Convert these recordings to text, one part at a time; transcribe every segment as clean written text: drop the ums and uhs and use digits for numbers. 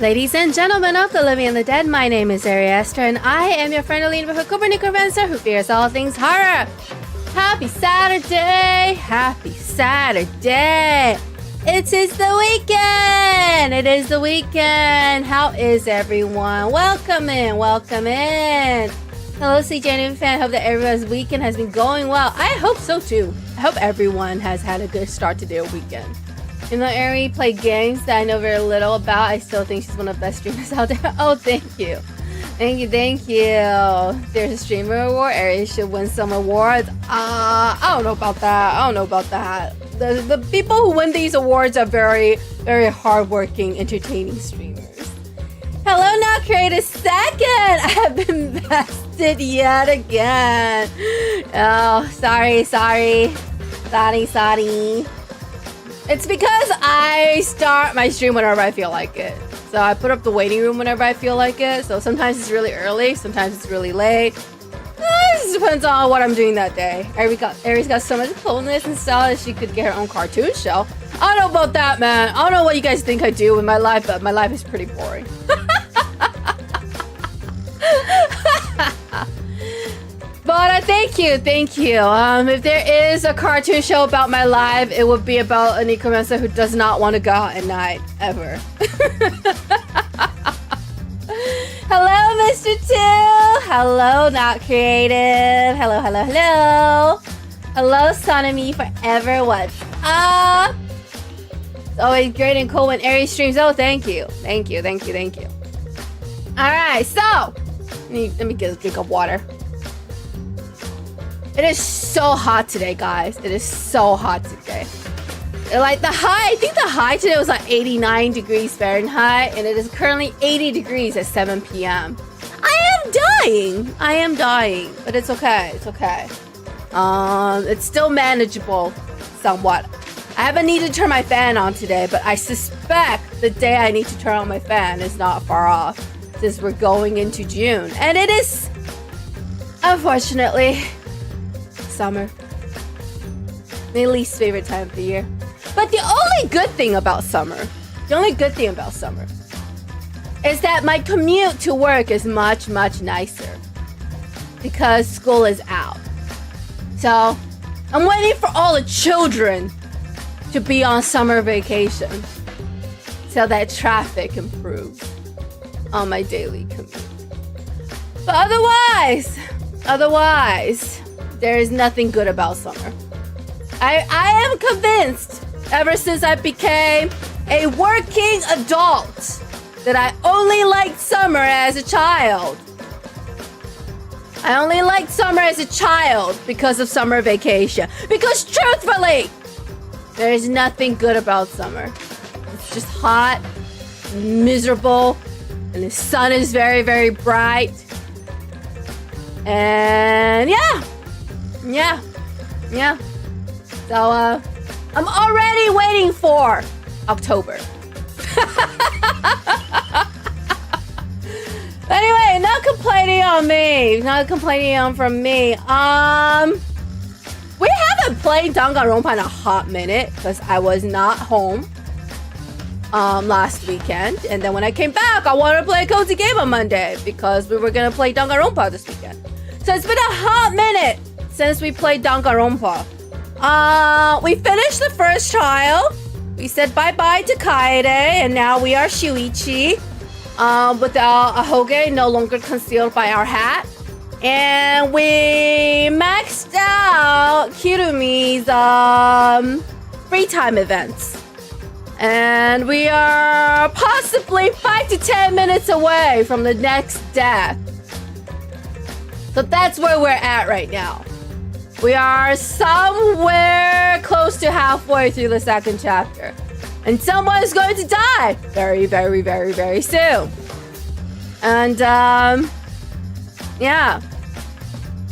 Ladies and gentlemen of the living and the dead, my name is Ari Esther, and I am your friendly neighborhood Copernicancer who fears all things horror. Happy Saturday! Happy Saturday! It is the weekend! It is the weekend! How is everyone? Welcome in, welcome in! Hello, CJ fan. Hope that everyone's weekend has been going well. I hope so too. I hope everyone has had a good start to their weekend. Even though Ari played games that I know very little about, I still think she's one of the best streamers out there. Oh, thank you. Thank you, thank you. There's a streamer award. Ari should win some awards. I don't know about that. I don't know about that. The people who win these awards are very, very hardworking, entertaining streamers. Hello, not created second. I have been bested yet again. Oh, sorry. It's because I start my stream whenever I feel like it. So I put up the waiting room whenever I feel like it. So sometimes it's really early, sometimes it's really late. It just depends on what I'm doing that day. Ari's got so much coolness and style that she could get her own cartoon show. I don't know about that, man. I don't know what you guys think I do with my life, but my life is pretty boring. But thank you. If there is a cartoon show about my life, it would be about a necromancer who does not want to go out at night, ever. Hello, Mr. Two. Hello, Not Creative. Hello. Hello, Son of Me Forever. What's up? It's always great and cool when Ari streams. Oh, thank you. All right, so let me get a drink of water. It is so hot today, guys. It is so hot today. Like I think the high today was like 89 degrees Fahrenheit, and it is currently 80 degrees at 7 p.m. I am dying, but it's okay. It's still manageable, somewhat. I haven't needed to turn my fan on today, but I suspect the day I need to turn on my fan is not far off, since we're going into June, and it is, unfortunately, summer. My least favorite time of the year. But the only good thing about summer is that my commute to work is much, much nicer because school is out. So I'm waiting for all the children to be on summer vacation so that traffic improves on my daily commute. But otherwise, there is nothing good about summer. I am convinced, ever since I became a working adult, that I only liked summer as a child. I only liked summer as a child because of summer vacation. Because truthfully, there is nothing good about summer. It's just hot, miserable, and the sun is very, very bright. And yeah. So, I'm already waiting for October. Anyway, not complaining on me. We haven't played Danganronpa in a hot minute because I was not home last weekend. And then when I came back, I wanted to play a cozy game on Monday because we were going to play Danganronpa this weekend. So it's been a hot minute since we played Danganronpa. We finished the first trial. We said bye-bye to Kaede, and now we are Shuichi. Without a Hoge no longer concealed by our hat. And we maxed out Kirumi's free time events. And we are possibly 5 to 10 minutes away from the next death. So that's where we're at right now. We are somewhere close to halfway through the second chapter. And someone is going to die very, very, very, very soon. And, yeah.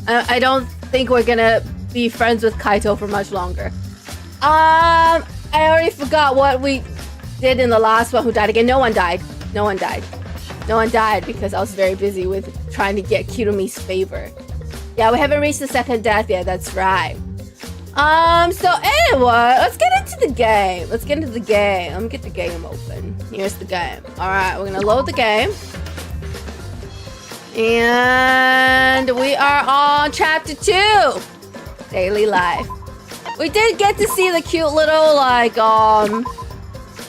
I don't think we're gonna be friends with Kaito for much longer. I already forgot what we did in the last one. Who died again? No one died because I was very busy with trying to get Kirumi's favor. Yeah, we haven't reached the second death yet, that's right. So anyway, let's get into the game. Let me get the game open. Here's the game. Alright, we're gonna load the game. And we are on chapter 2. Daily life. We did get to see the cute little, like,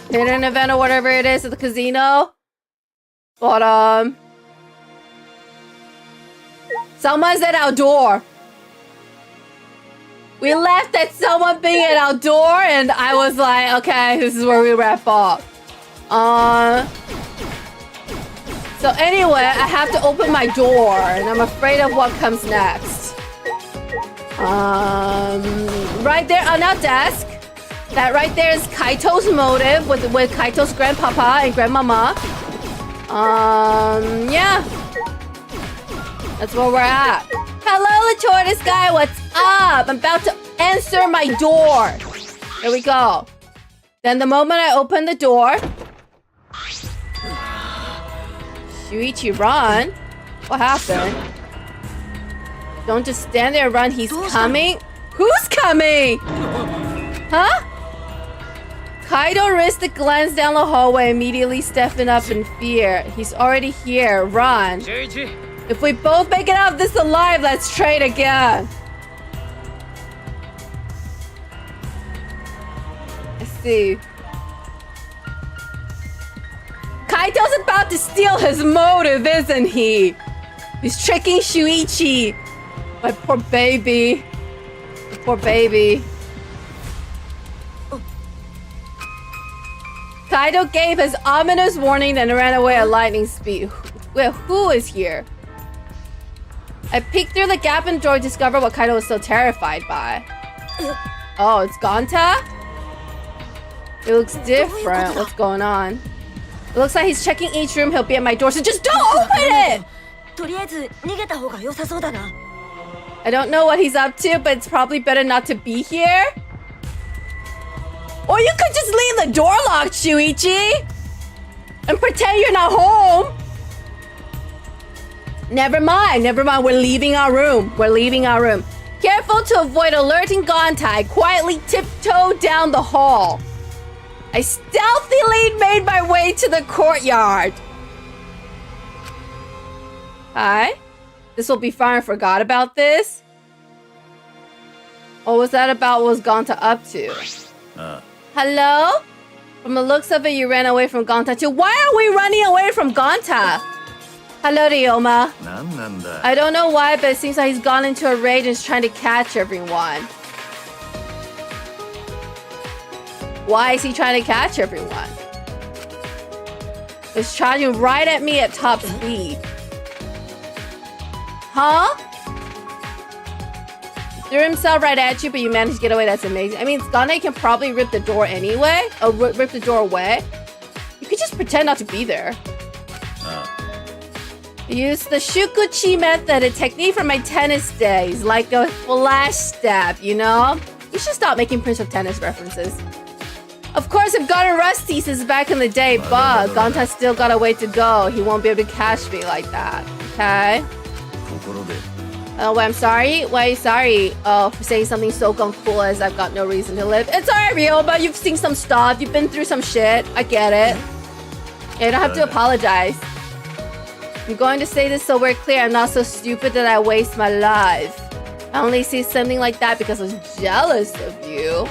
hidden event or whatever it is at the casino. But, someone's at our door. We left at someone being at our door, and I was like, okay, this is where we wrap up. So anyway, I have to open my door, and I'm afraid of what comes next. Right there on our desk, that right there is Kaito's motive with Kaito's grandpapa and grandmama. Yeah. That's where we're at. Hello, the tortoise guy, what's up? I'm about to answer my door. There we go. Then the moment I open the door... Shuichi, run. What happened? Don't just stand there and run. He's coming. Who's coming? Huh? Kaido risked a glance down the hallway, immediately stepping up in fear. He's already here. Run. If we both make it out of this alive, let's trade again. I see. Kaito's about to steal his motive, isn't he? He's tricking Shuichi. My poor baby. My poor baby. Kaido gave his ominous warning and ran away at lightning speed. Wait, who is here? I peeked through the gap in the door to discover what Kaido was so terrified by. Oh, it's Gonta? It looks different. What's going on? It looks like he's checking each room. He'll be at my door, so just don't open it! I don't know what he's up to, but it's probably better not to be here. Or you could just leave the door locked, Shuichi! And pretend you're not home! Never mind, we're leaving our room. Careful to avoid alerting Gontai, quietly tiptoed down the hall. I stealthily made my way to the courtyard. Hi? This will be fine. I forgot about this. What was that about? What was Gonta up to? Hello? From the looks of it, you ran away from Gonta too. Why are we running away from Gonta? Hello, Ryoma. I don't know why, but it seems like he's gone into a rage and is trying to catch everyone. Why is he trying to catch everyone? He's charging right at me at top speed. Huh? Threw himself right at you, but you managed to get away. That's amazing. I mean, Gane can probably rip the door anyway. Or rip the door away. You could just pretend not to be there. Use the Shukuchi method, a technique from my tennis days. Like a flash stab, you know? You should stop making Prince of Tennis references. Of course, I've gotten rusty since back in the day, but Gonta's still got a way to go. He won't be able to catch me like that. Okay? Oh, wait, I'm sorry? Why are you sorry? Oh, for saying something so cool as I've got no reason to live. It's alright, Ryoma. You've seen some stuff. You've been through some shit. I get it. Yeah, you don't have to apologize. I'm going to say this so we're clear. I'm not so stupid that I waste my life. I only see something like that because I was jealous of you.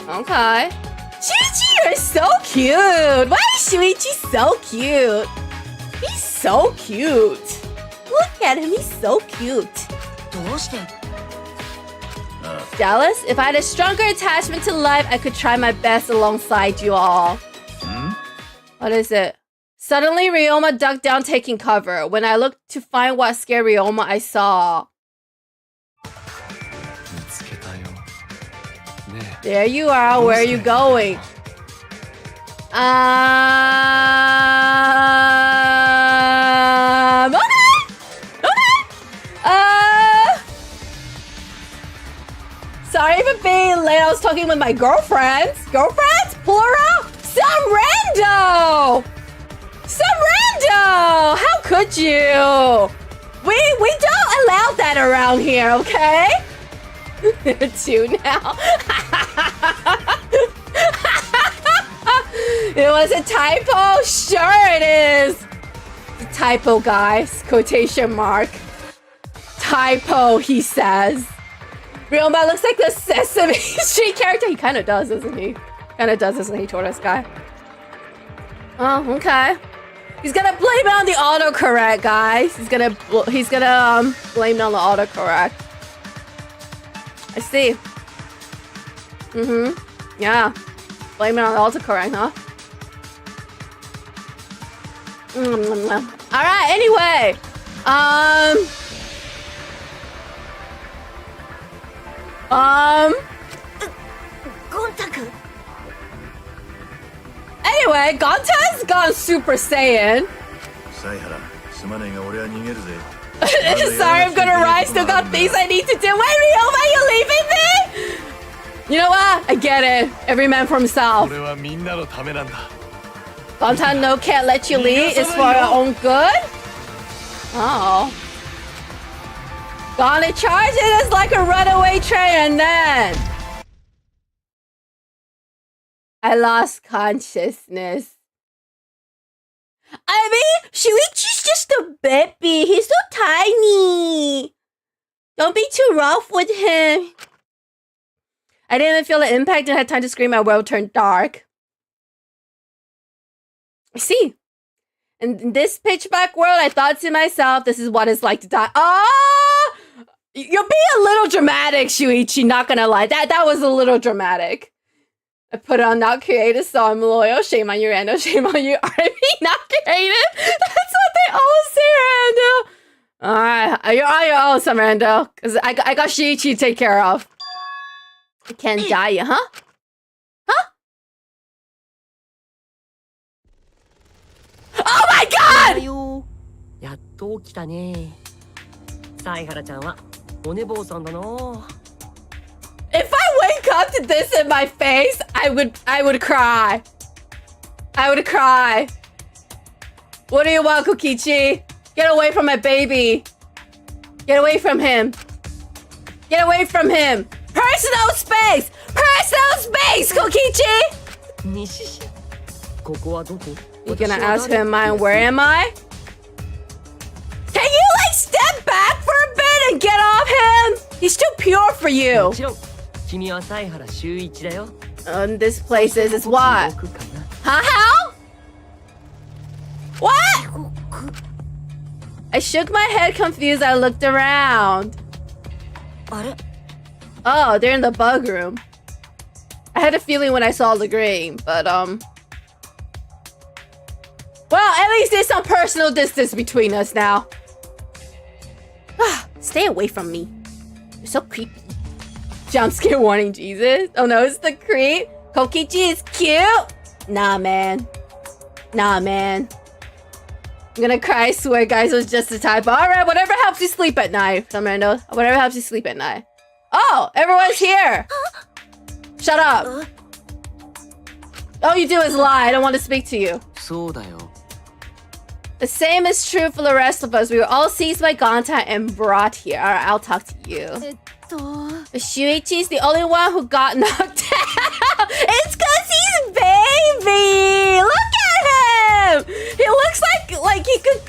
Okay. Shuichi, you're so cute! Why is Shuichi so cute? He's so cute. Look at him, he's so cute. Jealous? If I had a stronger attachment to life, I could try my best alongside you all. What is it? Suddenly, Ryoma ducked down, taking cover. When I looked to find what scared Ryoma, I saw... There you are. Where are you going? Sorry for being late. I was talking with my girlfriends. Girlfriends? Plural? Some rando! How could you? We don't allow that around here, okay? They're 2 now. It was a typo? Sure it is. The typo, guys. Quotation mark. Typo, he says. Real man looks like the Sesame Street character. He kind of does, doesn't he? Kind of does, doesn't he, tortoise guy? Oh, okay. He's gonna blame it on the autocorrect, guys. He's gonna blame it on the autocorrect. I see. Yeah. Blame it on the autocorrect, huh? Alright, anyway. Anyway, Gonta's gone Super Saiyan. Sorry, I'm gonna rise. Still got things I need to do. Wait, Ryo, why are you leaving me? You know what? I get it. Every man for himself. Gonta no can't let you lead. It's for your own good. Oh. Gonna charge it as like a runaway train and then I lost consciousness. I mean, Shuichi's just a baby. He's so tiny. Don't be too rough with him. I didn't even feel the impact and had time to scream. My world turned dark. I see. In this pitch black world, I thought to myself, this is what it's like to die. Oh! You're being a little dramatic, Shuichi. Not gonna lie. That was a little dramatic. I put on not creative, so I'm loyal. Shame on you, Rando. Shame on you, Army. Not creative. That's what they all say, Rando. Alright, you're on your own, some Rando. Because I got Shuichi to take care of. I can't die you, huh? Huh? Oh my god! If I wake up to this in my face, I would cry. I would cry. What do you want, Kokichi? Get away from my baby. Get away from him. Get away from him. Personal space! Personal space, Kokichi! You gonna ask who am I and where am I? Can you like step back for a bit and get off him? He's too pure for you. This place is what? Huh? How? What? I shook my head confused. I looked around. Oh, they're in the bug room. I had a feeling when I saw the green, but well, at least there's some personal distance between us now. Stay away from me. You're so creepy. Jump scare warning, Jesus. Oh no, it's the creep. Kokichi is cute. Nah, man. Nah, man. I'm gonna cry, I swear, guys. It was just a typo. Alright, whatever helps you sleep at night. Whatever helps you sleep at night. Oh, everyone's here. Shut up. All you do is lie. I don't want to speak to you. The same is true for the rest of us. We were all seized by Gonta and brought here. Alright, I'll talk to you. Shuichi's the only one who got knocked out. It's because he's baby. Look at him. He looks like he could...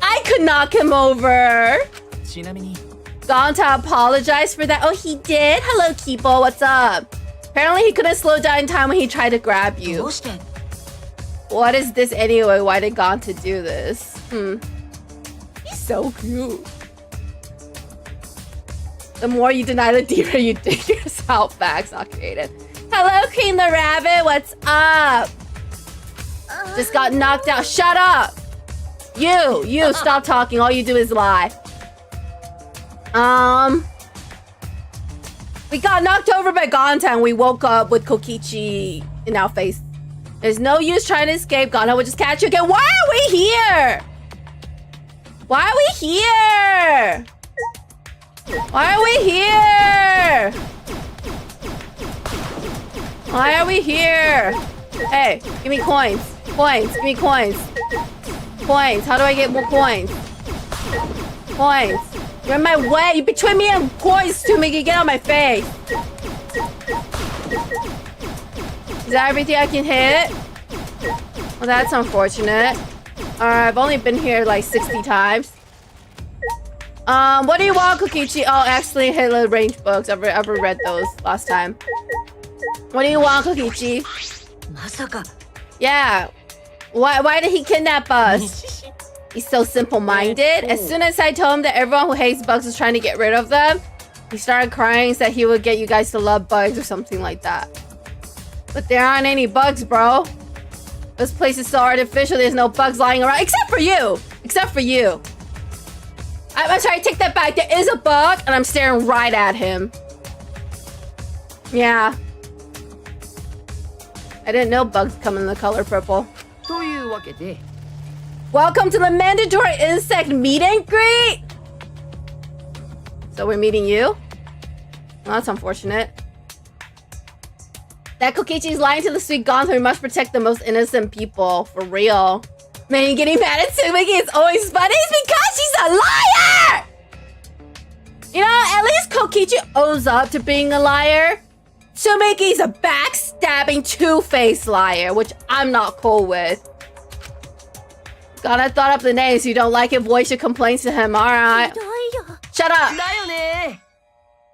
I could knock him over. Gonta apologized for that. Oh, he did? Hello, Kipo. What's up? Apparently, he couldn't slow down in time when he tried to grab you. What is this anyway? Why did Gonta do this? He's so cute. The more you deny, the deeper you dig yourself back. It's not creative. Hello, Queen the Rabbit. What's up? Just got knocked out. Shut up. You, stop talking. All you do is lie. We got knocked over by Gonta and we woke up with Kokichi in our face. There's no use trying to escape. Gonta will just catch you again. Why are we here? Why are we here? Why are we here? Why are we here? Hey, give me coins. Coins, give me coins. Coins, how do I get more coins? coins. You're in my way. You between me and coins to make you get on my face. Is that everything I can hit? Well, that's unfortunate. I've only been here like 60 times. What do you want, Kokichi? Oh, actually, Halo range books. I've read those last time. What do you want, Kokichi? Yeah. Why did he kidnap us? He's so simple-minded. As soon as I told him that everyone who hates bugs is trying to get rid of them, he started crying, said he would get you guys to love bugs or something like that. But there aren't any bugs, bro. This place is so artificial, there's no bugs lying around. Except for you! Except for you. I'm sorry, take that back. There is a bug, and I'm staring right at him. Yeah. I didn't know bugs come in the color purple. Welcome to the mandatory insect meet and greet! So we're meeting you? Well, that's unfortunate. That Kokichi's lying to the sweet Gonzo. We must protect the most innocent people. For real. Man, getting mad at Tsumiki is always funny. It's because she's a liar! You know, at least Kokichi owns up to being a liar. Tsumiki's a backstabbing, two-faced liar, which I'm not cool with. God, I thought up the names. You don't like it, voice your complaints to him. Alright. Shut up!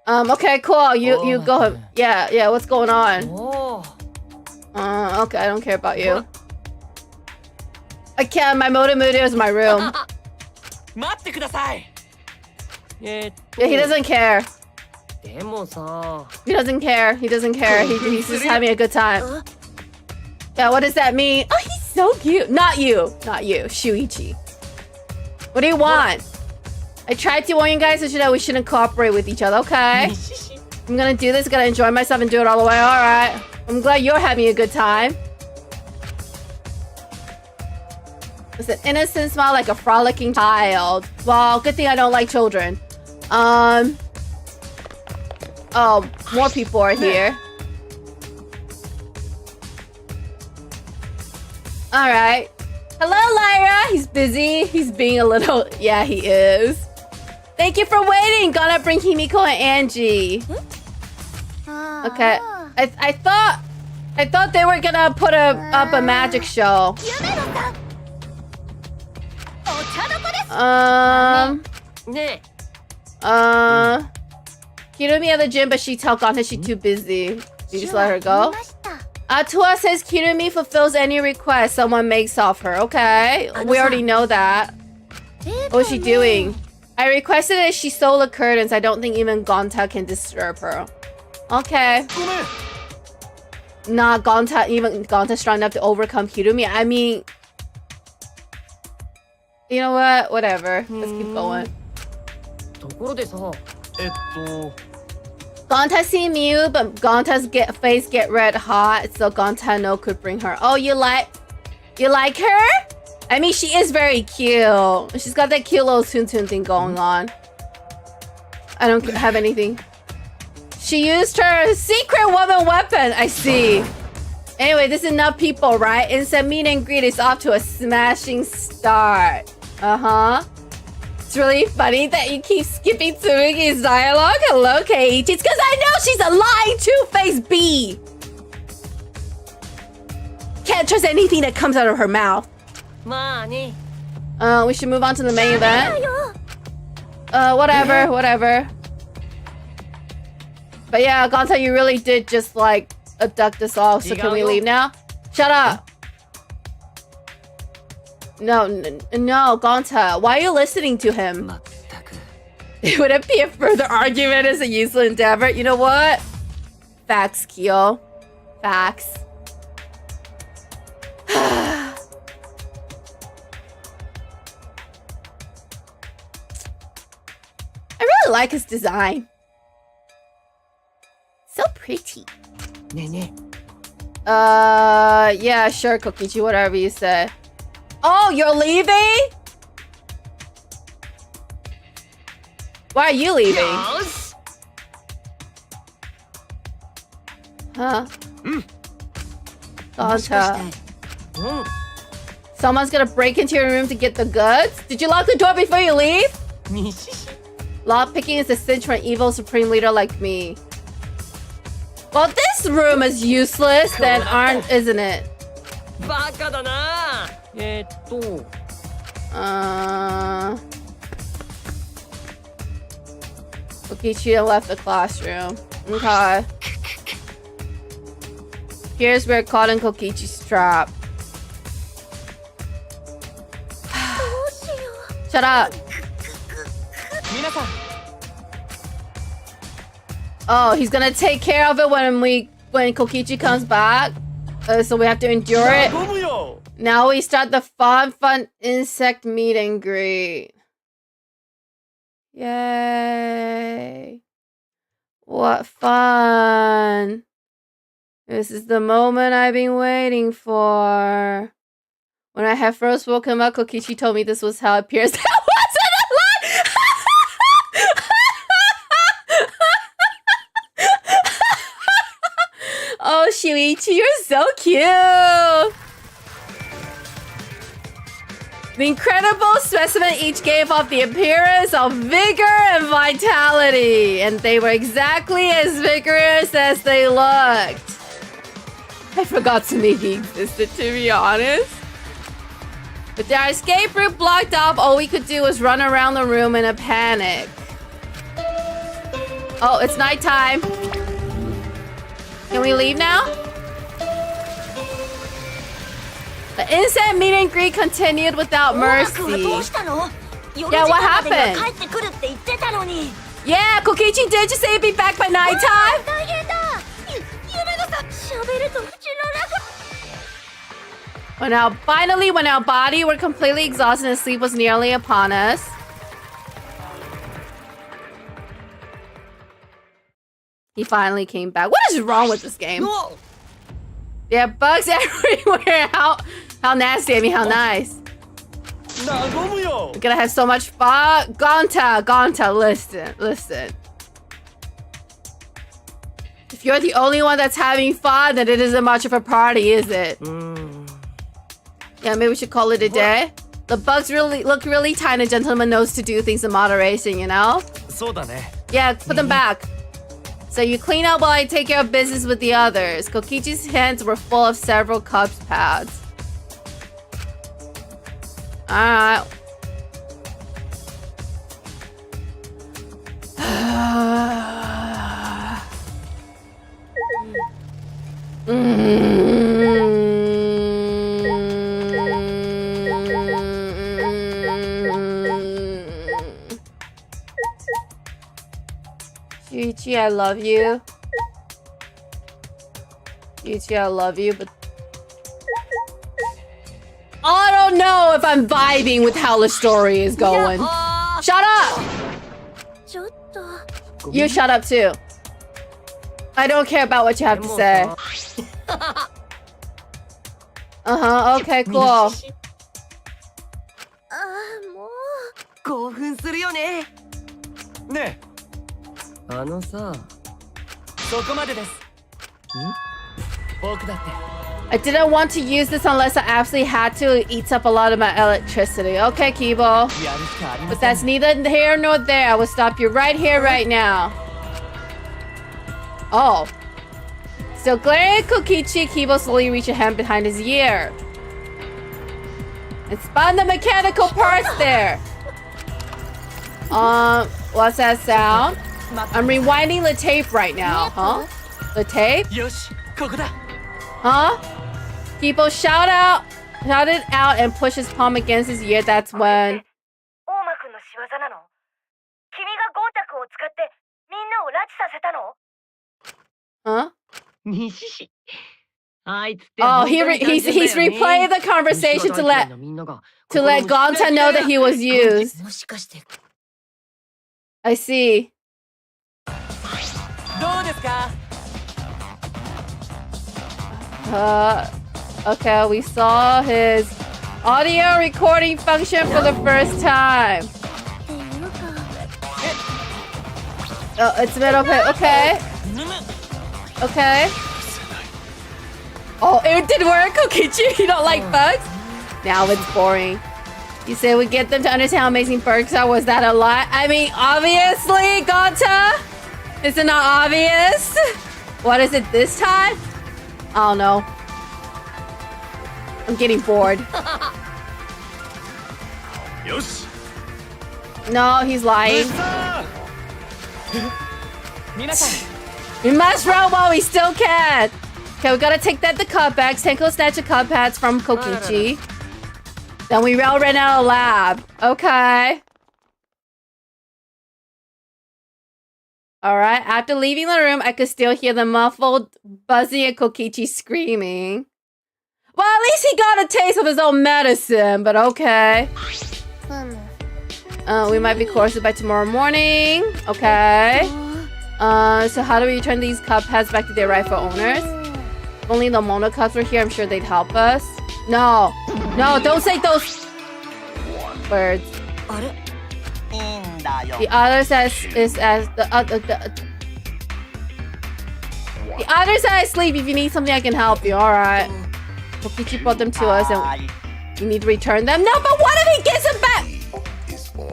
Okay, cool. You go. Yeah, what's going on? Okay, I don't care about you. I can't, my Motomudo is my room. Yeah, he doesn't care. He doesn't care. He's just having a good time. Yeah, what does that mean? Oh, he's so cute. Not you, Shuichi. What do you want? I tried to warn you guys that we shouldn't cooperate with each other, okay? I'm gonna do this, gonna enjoy myself and do it all the way, alright. I'm glad you're having a good time. It's an innocent smile like a frolicking child. Well, good thing I don't like children. Oh, more people are here. Alright. Hello, Lyra! He's busy. He's being a little... Yeah, he is. Thank you for waiting! Gonna bring Himiko and Angie. Okay. I thought they were gonna put up a magic show. Kirumi at the gym, but she tell Gonta she's too busy. You just let her go? Tua says Kirumi fulfills any request someone makes of her. Okay, we already know that. What's she doing? I requested that she stole the curtains. I don't think even Gonta can disturb her. Okay. Nah, Gonta's strong enough to overcome Kirumi. I mean... You know what? Whatever. Let's keep going. Gonta see Mew, but Gonta's face get red hot, so Gonta no could bring her. Oh, you like her? I mean, she is very cute. She's got that cute little Toon thing going on. I don't have anything. She used her secret woman weapon. I see. Anyway, this is enough people, right? Instant meet and greet is off to a smashing start. It's really funny that you keep skipping Tsurugi's dialogue. Hello, Keiichi. It's because I know she's a lying two-faced bee. Can't trust anything that comes out of her mouth. We should move on to the main event. Whatever. But yeah, Gonta, you really did just like abduct us all. So can we leave now? Shut up. No, Gonta. Why are you listening to him? It would be a further argument as a useless endeavor. You know what? Facts, Kyo. Facts. I really like his design. So pretty. Yeah, sure, Kokichi, whatever you say. Oh, you're leaving? Why are you leaving? Yes. Huh? Gonta. Someone's gonna break into your room to get the goods? Did you lock the door before you leave? Lockpicking is a cinch for an evil supreme leader like me. Well, this room is useless, then isn't it? Kokichi left the classroom. Okay. Here's where caught in Kokichi's trap. Shut up. Oh, he's gonna take care of it when Kokichi comes back. So we have to endure it. Now we start the fun insect meet and greet. Yay. What fun. This is the moment I've been waiting for. When I had first woken up, Kokichi told me this was how it appears. That wasn't a lie! Oh, Shuichi, you're so cute! The incredible specimen each gave off the appearance of vigor and vitality. And they were exactly as vigorous as they looked. I forgot Tsumehi existed, to be honest. With our escape route blocked off, all we could do was run around the room in a panic. Oh, it's nighttime. Can we leave now? The insect meet and greet continued without mercy. Yeah, what happened? Yeah, Kokichi, did you say you'd be back by nighttime? When our body were completely exhausted and sleep was nearly upon us. He finally came back. What is wrong with this game? There are bugs everywhere. How nasty, I mean how nice. We're gonna have so much fun. Gonta, listen. If you're the only one that's having fun, then it isn't much of a party, is it? Yeah, maybe we should call it a day. The bugs look really tight, and a gentleman knows to do things in moderation, you know? Yeah, put them back. So you clean up while I take care of business with the others. Kokichi's hands were full of several cups pads. Alright. Yuichi, I love you. Yuichi, I love you, but I don't know if I'm vibing with how the story is going. Shut up! You shut up too. I don't care about what you have to say. Okay, cool. I didn't want to use this unless I absolutely had to. It eats up a lot of my electricity. Okay, Kibo. But that's neither here nor there. I will stop you right here, right now. Oh. Still glaring at Kokichi, Kibo slowly reached a hand behind his ear. And spun the mechanical parts there. What's that sound? I'm rewinding the tape right now, huh? The tape? Huh? Kibo shouted out and pushed his palm against his ear. That's when... Huh? Oh, he's replaying the conversation to let Gonta know that he was used. I see. Okay, we saw his audio recording function for the first time. Oh, it's middle pit. Okay. Okay. Oh, it did work, Kokichi. You don't like bugs? Now it's boring. You say we get them to understand how amazing perks are. Was that a lie? I mean, obviously, Gata. Is it not obvious? What is it this time? I don't know. I'm getting bored. No, he's lying. We must run while we still can. Okay, we gotta take that to cutbacks. Tenko snatch the cut pads from Kokichi. Then we all ran out of lab. Okay. Alright, after leaving the room, I could still hear the muffled buzzing and Kokichi screaming. Well, at least he got a taste of his own medicine, but okay. We might be closer by tomorrow morning. Okay. So how do we return these cup pads back to their rightful owners? If only the Mono cups were here, I'm sure they'd help us. No. No, don't say those words. The other says the other says sleep. If you need something, I can help you. Alright. Kokichi brought them to us and we need to return them. No, but what if he gives them back?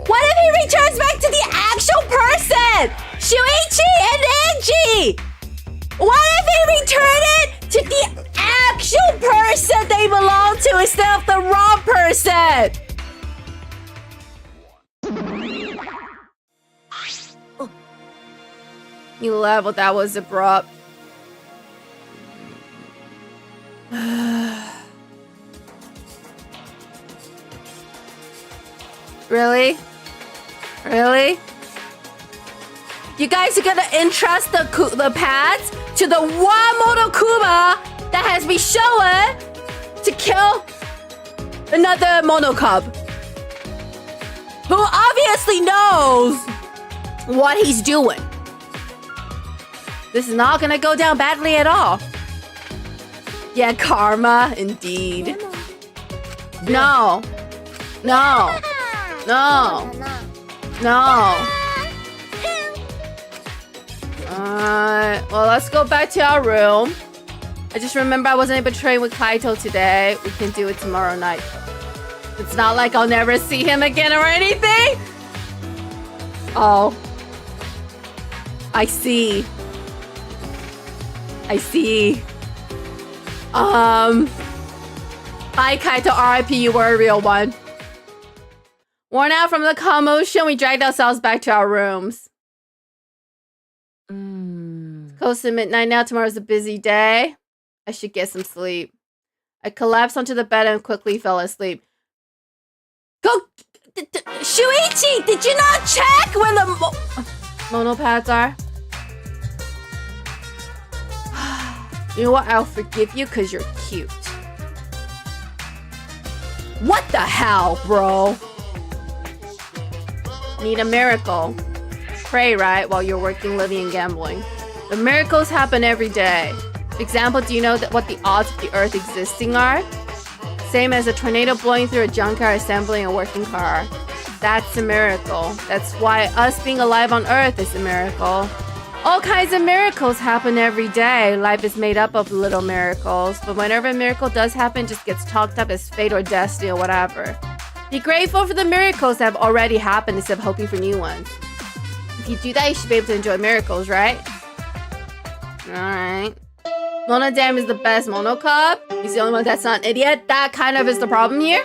What if he returns back to the actual person? Shuichi and Angie! What if he returned it to the actual person they belong to instead of the wrong person? You level, that was abrupt. Really? Really? You guys are gonna entrust the pads to the one Monokuma that has been shown to kill another Monocub, who obviously knows what he's doing. This is not gonna go down badly at all. Yeah, karma, indeed. No. No. No. No. Well, let's go back to our room. I just remember I wasn't able to train with Kaito today. We can do it tomorrow night. It's not like I'll never see him again or anything. Oh. I see. I see. Bye, Kaito, RIP, you were a real one. Worn out from the commotion, we dragged ourselves back to our rooms. It's close to midnight now. Tomorrow's a busy day. I should get some sleep. I collapsed onto the bed and quickly fell asleep. Shuichi, did you not check where the monopads are? You know what? I'll forgive you because you're cute. What the hell, bro? Need a miracle. Pray, right? While you're working, living, and gambling. The miracles happen every day. Example, do you know what the odds of the Earth existing are? Same as a tornado blowing through a junkyard assembling a working car. That's a miracle. That's why us being alive on Earth is a miracle. All kinds of miracles happen every day. Life is made up of little miracles. But whenever a miracle does happen, it just gets talked up as fate or destiny or whatever. Be grateful for the miracles that have already happened instead of hoping for new ones. If you do that, you should be able to enjoy miracles, right? Alright. Monodam is the best Monocub. He's the only one that's not an idiot. That kind of is the problem here.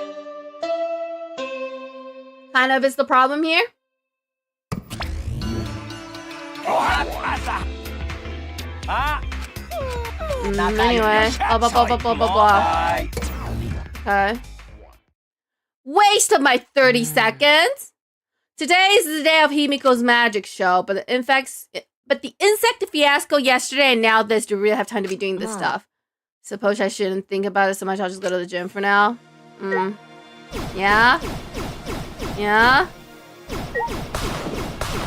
Kind of is the problem here. Anyway, blah blah blah blah blah blah blah. Okay. Waste of my 30 seconds. Today is the day of Himiko's magic show, but the insect fiasco yesterday and now this, do we really have time to be doing this stuff? Suppose I shouldn't think about it so much. I'll just go to the gym for now. Yeah? Yeah?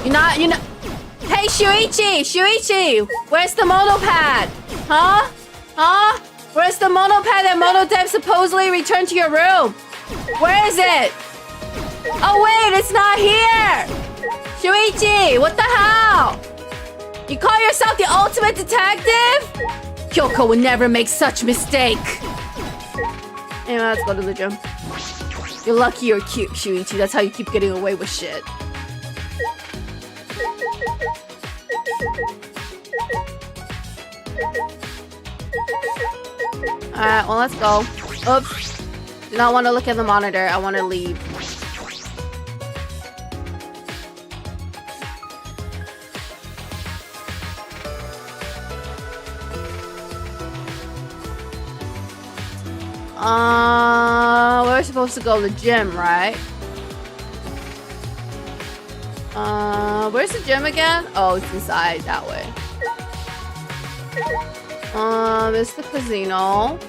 You're not. Hey, Shuichi! Where's the monopad? Huh? Huh? Where's the monopad that Monodem supposedly returned to your room? Where is it? Oh wait, it's not here! Shuichi, what the hell? You call yourself the ultimate detective? Kyoko would never make such mistake. Anyway, let's go to the gym. You're lucky you're cute, Shuichi. That's how you keep getting away with shit. Alright, well, let's go. Oops. Do not want to look at the monitor. I want to leave. We're supposed to go to the gym, right? Where's the gym again? Oh, it's inside that way. It's the casino.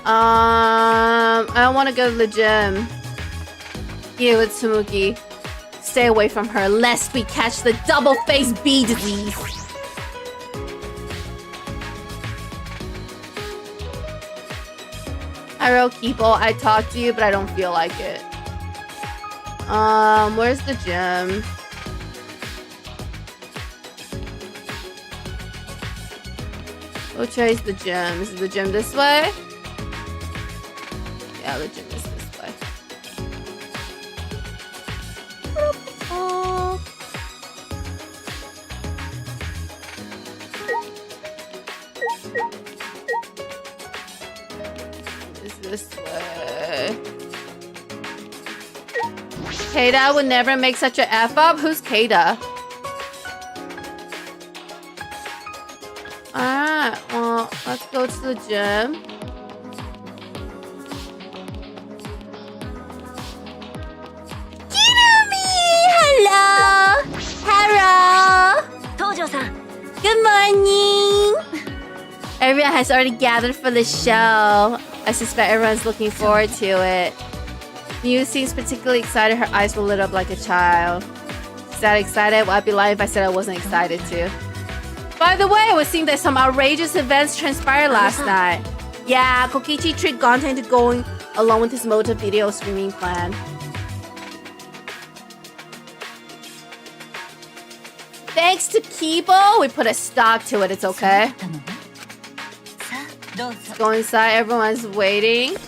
I don't want to go to the gym. You with Tsumuki. Stay away from her lest we catch the double-faced bee disease. Hiro Kipo, I talked to you, but I don't feel like it. Where's the gym? Which way is the gym? Is the gym this way? Yeah, the gym is this way. Is this way? Keita would never make such a F up. Who's Keita? Alright, well, let's go to the gym. Hello! Hello! Tojo-san. Good morning! Everyone has already gathered for the show. I suspect everyone's looking forward to it. Miu seems particularly excited. Her eyes were lit up like a child. Is that excited? Well, I'd be lying if I said I wasn't excited too. By the way, I was seeing that some outrageous events transpired last night. Yeah, Kokichi tricked Gonta into going along with his motive video streaming plan. Thanks to Kibo, we put a stop to it. It's okay. Let's go inside. Everyone's waiting.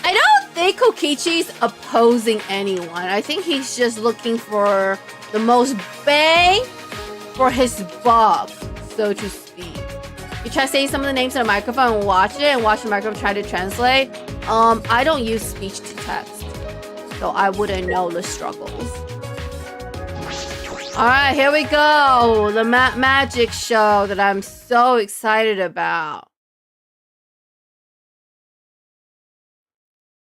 I don't think Kokichi's opposing anyone. I think he's just looking for the most bang for his buck, so to speak. You try saying some of the names on the microphone and watch it, and watch the microphone try to translate. I don't use speech to text, so I wouldn't know the struggles. Alright, here we go. The magic show that I'm so excited about.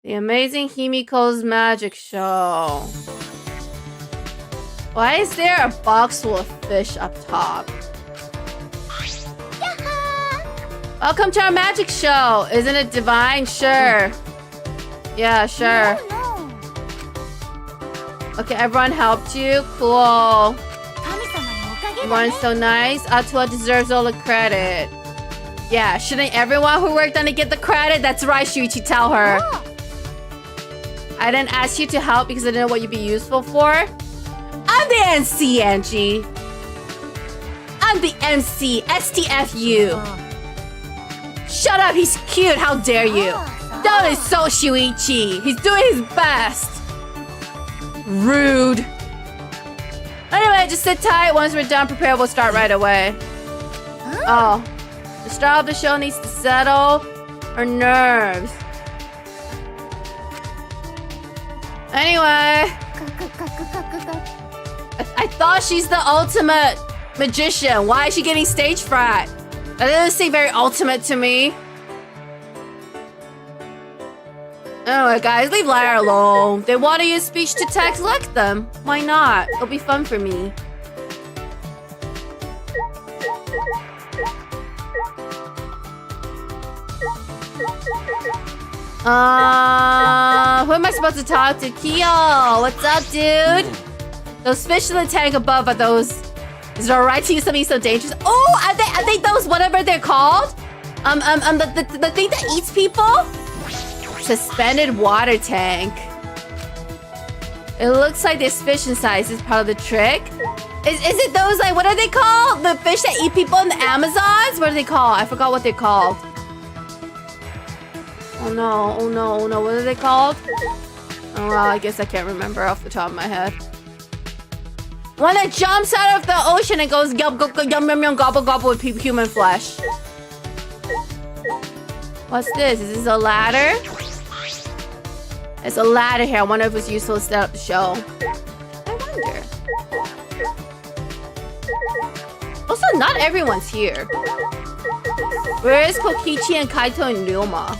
The Amazing Himiko's magic show. Why is there a box full of fish up top? Welcome to our magic show. Isn't it divine? Sure. Yeah, sure. Okay, everyone helped you. Cool. Everyone's so nice. Atua deserves all the credit. Yeah, shouldn't everyone who worked on it get the credit? That's right, Shuichi, tell her. I didn't ask you to help because I didn't know what you'd be useful for. I'm the MC, Angie. I'm the MC. STFU. Shut up, he's cute. How dare you? Don't insult Shuichi. He's doing his best. Rude. Anyway, just sit tight. Once we're done, prepare. We'll start right away. Oh. The star of the show needs to settle her nerves. Anyway. I thought she's the ultimate magician. Why is she getting stage fright? That doesn't seem very ultimate to me. Anyway, guys, leave Lyra alone. They want to use speech to text, let them. Why not? It'll be fun for me. Who am I supposed to talk to? Kyo, what's up, dude? Those fish in the tank above are those. Is it alright to use something so dangerous? Oh, are they those whatever they're called? The thing that eats people? Suspended water tank. It looks like there's fish inside. Is this part of the trick? Is it those, like, what are they called? The fish that eat people in the Amazons? What are they called? I forgot what they're called. Oh no, oh no, oh no. What are they called? Oh well, I guess I can't remember off the top of my head. One that jumps out of the ocean and goes yum yum yum yum gobble gobble with human flesh. What's this? Is this a ladder? There's a ladder here. I wonder if it's useful to set up the show. I wonder. Also, not everyone's here. Where is Kokichi and Kaito and Ryoma?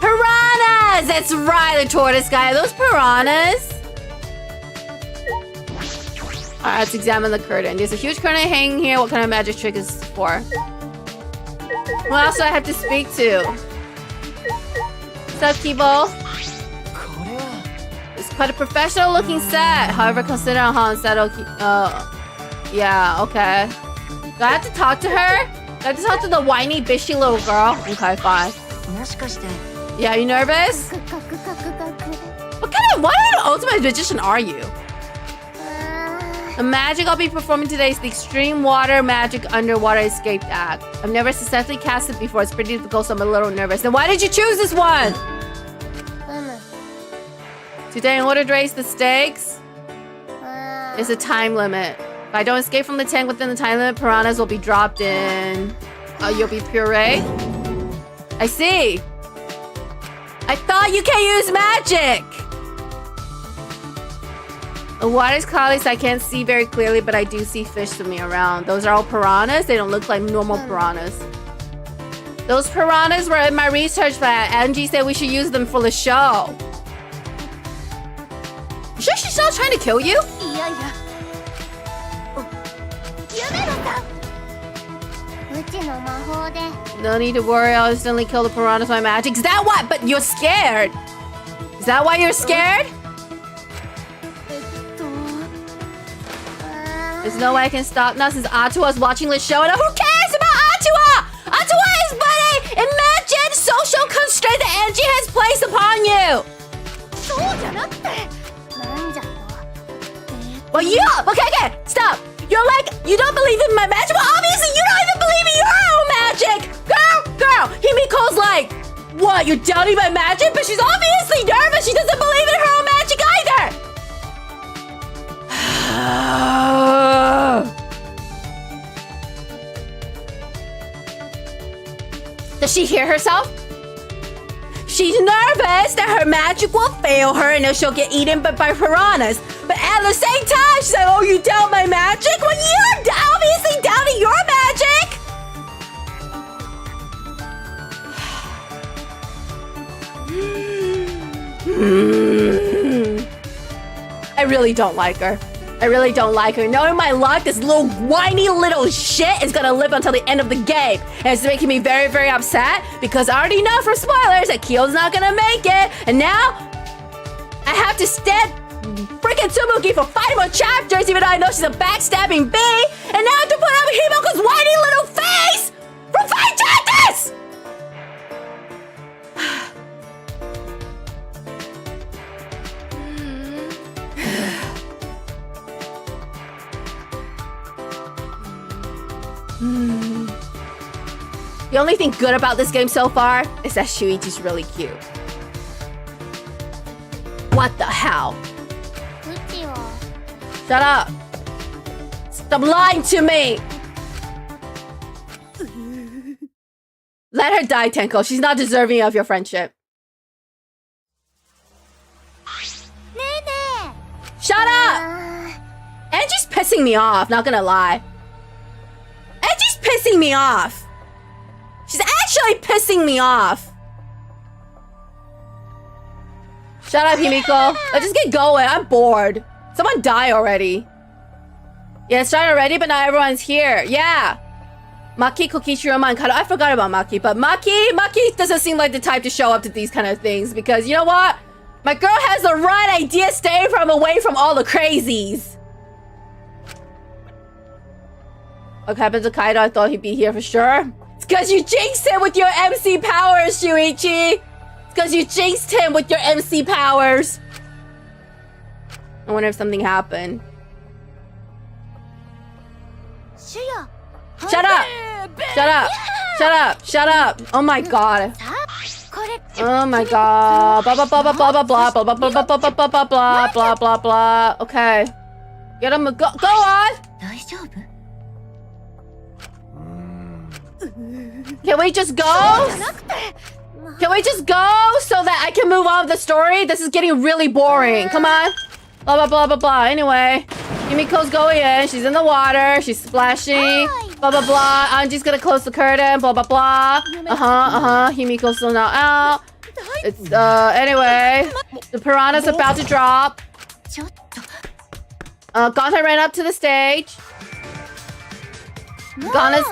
Piranhas! That's right, the tortoise guy. Are those piranhas? Alright, let's examine the curtain. There's a huge curtain hanging here. What kind of magic trick is this for? What else do I have to speak to? What's up, Kibo? It's quite a professional looking set. However, consider Han said, yeah, okay. Do I have to talk to her? Do I have to talk to the whiny, bitchy little girl? Okay, fine. Yeah, you nervous? What kind of ultimate magician are you? The magic I'll be performing today is the Extreme Water Magic Underwater Escape Act. I've never successfully cast it before. It's pretty difficult, so I'm a little nervous. Then why did you choose this one? Today, in order to raise the stakes, there's a time limit. If I don't escape from the tank within the time limit, piranhas will be dropped in. Oh, you'll be puree? I see. I thought you can't use magic. The water's cloudy, so I can't see very clearly, but I do see fish swimming around. Those are all piranhas. They don't look like normal piranhas. Those piranhas were in my research lab. Angie said we should use them for the show. You sure she's not trying to kill you? No need to worry, I'll instantly kill the piranhas with my magic. Is that what? But you're scared. Is that why you're scared? There's no way I can stop now since Atua's watching the show. And who cares about Atua? Atua is but an imagined social constraint that Angie has placed upon you. Well, okay, stop. You're like, you don't believe in my magic? Well, obviously you don't even believe in your own magic. Girl, Himiko's like, what, you're doubting my magic? But she's obviously nervous. She doesn't believe in her own magic either. Does she hear herself? She's nervous that her magic will fail her and then she'll get eaten by piranhas. But at the same time, she's like, oh, you doubt my magic? Well, you're obviously doubting your magic! I really don't like her. I really don't like her. Knowing my luck, this little whiny little shit is gonna live until the end of the game. And it's making me very, very upset because I already know from spoilers that Kyo's not gonna make it. And now, I have to stand freaking Tsumuki for 5 more chapters even though I know she's a backstabbing bee. And now I have to put up with Himoko's whiny little face for 5 chapters! The only thing good about this game so far is that Shuichi's really cute. What the hell? Shut up! Stop lying to me! Let her die, Tenko. She's not deserving of your friendship. Shut up! Angie's pissing me off, not gonna lie. Angie's pissing me off. She's actually pissing me off. Shut up, Himiko. Let's just get going. I'm bored. Someone die already. Yeah, it started already, but not everyone's here. Yeah. Maki, Kokichi, Ryoma, and Kato. I forgot about Maki, but Maki doesn't seem like the type to show up to these kind of things because you know what? My girl has the right idea staying away from all the crazies. What happened to Kaido? I thought he'd be here for sure. It's because you jinxed him with your MC powers, Shuichi. It's because you jinxed him with your MC powers. I wonder if something happened. Shut up! Shut up! Shut up! Shut up! Oh my god. Oh my god. Blah blah blah blah blah blah blah blah blah blah blah blah blah blah blah blah blah blah. Okay. Get him. Go on! Can we just go? Can we just go so that I can move on with the story? This is getting really boring. Come on. Blah, blah, blah, blah, blah. Anyway, Himiko's going in. She's in the water. She's splashing. Blah, blah, blah. Anji's gonna close the curtain. Blah, blah, blah. Himiko's still not out. It's, anyway. The piranha's about to drop. Gonta ran up to the stage. Gonta's...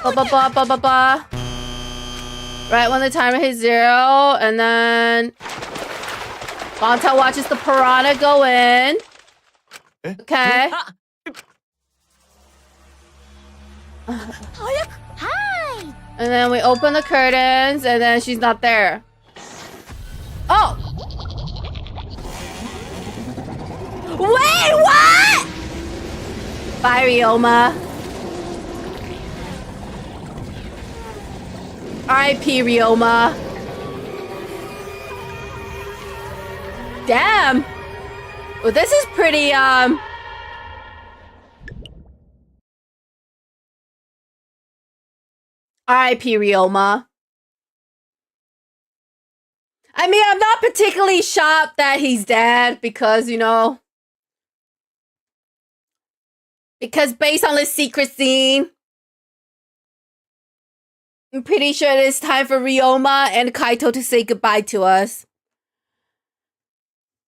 Blah, blah, blah, blah, blah, blah. Right when the timer hits 0, and then Gonta watches the piranha go in. Okay. And then we open the curtains, and then she's not there. Oh! Wait, what? Bye, Ryoma. R.I.P. Ryoma. Damn. Well, this is pretty, R.I.P. Ryoma. I mean, I'm not particularly shocked that he's dead because, you know... Because based on the secret scene... I'm pretty sure it is time for Ryoma and Kaito to say goodbye to us.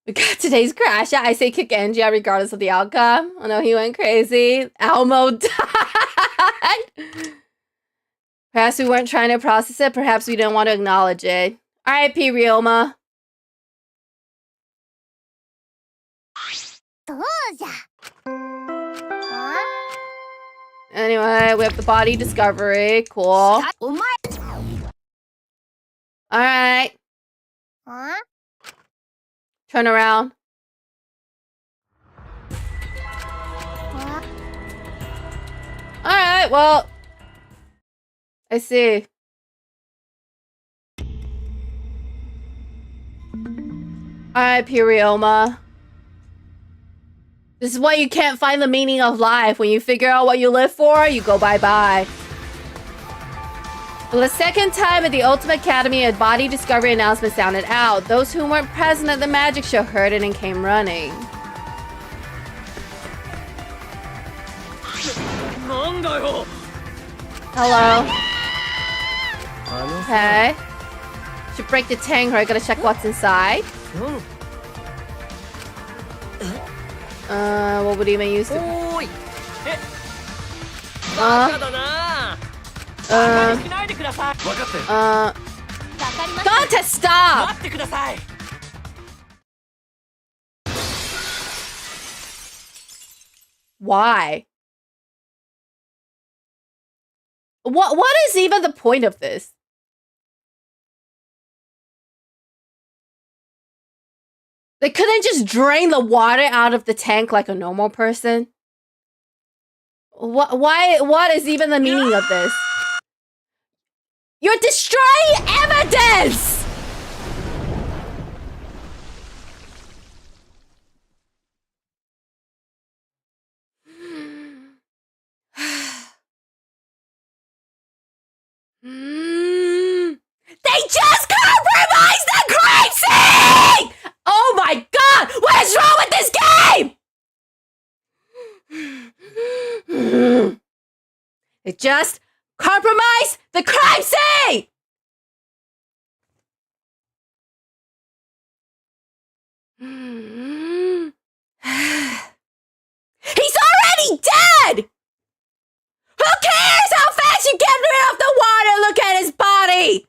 We got today's crash. I say kick Angie regardless of the outcome. Oh no, he went crazy. Elmo died. Perhaps we weren't trying to process it. Perhaps we didn't want to acknowledge it. R.I.P. Ryoma. Anyway, we have the body discovery. Cool. Alright. Turn around. Alright, well. I see. R.I.P. Ryoma. This is why you can't find the meaning of life. When you figure out what you live for, you go bye-bye. For the second time at the Ultimate Academy, a body discovery announcement sounded out. Those who weren't present at the magic show heard it and came running. Hello. Okay. Should break the tank, or I gotta check what's inside. What would even use to... Gonta, stop! Why? What is even the point of this? They couldn't just drain the water out of the tank like a normal person? What is even the meaning of this? You're destroying evidence! They just compromised the crime scene! Oh my god! What is wrong with this game? It just compromised the crime scene! He's already dead! Who cares how fast you get rid of the water? Look at his body!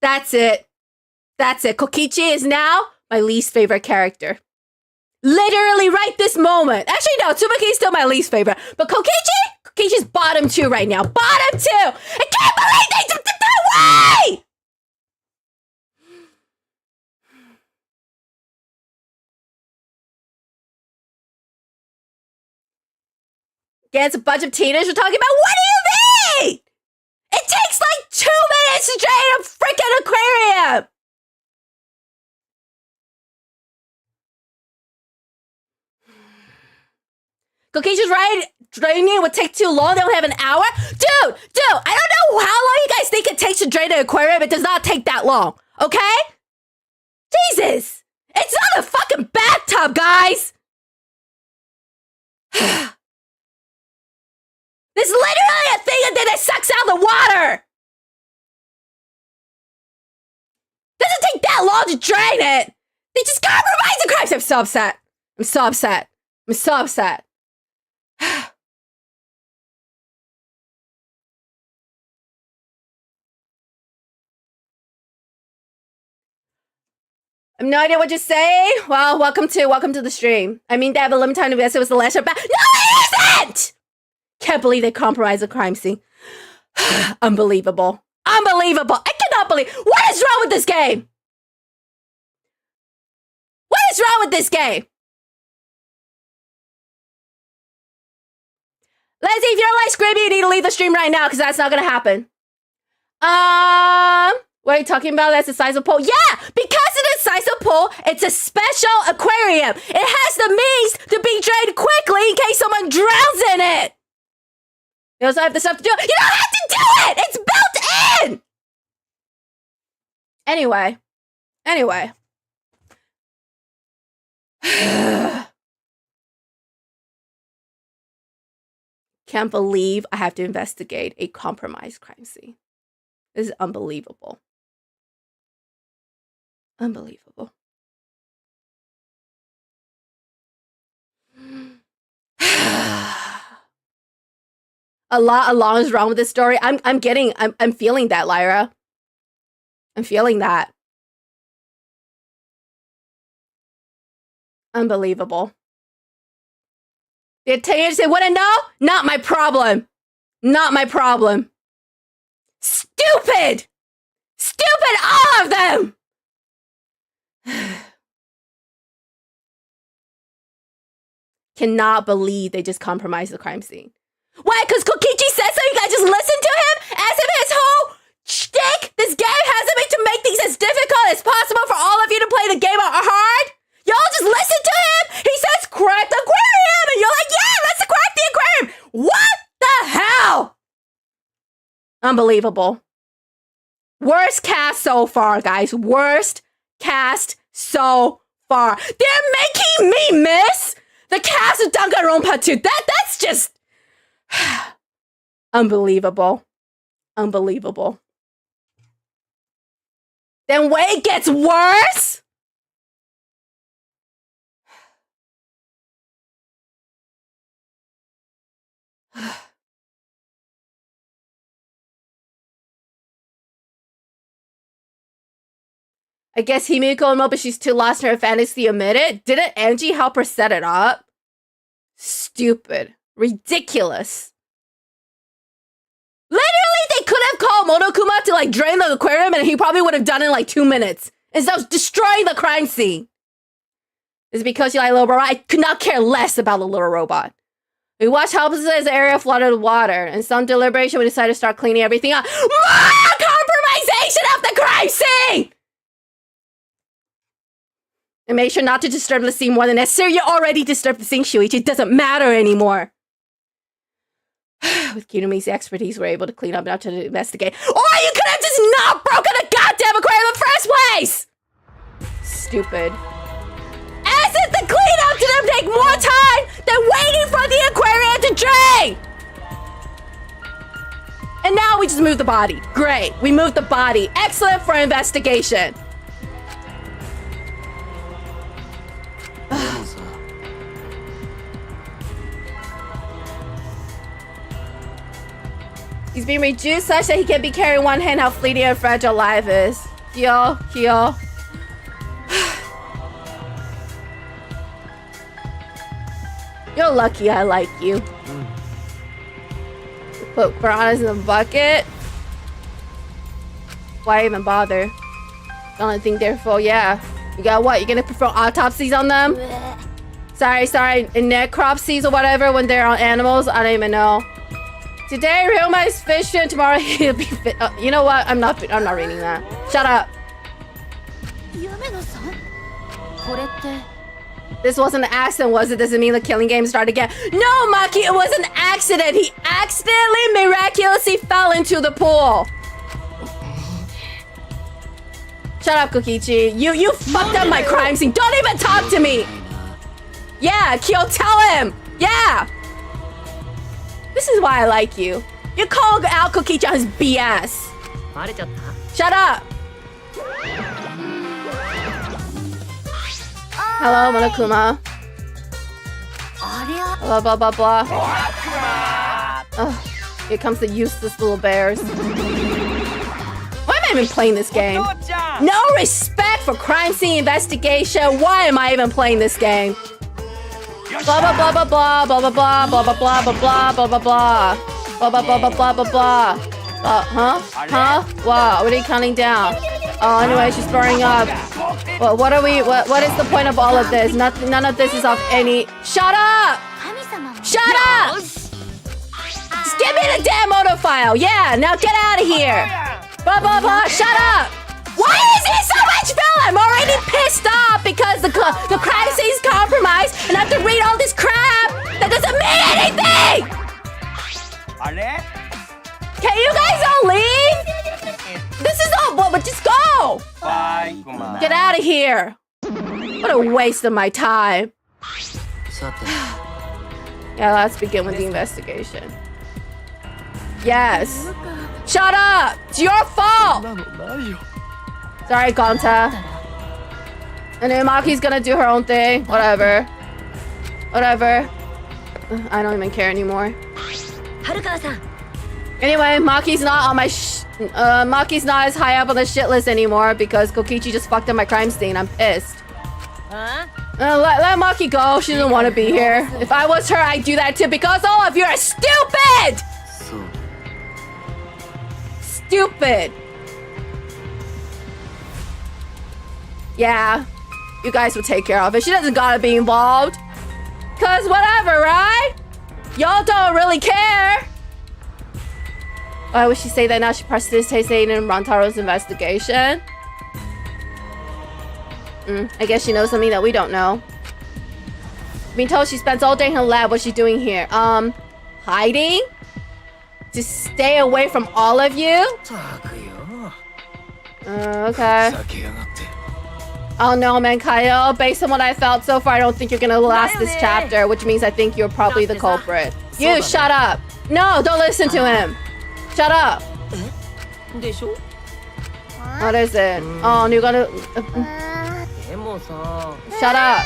That's it. That's it. Kokichi is now my least favorite character. Literally right this moment. Actually, no. Tsubaki is still my least favorite. But Kokichi? Kokichi's bottom 2 right now. Bottom 2! I can't believe they did it that way! Against a bunch of teenagers we're talking about. What do you mean? It takes like 2 minutes to drain a freaking aquarium. Kokichi's right. Draining would take too long. They don't have an hour. Dude, I don't know how long you guys think it takes to drain an aquarium. It does not take that long. Okay? Jesus. It's not a fucking bathtub, guys. This is literally a thing and then it sucks out the water! Doesn't take that long to drain it! They just compromise the crimes! I'm so upset. I'm so upset. I'm so upset. I have no idea what to say. Well, welcome to the stream. I mean, they have a limited time to invest. It was the last back. No, it isn't! Can't believe they compromised a crime scene. Unbelievable. Unbelievable. I cannot believe. What is wrong with this game? What is wrong with this game? Leslie, if you're like screaming, you need to leave the stream right now because that's not going to happen. What are you talking about? That's the size of pool. Yeah, because it is the size of pool, it's a special aquarium. It has the means to be drained quickly in case someone drowns in it. You also have the stuff to do it. You don't have to do it! It's built in! Anyway. Can't believe I have to investigate a compromised crime scene. This is unbelievable. Unbelievable. A lot is wrong with this story. I'm feeling that, Lyra. I'm feeling that. Unbelievable. The teenagers say, wanna know? Not my problem. Not my problem. Stupid! Stupid, all of them! Cannot believe they just compromised the crime scene. Why? Because Kokichi said so? You guys just listen to him? As if his whole shtick, this game hasn't been to make things as difficult as possible for all of you to play the game hard? Y'all just listen to him? He says, crack the aquarium! And you're like, yeah, let's crack the aquarium! What the hell? Unbelievable. Worst cast so far, guys. Worst cast so far. They're making me miss the cast of Danganronpa 2. That's just... Unbelievable. Unbelievable. Then wait, gets worse? I guess Himiko and Mopa, she's too lost in her fantasy to admit it. Didn't Angie help her set it up? Stupid. Ridiculous. Literally, they could have called Monokuma to like drain the aquarium and he probably would have done it in like 2 minutes. Instead of destroying the crime scene. Is it because you like Little Robot? I could not care less about the little robot. We watched helplessly as the area flooded with water. In some deliberation, we decided to start cleaning everything up. More compromisation of the crime scene! And make sure not to disturb the scene more than necessary. You already disturbed the scene, Shuichi. It doesn't matter anymore. With Kinomi's expertise, we're able to clean up enough to investigate. Or you could have just not broken the goddamn aquarium in the first place! Stupid. As if the cleanup didn't take more time than waiting for the aquarium to drain! And now we just move the body. Great. We moved the body. Excellent for investigation. He's being reduced such that he can be carried in one hand. How fleeting and fragile life is. Heal. You're lucky I like you. Put piranhas in the bucket. Why even bother? Only thing they're for, yeah. You got what? You're gonna perform autopsies on them? Sorry, necropsies or whatever when they're on animals. I don't even know. Today, Ryoma is fishing. Tomorrow, he'll be fit. You know what? I'm not reading that. Shut up. This wasn't an accident, was it? Doesn't mean the killing game started again. No, Maki, it was an accident. He accidentally, miraculously fell into the pool. Shut up, Kokichi. You fucked up my crime scene. Don't even talk to me. Yeah, Kyo, tell him. Yeah. This is why I like you. You call out Kokichi on his BS. Shut up. Hello, Monokuma. Blah, blah, blah, blah. Oh, here comes the useless little bears. Why am I even playing this game? No respect for crime scene investigation. Why am I even playing this game? Blah, blah, blah, blah, blah, blah, blah, blah, blah, blah, blah, blah, blah, blah, blah. Blah, blah, blah, blah, blah, blah, blah. Huh? Wow, what are you counting down? Oh, anyway, she's throwing up. Well, what is the point of all of this? None of this is of any... Shut up! Shut up! Just give me the damn auto file. Yeah, now get out of here. Blah, blah, blah, shut up! Why is he so much filler? I'm already pissed off because the crime scene's compromised and I have to read all this crap that doesn't mean anything! Can you guys all leave? This is all, but just go! Get out of here. What a waste of my time. Yeah, let's begin with the investigation. Yes. Shut up! It's your fault! Sorry, Gonta. And then Maki's gonna do her own thing. Whatever. I don't even care anymore. Anyway, Maki's not on my Maki's not as high up on the shit list anymore because Kokichi just fucked up my crime scene. I'm pissed. Let Maki go. She doesn't want to be here. If I was her, I'd do that too because all of you are stupid! Stupid. Yeah, you guys will take care of it. She doesn't gotta be involved. Cause whatever, right? Y'all don't really care. Why would she say that now? She participated in Rantaro's investigation. I guess she knows something that we don't know. Being told she spends all day in her lab. What's she doing here? Hiding? To stay away from all of you? Okay. Oh no, man, Kaio. Based on what I felt so far, I don't think you're gonna last this chapter, which means I think you're probably the culprit. You, shut up. No, don't listen to him. Shut up. What is it? Oh, you're gonna... Shut up.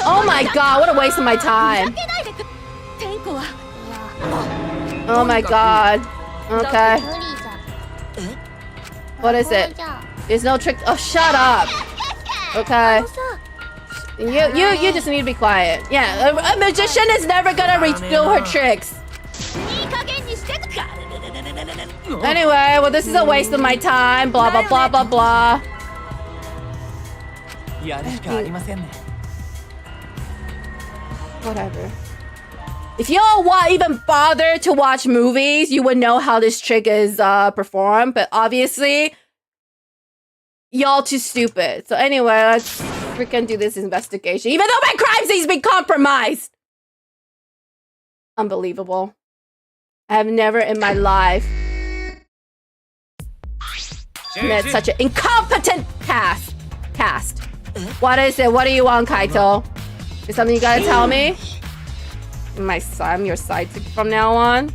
Oh my god, what a waste of my time. Oh my god. Okay. What is it? There's no trick. Oh, shut up. Okay. You just need to be quiet. Yeah, a magician is never gonna redo her tricks. Anyway, well, this is a waste of my time. Blah, blah, blah, blah, blah. Whatever. If y'all even bother to watch movies, you would know how this trick is performed. But obviously, y'all too stupid. So anyway, let's freaking do this investigation. Even though my crime scene's been compromised. Unbelievable. I have never in my life met such an incompetent cast. What is it? What do you want, Kaito? Is something you gotta tell me? I'm your sidekick from now on.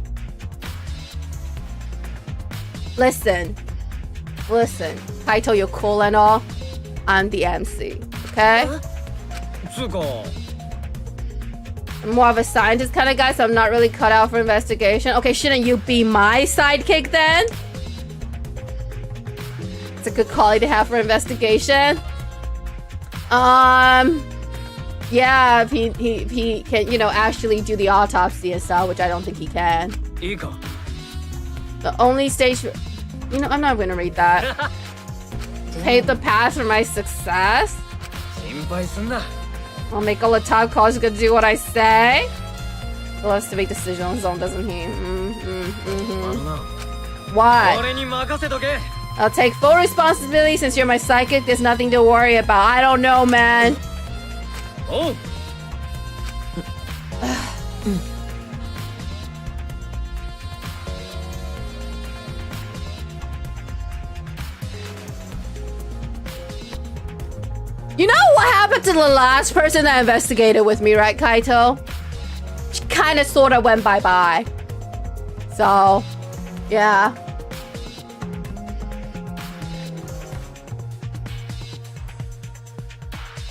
Listen. Kaito, you're cool and all. I'm the MC, okay? I'm more of a scientist kind of guy, so I'm not really cut out for investigation. Okay, shouldn't you be my sidekick then? It's a good quality to have for investigation. Yeah, if he can, you know, actually do the autopsy and stuff, which I don't think he can. The only stage... You know, I'm not gonna read that. Pave the path for my success. I'll make all the top calls, gonna do what I say. He loves to make decisions on his own, doesn't he? Why? I'll take full responsibility since you're my psychic. There's nothing to worry about. I don't know, man. Oh. You know what happened to the last person that investigated with me, right, Kaito? She kind of sort of went bye-bye. So, yeah.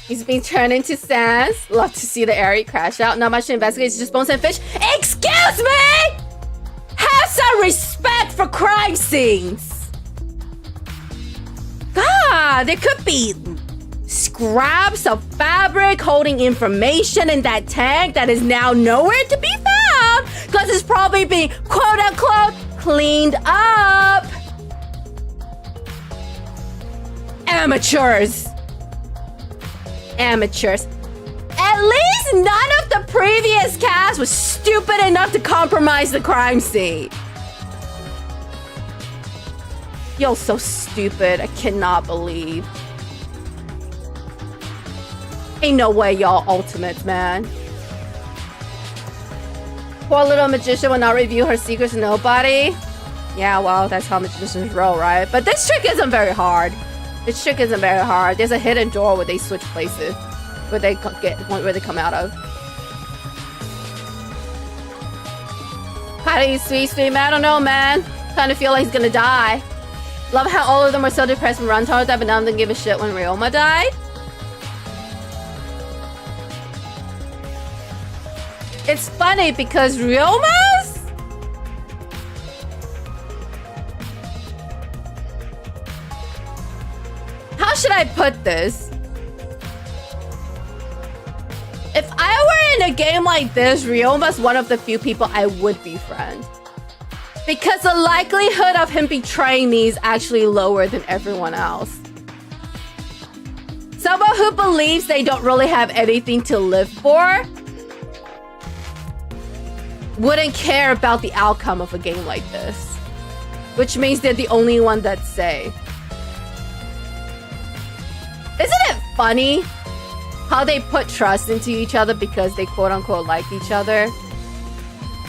He's being turned into sands. Love to see the area crash out. Not much to investigate. It's just bones and fish. Excuse me! Have some respect for crime scenes. God, there could be scraps of fabric holding information in that tank that is now nowhere to be found because it's probably being quote-unquote cleaned up. Amateurs. Amateurs. At least none of the previous cast was stupid enough to compromise the crime scene. Y'all so stupid. I cannot believe. Ain't no way y'all ultimates, man. Poor little magician will not reveal her secrets to nobody. Yeah, well, that's how magicians roll, right? But this trick isn't very hard. This trick isn't very hard. There's a hidden door where they switch places, where they come out of. How do you sweet man? I don't know, man. Kind of feel like he's gonna die. Love how all of them were so depressed when Rantar died, but none of them give a shit when Ryoma died. It's funny because Ryoma's... How should I put this? If I were in a game like this, Ryoma's one of the few people I would befriend. Because the likelihood of him betraying me is actually lower than everyone else. Someone who believes they don't really have anything to live for wouldn't care about the outcome of a game like this. Which means they're the only one that's safe. Isn't it funny how they put trust into each other because they quote-unquote like each other?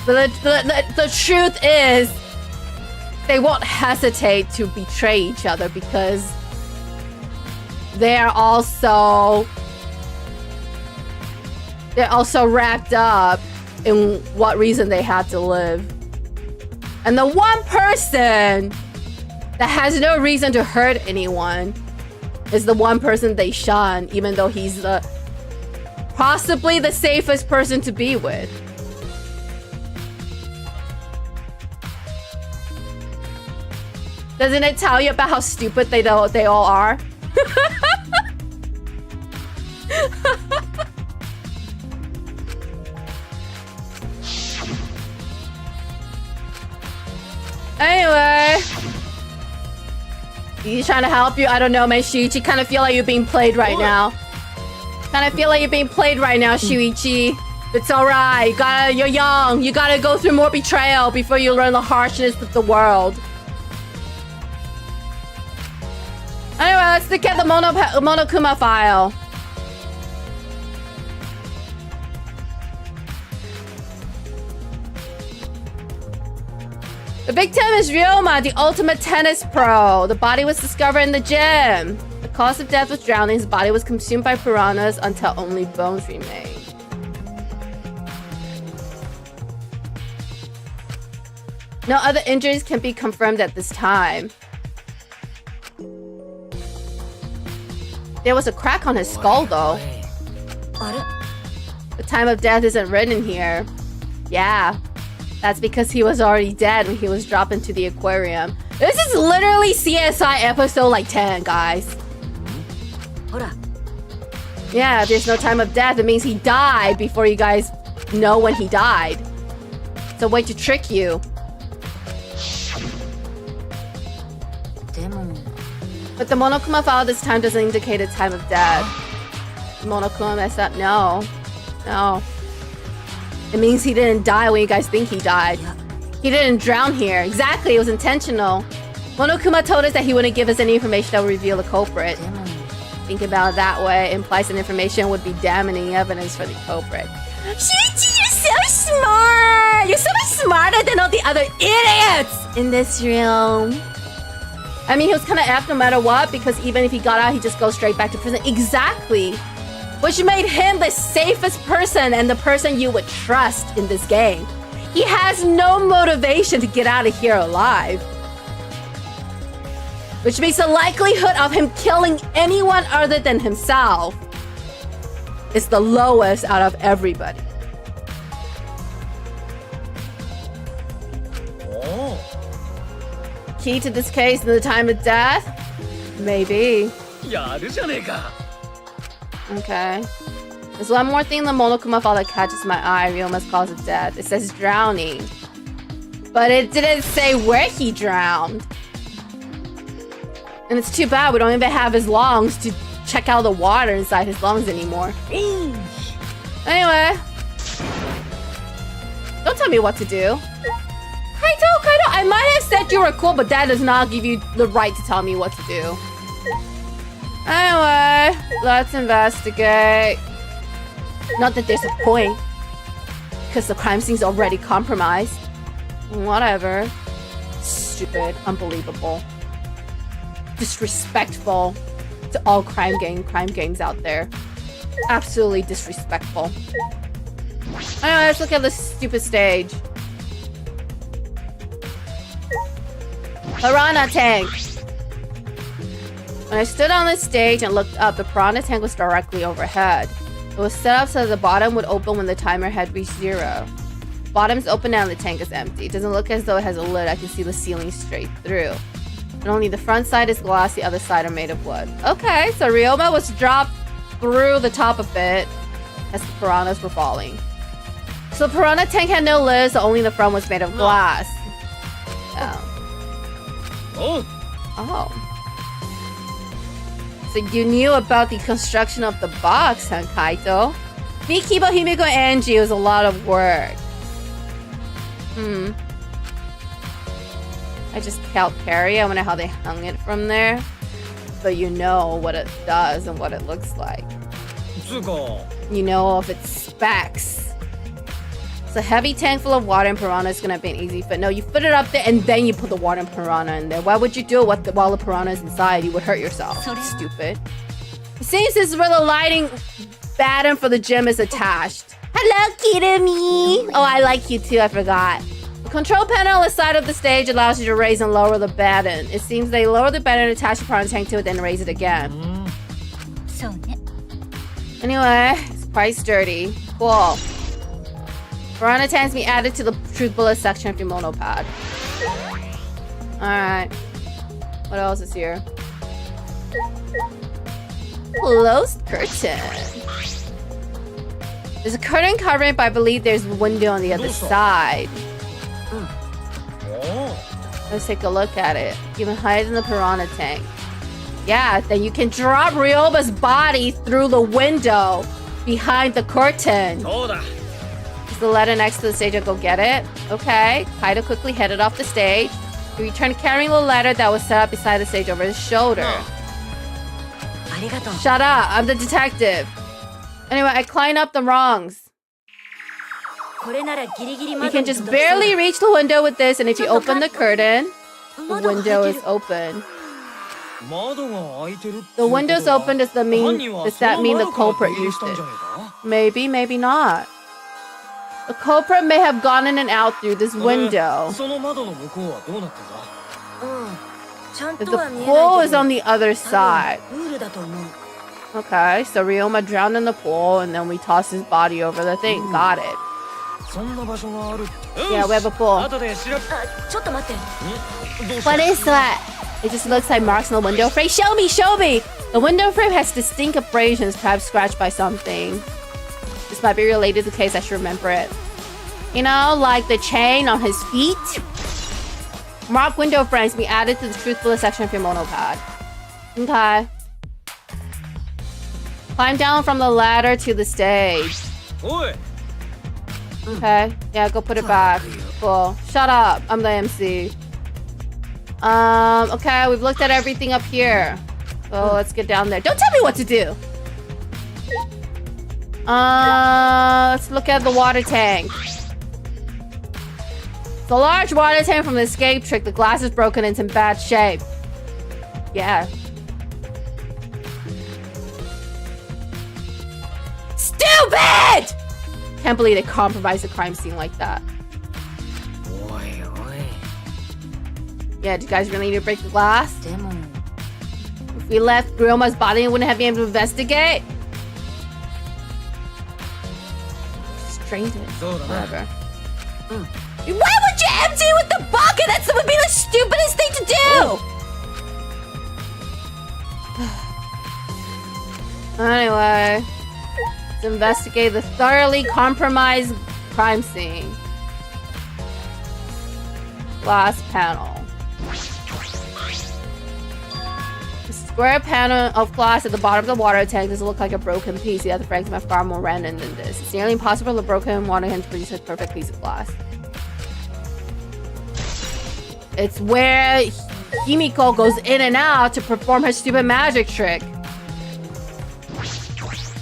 But the truth is, they won't hesitate to betray each other because they're also wrapped up in what reason they have to live. And the one person that has no reason to hurt anyone is the one person they shun, even though he's possibly the safest person to be with. Doesn't it tell you about how stupid they all are? Anyway, he's trying to help you. I don't know, man. Shuichi, kind of feel like you're being played right now. Kind of feel like you're being played right now, Shuichi. It's alright. You're young. You gotta go through more betrayal before you learn the harshness of the world. Anyway, let's look at the Monokuma file. The victim is Ryoma, the ultimate tennis pro. The body was discovered in the gym. The cause of death was drowning. His body was consumed by piranhas until only bones remained. No other injuries can be confirmed at this time. There was a crack on his skull, though. The time of death isn't written here. Yeah. That's because he was already dead when he was dropped into the aquarium. This is literally CSI episode like 10, guys. Yeah, if there's no time of death, it means he died before you guys know when he died. It's a way to trick you. But the Monokuma file this time doesn't indicate a time of death. The Monokuma messed up. No. No. It means he didn't die when you guys think he died. He didn't drown here. Exactly, it was intentional. Monokuma told us that he wouldn't give us any information that would reveal the culprit. Think about it that way. It implies that information would be damning evidence for the culprit. Shuichi, you're so smart! You're so much smarter than all the other idiots in this room. I mean, he was kind of effed no matter what, because even if he got out, he'd just go straight back to prison. Exactly. Which made him the safest person and the person you would trust in this game. He has no motivation to get out of here alive. Which makes the likelihood of him killing anyone other than himself is the lowest out of everybody. Key to this case in the time of death? Maybe. Okay. There's one more thing in the Monokuma file that catches my eye. Ryoma's cause of death. It says drowning. But it didn't say where he drowned. And it's too bad we don't even have his lungs to check out the water inside his lungs anymore. Anyway. Don't tell me what to do. Kaito, I might have said you were cool, but that does not give you the right to tell me what to do. Anyway, let's investigate. Not that there's a point, because the crime scene's already compromised. Whatever. Stupid, unbelievable, disrespectful to all crime games out there. Absolutely disrespectful. Anyway, let's look at this stupid stage. Piranha tank. When I stood on the stage and looked up, the piranha tank was directly overhead. It was set up so that the bottom would open when the timer had reached 0. Bottom's open and the tank is empty. It doesn't look as though it has a lid. I can see the ceiling straight through. And only the front side is glass, the other side are made of wood. Okay, so Ryoma was dropped through the top of it as the piranhas were falling. So the piranha tank had no lid, so only the front was made of glass. Oh. So you knew about the construction of the box, huh, Kaito? Kibo, Himiko, and Angie was a lot of work. I just count Perry. I wonder how they hung it from there. But you know what it does and what it looks like. You know of its specs. It's a heavy tank full of water and piranha is gonna be an easy fit. No, you put it up there and then you put the water and piranha in there. Why would you do it while the piranha is inside? You would hurt yourself. Stupid. It seems this is where the lighting batten for the gym is attached. Hello, Kirumi! Oh, I like you too, I forgot. The control panel on the side of the stage allows you to raise and lower the batten. It seems they lower the batten and attach the piranha tank to it, then raise it again. Anyway, it's quite sturdy. Cool. Piranha tanks be added to the truth bullet section of your monopad. Alright. What else is here? Closed curtain. There's a curtain covering it, but I believe there's a window on the other side. Let's take a look at it. You can hide in the piranha tank. Yeah, then you can drop Ryoba's body through the window behind the curtain. Is the ladder next to the stage? I'll go get it. Okay. Kaito quickly headed off the stage. He returned carrying the ladder that was set up beside the stage over his shoulder. Shut up. I'm the detective. Anyway, I climbed up the rungs. You can just barely reach the window with this, and if you open the curtain, the window is open. The window's open, does that mean the culprit used it? Maybe, maybe not. The culprit may have gone in and out through this window. If the pool is on the other side. Okay, so Ryoma drowned in the pool and then we tossed his body over the thing. Got it. Yeah, we have a pool. What is that? It just looks like marks on the window frame. Show me, show me! The window frame has distinct abrasions, perhaps scratched by something. This might be related to the case, I should remember it. You know, like the chain on his feet. Mark window frames be added to the truthful section of your monopad. Okay. Climb down from the ladder to the stage. Okay. Yeah, go put it back. Cool. Shut up. I'm the MC. Okay, we've looked at everything up here. So let's get down there. Don't tell me what to do! Let's look at the water tank. It's a large water tank from the escape trick. The glass is broken and it's in bad shape. Yeah. Stupid! Can't believe they compromised the crime scene like that. Yeah, do you guys really need to break the glass? If we left Ryoma's body, we wouldn't have been able to investigate. Strained it. Whatever. Why would you empty it with the bucket? That would be the stupidest thing to do! Anyway. Let's investigate the thoroughly compromised crime scene. Glass panel. The square panel of glass at the bottom of the water tank doesn't look like a broken piece. The other fragments are far more random than this. It's nearly impossible for the broken water tank to produce a perfect piece of glass. It's where Himiko goes in and out to perform her stupid magic trick.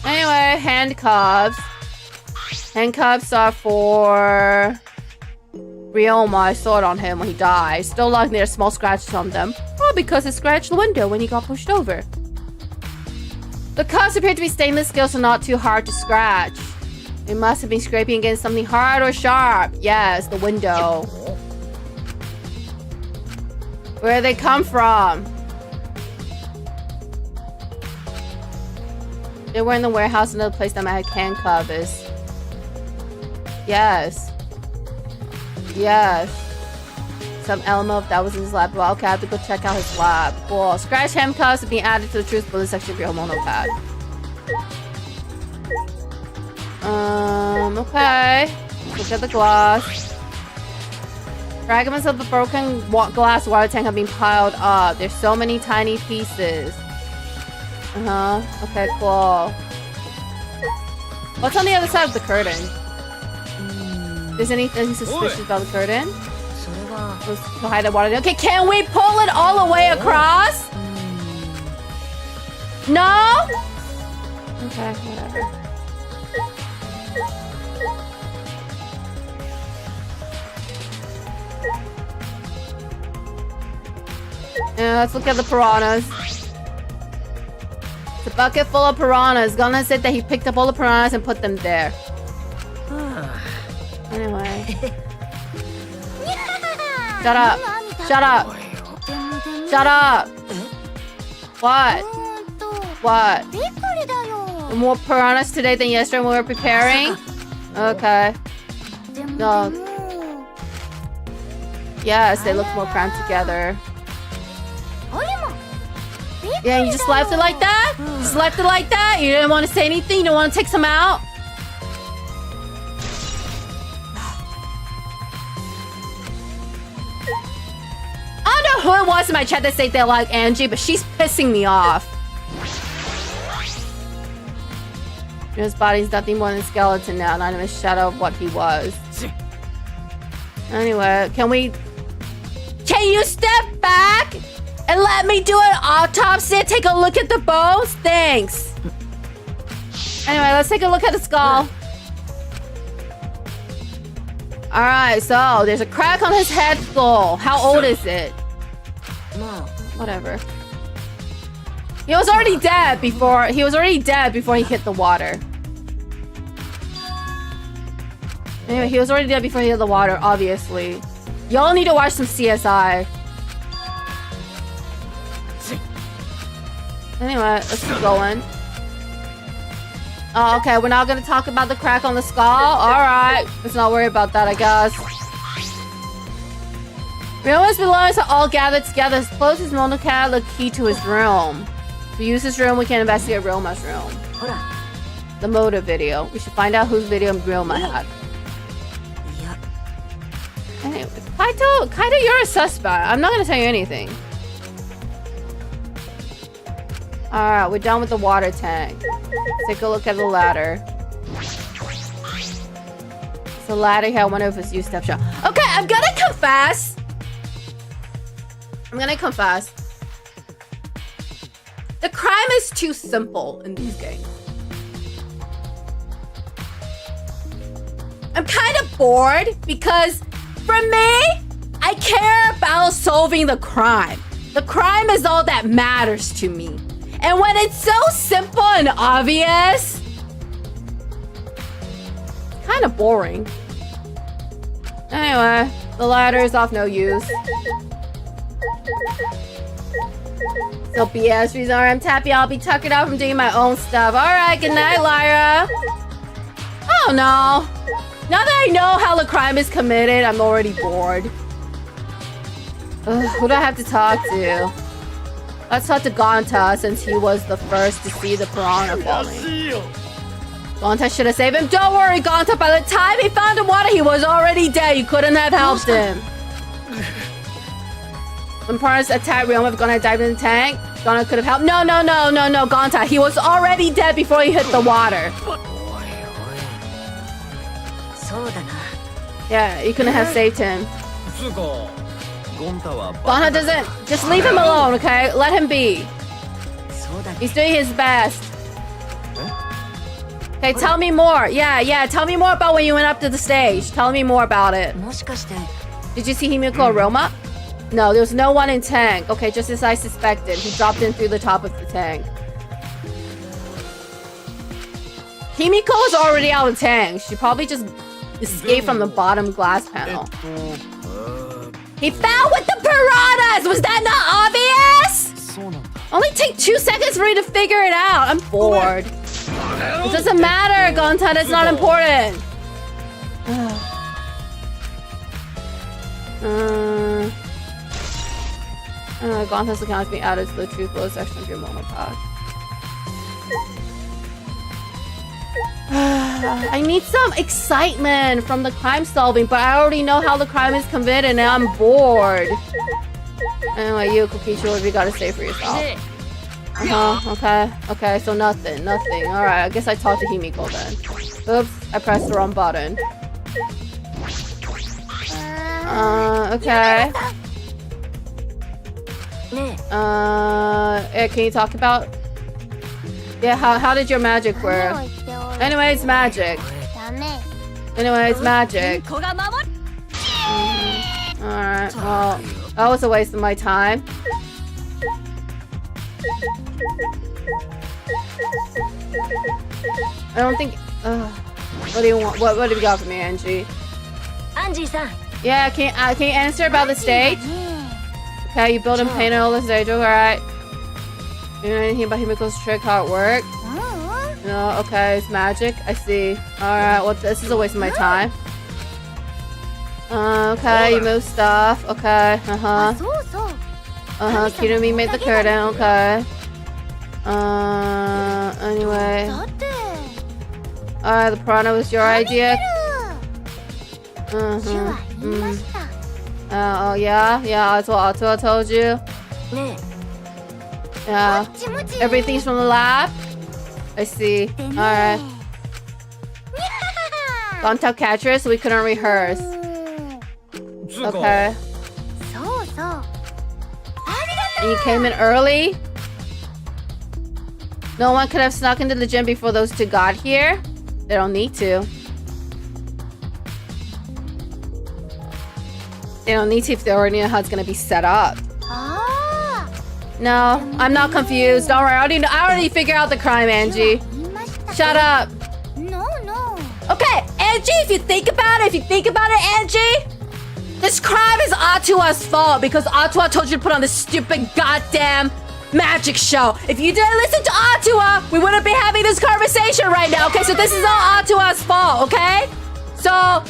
Anyway, handcuffs. Handcuffs are for Ryoma. I saw it on him when he died. Still locked near small scratches on them. Well, because it scratched the window when he got pushed over. The cuffs appear to be stainless steel, so not too hard to scratch. It must have been scraping against something hard or sharp. Yes, the window. Where did they come from? They were in the warehouse, another place that might have handcuffs. Yes. Yes. Some element of that was in his lab. Well, okay, I have to go check out his lab. Cool. Scratch handcuffs are being added to the truth bullet section of your monopad. Okay. Look at the glass. Fragments of the broken glass water tank have been piled up. There's so many tiny pieces. Okay, cool. What's on the other side of the curtain? There's anything suspicious about the curtain? To hide the water. Okay, can we pull it all the way across? No? Okay, whatever. Yeah, let's look at the piranhas. It's a bucket full of piranhas. Gunna said that he picked up all the piranhas and put them there. Anyway. Shut up. Shut up. Shut up. What? What? More piranhas today than yesterday when we were preparing? Okay. No. Yes, they look more crammed together. Yeah, you just left it like that? Just left it like that? You didn't want to say anything? You didn't want to take some out? I don't know who it was in my chat that said they like Angie, but she's pissing me off. His body's nothing more than a skeleton now, not even a shadow of what he was. Anyway, can you step back and let me do an autopsy and take a look at the bones? Thanks. Anyway, let's take a look at the skull. Alright, so there's a crack on his head skull. How old is it? Whatever. He was already dead before he hit the water. Anyway, he was already dead before he hit the water, obviously. Y'all need to watch some CSI. Anyway, let's keep going. Oh, okay, we're not gonna talk about the crack on the skull? Alright, let's not worry about that, I guess. Ryoma's belongings are all gathered together. His clothes, his monocad, the key to his room. we use this room, we can investigate Roma's room. The motive video. We should find out whose video Roma had. Anyways, Kaito, you're a suspect. I'm not gonna tell you anything. Alright, we're done with the water tank. Let's take a look at the ladder. It's a ladder here. I wonder if it's U-step shot. Okay, I'm gonna confess. The crime is too simple in these games. I'm kind of bored because for me, I care about solving the crime. The crime is all that matters to me. And when it's so simple and obvious, it's kind of boring. Anyway, the ladder is off no use. So BS reason I'm tappy. I'll be tucking out from doing my own stuff. Alright, good night, Lyra. Oh no. Now that I know how the crime is committed, I'm already bored. Who do I have to talk to? Let's talk to Gonta since he was the first to see the piranha falling. Gonta should have saved him. Don't worry, Gonta. By the time he found the water, he was already dead. You couldn't have helped him. When piranhas attacked Ryoma, if Gonta dived in the tank, Gonta could have helped. No, Gonta. He was already dead before he hit the water. Yeah, you couldn't have saved him. Gonta doesn't... Just leave him alone, okay? Let him be. He's doing his best. Okay, tell me more. Yeah, tell me more about when you went up to the stage. Tell me more about it. Did you see Himiko or Roma? No, there was no one in tank. Okay, just as I suspected. He dropped in through the top of the tank. Himiko was already out of the tank. She probably just escaped from the bottom glass panel. He fell with the piranhas! Was that not obvious? Only take 2 seconds for me to figure it out. I'm bored. It doesn't matter, Gonta. It's not important. Gonta's account has been added to the truth below section of your monopath. I need some excitement from the crime solving, but I already know how the crime is committed and I'm bored. Anyway, you, Kokichi, what have you got to say for yourself? Okay, so nothing. Alright, I guess I talked to Himiko then. Oops, I pressed the wrong button. Okay. Can you talk about... Yeah, how did your magic work? Anyway, it's magic. Alright, well, that was a waste of my time. I don't think... what do you want? What have you got for me, Angie? Angie-san. Yeah, can you answer about the stage? Okay, you built and painted all the stage, alright. You know anything about Himiko's trick, how it worked? No, okay, it's magic. I see. Alright, well, this is a waste of my time. Okay, you move stuff. Okay, Kirumi made the curtain, okay. Anyway. Alright, the piranha was your idea? Oh, yeah? Yeah, that's what Atua told you? Yeah. Everything's from the lab? I see. Alright. Don't tell Catcher, so we couldn't rehearse. Okay. And you came in early? No one could have snuck into the gym before those two got here? They don't need to. They don't need to if they already know how it's gonna be set up. No, I'm not confused. Don't worry, I already figured out the crime, Angie. Shut up. Okay, Angie, if you think about it, Angie, this crime is Atua's fault because Atua told you to put on this stupid goddamn magic show. If you didn't listen to Atua, we wouldn't be having this conversation right now, okay? So this is all Atua's fault, okay? So,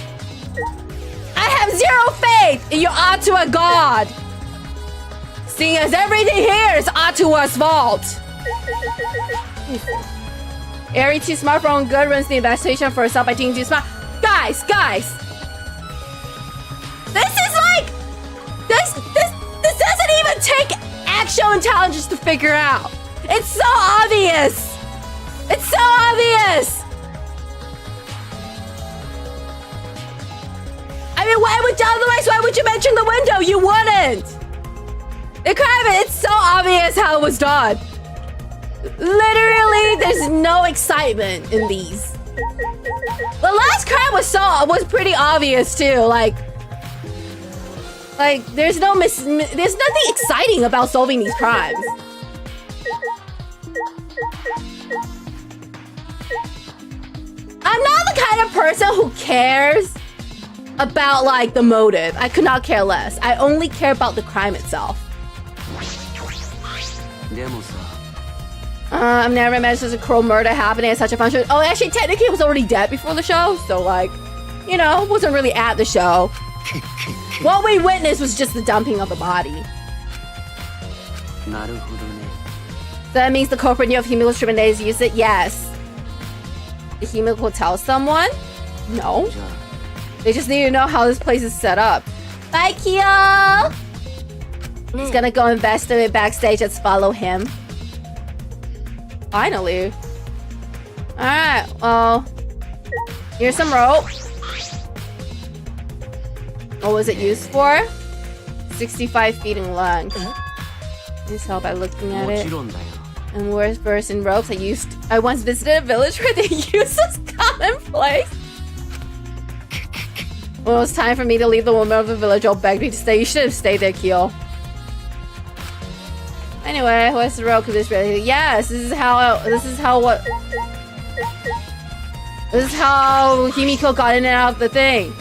I have zero faith in your Atua god. Seeing as everything here is Atua's fault. Airy too smart for own good runs the investigation for herself by being too smart. Guys! This is like... This doesn't even take actual intelligence to figure out. It's so obvious! It's so obvious! I mean, otherwise, why would you mention the window? You wouldn't! It's so obvious how it was done. Literally, there's no excitement in these. The last crime was pretty obvious too. Like there's nothing exciting about solving these crimes. I'm not the kind of person who cares about like the motive. I could not care less. I only care about the crime itself. I've never imagined such a cruel murder happening at such a function. Oh, actually, technically, it was already dead before the show, so like, you know, wasn't really at the show. What we witnessed was just the dumping of the body. So that means the culprit knew of Himiko's treatment days used it? Yes. Did Himiko tell someone? No. They just need to know how this place is set up. Bye, Kyo! He's gonna go investigate backstage. Let's follow him. Finally. Alright, well. Here's some rope. What was it used for? 65 feet in length. Please help by looking at it. And where's versed in ropes? I once visited a village where they used this commonplace. When it was time for me to leave, the woman of the village all begged me to stay. You should have stayed there, Kyo. Anyway, what's the rope? Cause this really, yes, this is how Himiko got in and out of the thing.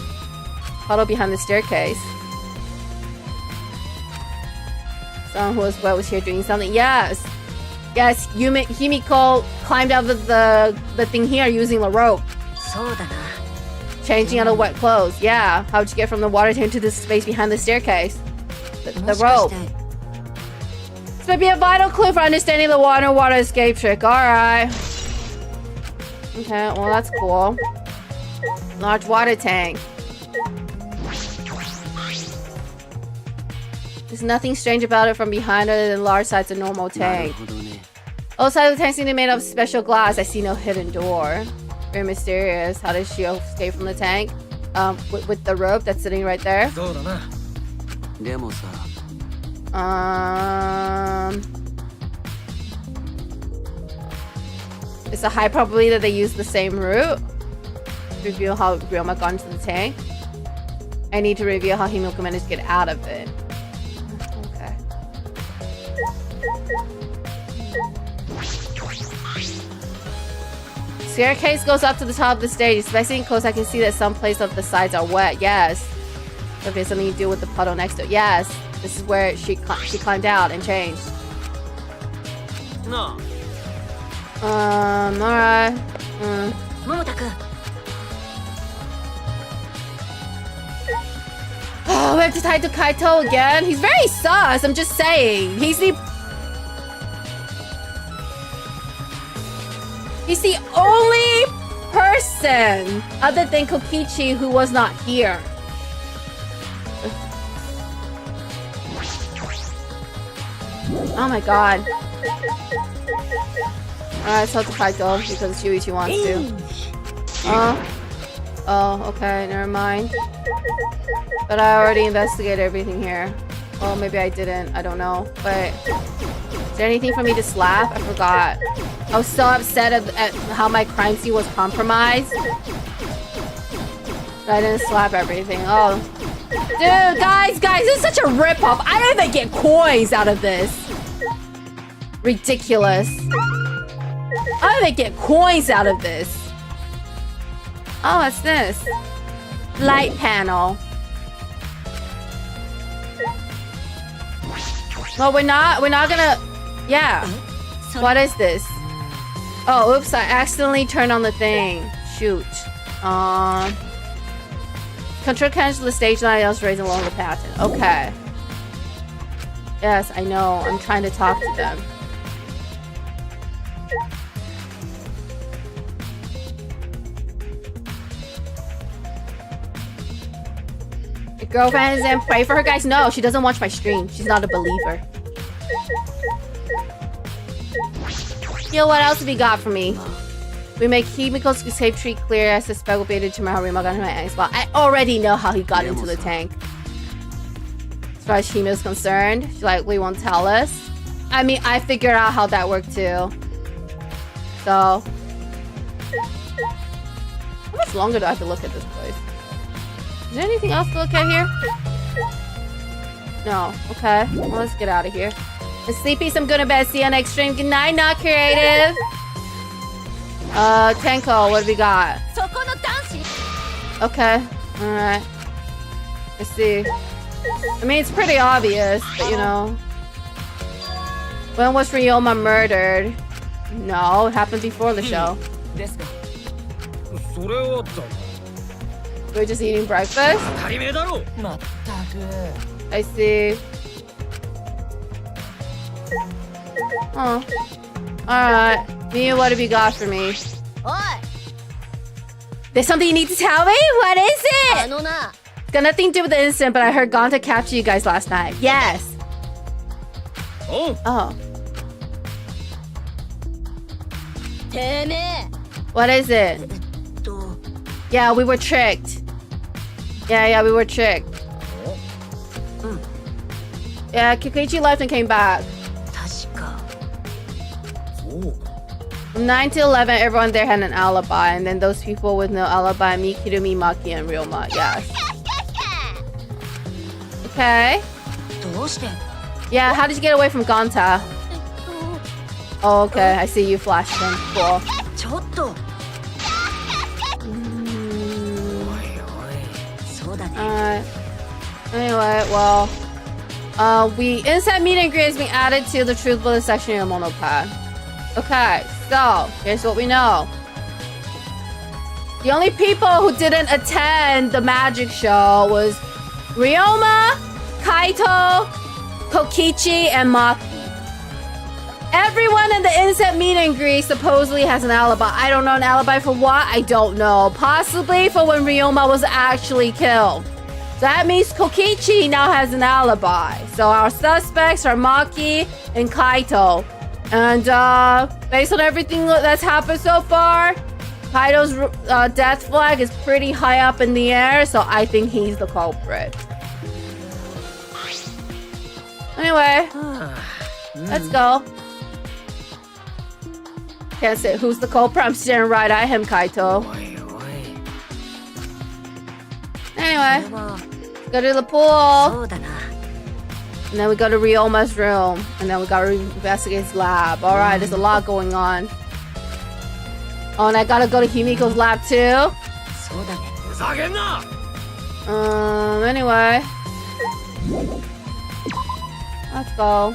Puddle behind the staircase. Someone who was wet was here doing something. Yes, Himiko climbed out of the thing here using the rope. Changing out of wet clothes. Yeah, how'd you get from the water tank to this space behind the staircase? The rope. This might be a vital clue for understanding the water escape trick. Alright. Okay, well that's cool. Large water tank. There's nothing strange about it from behind other than large size of normal tank. All sides of the tank seem to be made of special glass. I see no hidden door. Very mysterious. How does she escape from the tank? With the rope that's sitting right there. It's a high probability that they use the same route. Reveal how Ryoma got into the tank. I need to reveal how Himiko managed to get out of it. Okay. Staircase goes up to the top of the stage. Especially close, I can see that some places of the sides are wet. Yes. If there's something to do with the puddle next to it. Yes. This is where she climbed out and changed. No. Alright. Oh, we have to tie to Kaito again? He's very sus, I'm just saying. He's the only person other than Kokichi who was not here. Oh my god. Alright, so to Kaito because Shuichi wants to. Oh, okay, never mind. But I already investigated everything here. Well, maybe I didn't. I don't know. But is there anything for me to slap? I forgot. I was so upset at how my crime scene was compromised. But I didn't slap everything. Oh. Dude, guys, this is such a ripoff. I don't even get coins out of this. Ridiculous. I don't even get coins out of this. Oh, what's this? Light panel. Well, we're not gonna... Yeah. What is this? Oh, oops, I accidentally turned on the thing. Shoot. Control cancel the stage line else raising along the pattern. Okay. Yes, I know. I'm trying to talk to them. girlfriends and pray for her, guys? No, she doesn't watch my stream. She's not a believer. Yo, what else have you got for me? We make Himiko's escape tree clear. I suspect we'll be able to determine how Ryoma got into my tank spot. I already know how he got into the tank. As far as Himiko's concerned, she likely won't tell us. I mean, I figured out how that worked too. So... how much longer do I have to look at this place? Is there anything else to look at here? No. Okay. Well, let's get out of here. I'm sleepy, so I'm going to bed. See you next stream. Good night, not creative. Tenko, what have we got? Okay. Alright. Let's see. I mean, it's pretty obvious, but you know. When was Ryoma murdered? No, it happened before the show. We're just eating breakfast? I see. Oh. Alright. Mia, what have you got for me? There's something you need to tell me? What is it? It's got nothing to do with the incident, but I heard Gonta capture you guys last night. Yes. Oh. What is it? Yeah, we were tricked. Yeah, we were tricked. Yeah, Kikuichi left and came back. From 9 to 11, everyone there had an alibi, and then those people with no alibi, me, Kirumi, Maki, and Ryoma. Yes. Okay. Yeah, how did you get away from Gonta? Oh, okay. I see you flashed him. Cool. Alright. Anyway, well, inside meet and greet has been added to the Truth Bullet section of Monopad. Okay, so here's what we know. The only people who didn't attend the magic show was Ryoma, Kaito, Kokichi, and Maki. Everyone in the inset meet and greet supposedly has an alibi. I don't know an alibi for what. I don't know. Possibly for when Ryoma was actually killed. So that means Kokichi now has an alibi. So our suspects are Maki and Kaito. And based on everything that's happened so far, Kaito's death flag is pretty high up in the air. So I think he's the culprit. Anyway, let's go. Can't say who's the culprit. I'm staring right at him, Kaito. Anyway, go to the pool. And then we go to Ryoma's room. And then we gotta investigate his lab. Alright, there's a lot going on. Oh, and I gotta go to Himiko's lab too. Anyway. Let's go.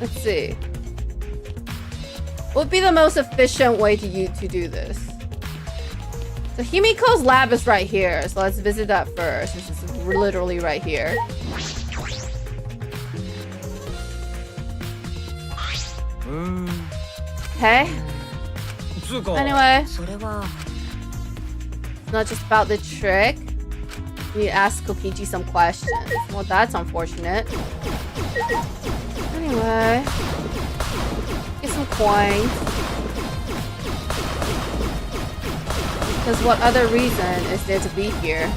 Let's see. What would be the most efficient way to do this? So Himiko's lab is right here, so let's visit that first. This is literally right here. Okay. Anyway. It's not just about the trick. We need to ask Kokichi some questions. Well, that's unfortunate. Anyway. Get some coins. Because what other reason is there to be here?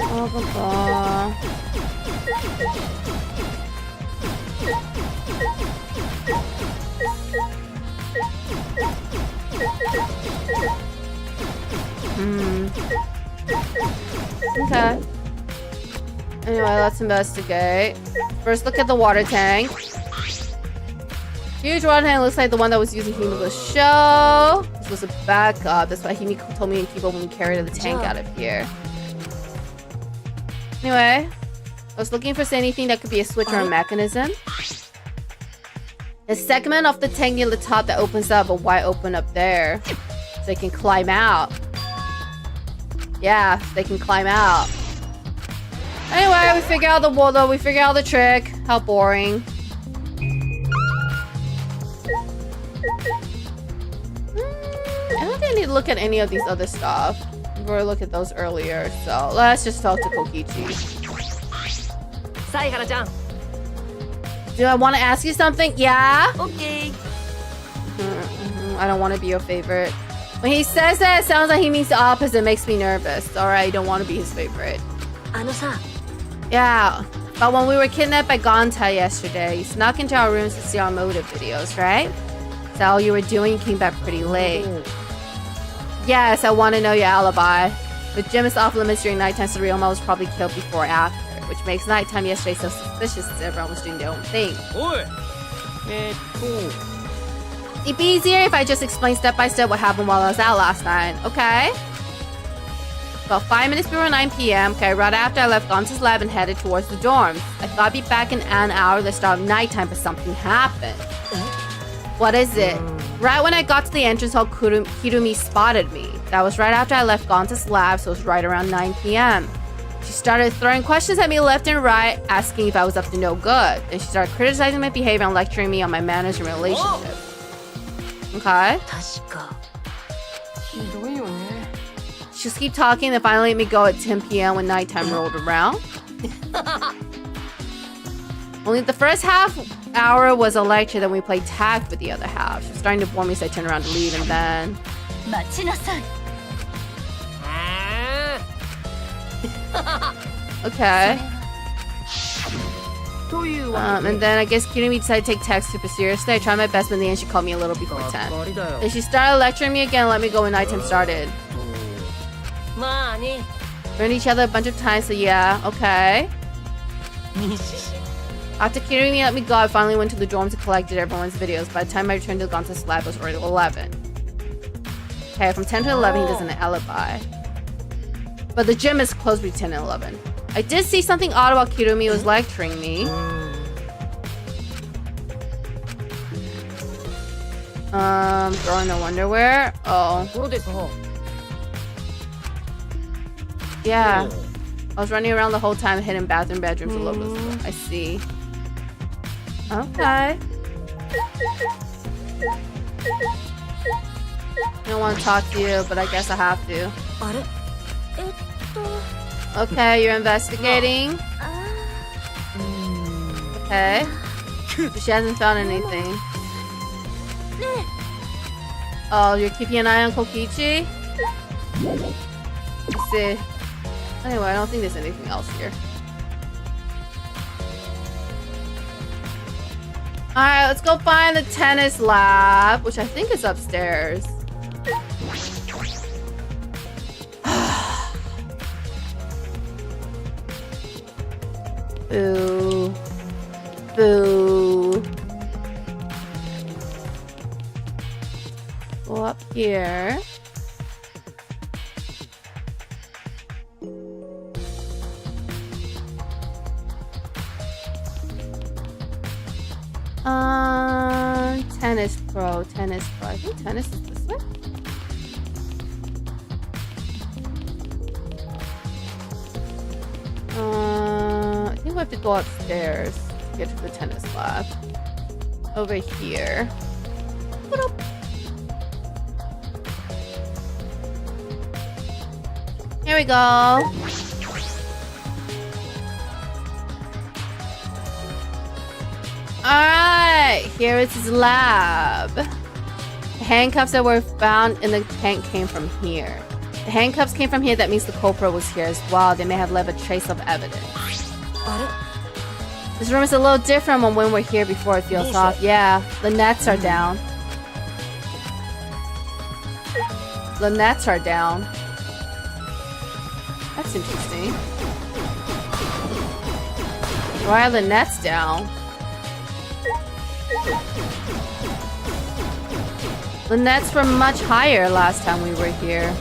Blah, blah, blah. Okay. Anyway, let's investigate. First, look at the water tank. Huge water tank looks like the one that was using Himiko's show. This was a backup. That's why Himiko told me to keep it when we carried the tank out of here. Anyway, I was looking for anything that could be a switch or a mechanism. A segment of the tank near the top that opens up, but why open up there? So they can climb out. Yeah, they can climb out. Anyway, we figure out the wall though. We figure out the trick. How boring. I don't think I need to look at any of these other stuff. We were look at those earlier, so let's just talk to Kokichi. Saihara-chan. Do I want to ask you something? Yeah? Okay. I don't want to be your favorite. When he says that, it sounds like he means the opposite. It makes me nervous. Alright, I don't want to be his favorite. あのさ、 Yeah, but when we were kidnapped by Gonta yesterday, you snuck into our rooms to see our motive videos, right? Is that all you were doing? You came back pretty late. Yes, I want to know your alibi. The gym is off limits during nighttime, so Ryoma was probably killed before or after, which makes nighttime yesterday so suspicious since everyone was doing their own thing. It'd be easier if I just explained step by step what happened while I was out last night, okay? About 5 minutes before 9 p.m., okay, right after I left Gonta's lab and headed towards the dorms. I thought I'd be back in an hour at the start of nighttime, but something happened. What is it? Right when I got to the entrance hall, Kirumi spotted me. That was right after I left Gonta's lab, so it was right around 9 p.m. She started throwing questions at me left and right, asking if I was up to no good. Then she started criticizing my behavior and lecturing me on my manners and relationship. Okay. 確か。ひどいよね。 She just keep talking and finally let me go at 10 p.m. when nighttime rolled around. Only the first half hour was a lecture, then we played tag for the other half. She was starting to bore me, so I turned around to leave, and then... 待ちなさい。 Okay. というわけで。 And then I guess Kirumi decided to take text super seriously. I tried my best, but in the end she called me a little before 10. がっかりだよ。 Then she started lecturing me again and let me go when nighttime started. まあね。 Burned each other a bunch of times, so yeah, okay. にしし。 After Kirumi let me go, I finally went to the dorms and collected everyone's videos. By the time I returned to Gonta's lab, it was already 11. Okay, from 10 to 11, he does an alibi. But the gym is closed between 10 and 11. I did see something odd while Kirumi was lecturing me. Throwing no underwear. Oh. そうですほ。 Yeah. I was running around the whole time, hitting bathroom, bedrooms, all over the floor. I see. Okay. I don't want to talk to you, but I guess I have to. あれ？Okay, you're investigating. あ Okay. But she hasn't found anything. ね Oh, you're keeping an eye on Kokichi? Let's see. Anyway, I don't think there's anything else here. Alright, let's go find the tennis lab, which I think is upstairs. Boo. Boo. Go up here. Tennis Pro. I think tennis is this way. I think we have to go upstairs to get to the tennis lab. Over here. Here we go. Alright, here is his lab. The handcuffs that were found in the tank came from here. The handcuffs came from here, that means the culprit was here as well. They may have left a trace of evidence. あれ？ This room is a little different from when we were here before. It feels off. Yeah, the nets are down. The nets are down. That's interesting. Why are the nets down? The nets were much higher last time we were here.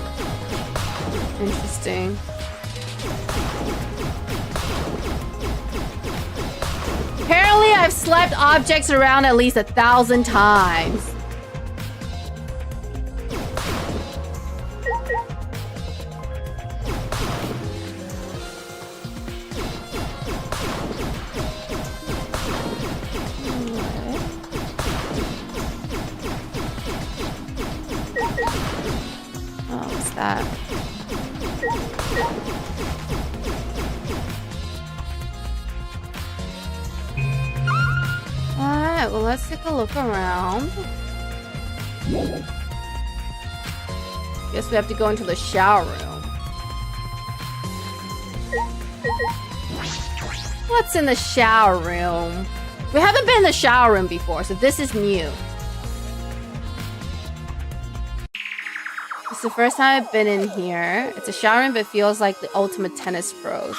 Interesting. Apparently, I've slept objects around at least 1,000 times. that. Alright, well, let's take a look around. Guess we have to go into the shower room. What's in the shower room? We haven't been in the shower room before, so this is new. It's the first time I've been in here. It's a shower room, but it feels like the ultimate tennis pros.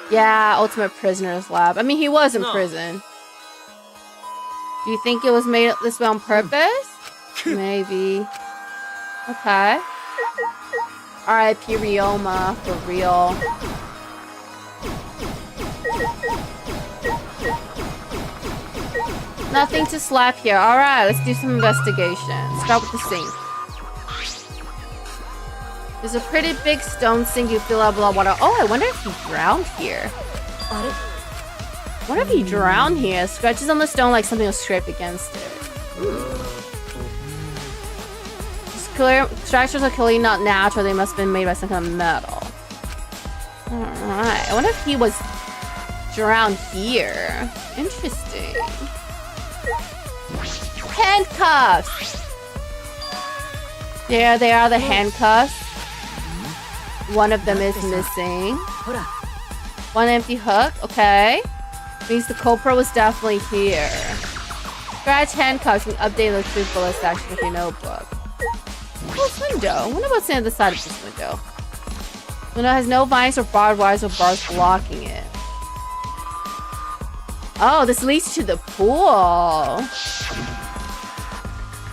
Yeah, ultimate prisoner's lab. I mean, he was in prison. Do you think it was made this way on purpose? Maybe. Okay. R.I.P. Ryoma, for real. Nothing to slap here. Alright, let's do some investigation. Start with the sink. There's a pretty big stone sink. You fill up a lot of water. Oh, I wonder if he drowned here. What if he drowned here? Scratches on the stone like something was scraped against it. Structures are clearly not natural. They must have been made by some kind of metal. Alright. I wonder if he was drowned here. Interesting. Handcuffs! There they are, the handcuffs. One of them is missing. One empty hook, okay. Means the culprit was definitely here. Scratch handcuffs and update the truthful section of your notebook. What's this window? I wonder what's on the side of this window. Window has no vines or barbed wires or bars blocking it. Oh, this leads to the pool.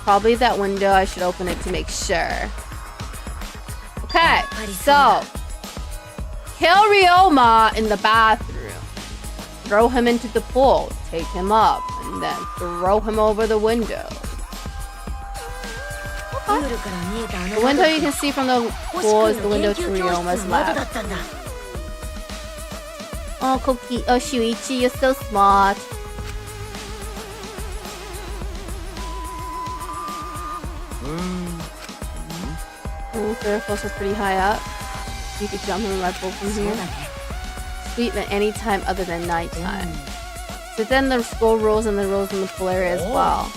Probably that window. I should open it to make sure. Okay, so kill Ryoma in the bathroom. Throw him into the pool. Take him up. And then throw him over the window. Okay. The window you can see from the pool is the window to Ryoma's lab. Oh, Koki. Oh, Shuichi, you're so smart. Oh, fair floors are pretty high up. You could jump in right pool from here. Sleep at any time other than nighttime. So then the school rules and the rules in the pool area as well.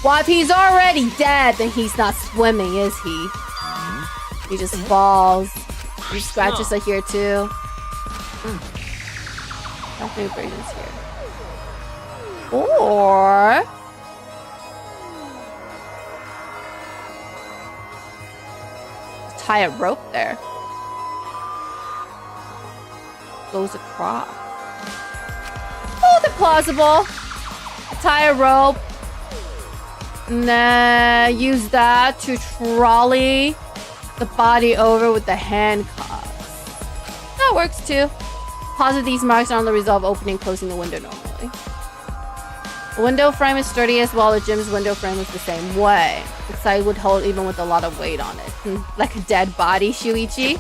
Well, if he's already dead, then he's not swimming, is he? He just falls. Your scratches are here too. Nothing abrasions here. Or tie a rope there. Goes across. Oh, they're plausible. Tie a rope. And then use that to trolley the body over with the handcuffs. That works too. Positive these marks are on the result of opening and closing the window normally. The window frame is sturdy as well. The gym's window frame is the same way. The side would hold even with a lot of weight on it. Like a dead body, Shuichi.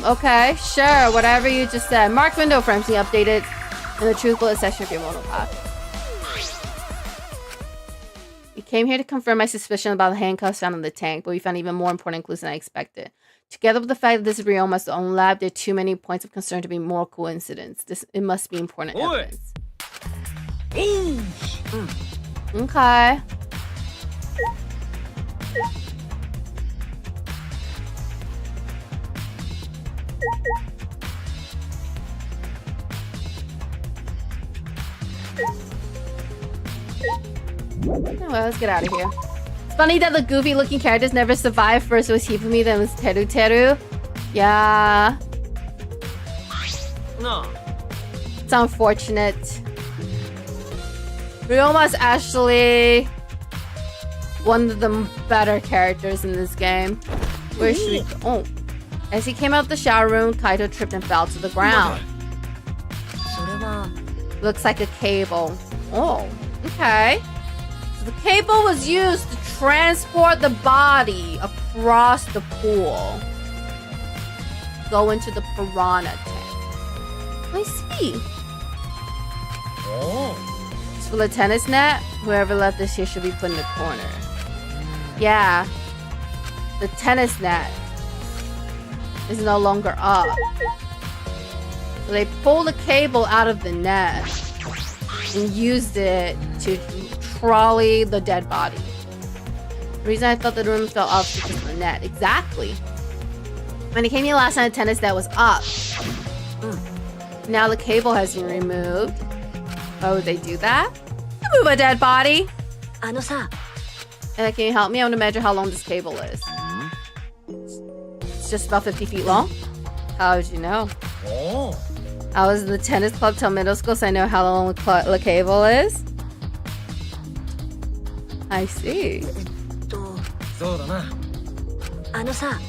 Okay, sure, whatever you just said. Marked window frames being updated in the truthful section of your monopath. We came here to confirm my suspicion about the handcuffs found in the tank, but we found even more important clues than I expected. Together with the fact that this is Ryoma's own lab, there are too many points of concern to be more coincidence. It must be important evidence. Okay. Oh, well, let's get out of here. It's funny that the goofy looking characters never survived. First it was Hifumi, then it was Teru Teru. Yeah. No. It's unfortunate. Ryoma's actually one of the better characters in this game. Where should we go? Oh. As he came out of the shower room, Kaito tripped and fell to the ground. Looks like a cable. Oh, okay. So the cable was used to transport the body across the pool. Go into the piranha tank. I see. It's for the tennis net. Whoever left this here should be put in the corner. Yeah. The tennis net is no longer up. So they pulled the cable out of the net and used it to trolley the dead body. The reason I thought the room fell off because of the net. Exactly. When he came here last night, the tennis net was up. Now the cable has been removed. Why would they do that? You move a dead body. あのさ、 Can you help me? I want to measure how long this cable is. It's just about 50 feet long. How did you know? I was in the tennis club till middle school, so I know how long the cable is. I see. そうだな。あのさ、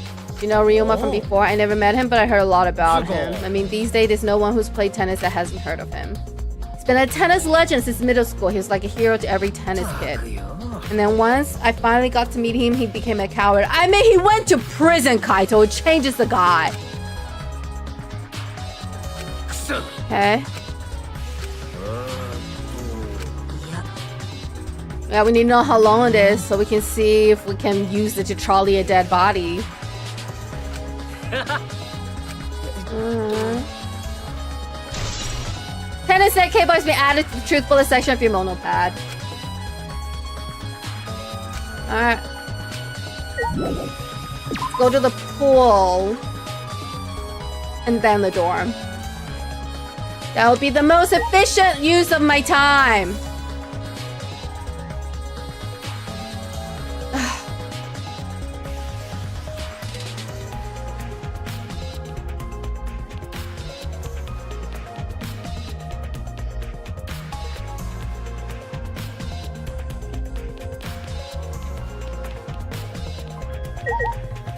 You know Ryuma from before? I never met him, but I heard a lot about him. I mean, these days, there's no one who's played tennis that hasn't heard of him. He's been a tennis legend since middle school. He was like a hero to every tennis kid. And then once I finally got to meet him, he became a coward. I mean, he went to prison, Kaito. It changes the guy. Okay. Yeah, we need to know how long it is so we can see if we can use it to trolley a dead body. Tennis net cable has been added to the truth bullet section of your monopad. Alright. Let's go to the pool. And then the dorm. That would be the most efficient use of my time.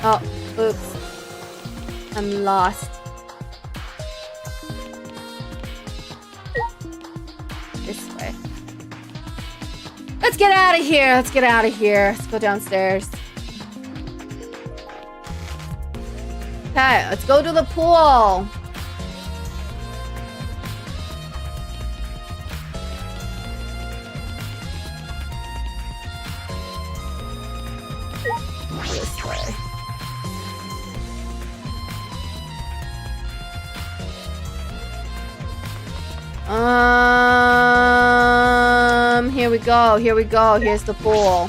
Oh, oops. I'm lost. This way. Let's get out of here. Let's get out of here. Let's go downstairs. Okay, let's go to the pool. This way. Here we go. Here we go. Here's the pool.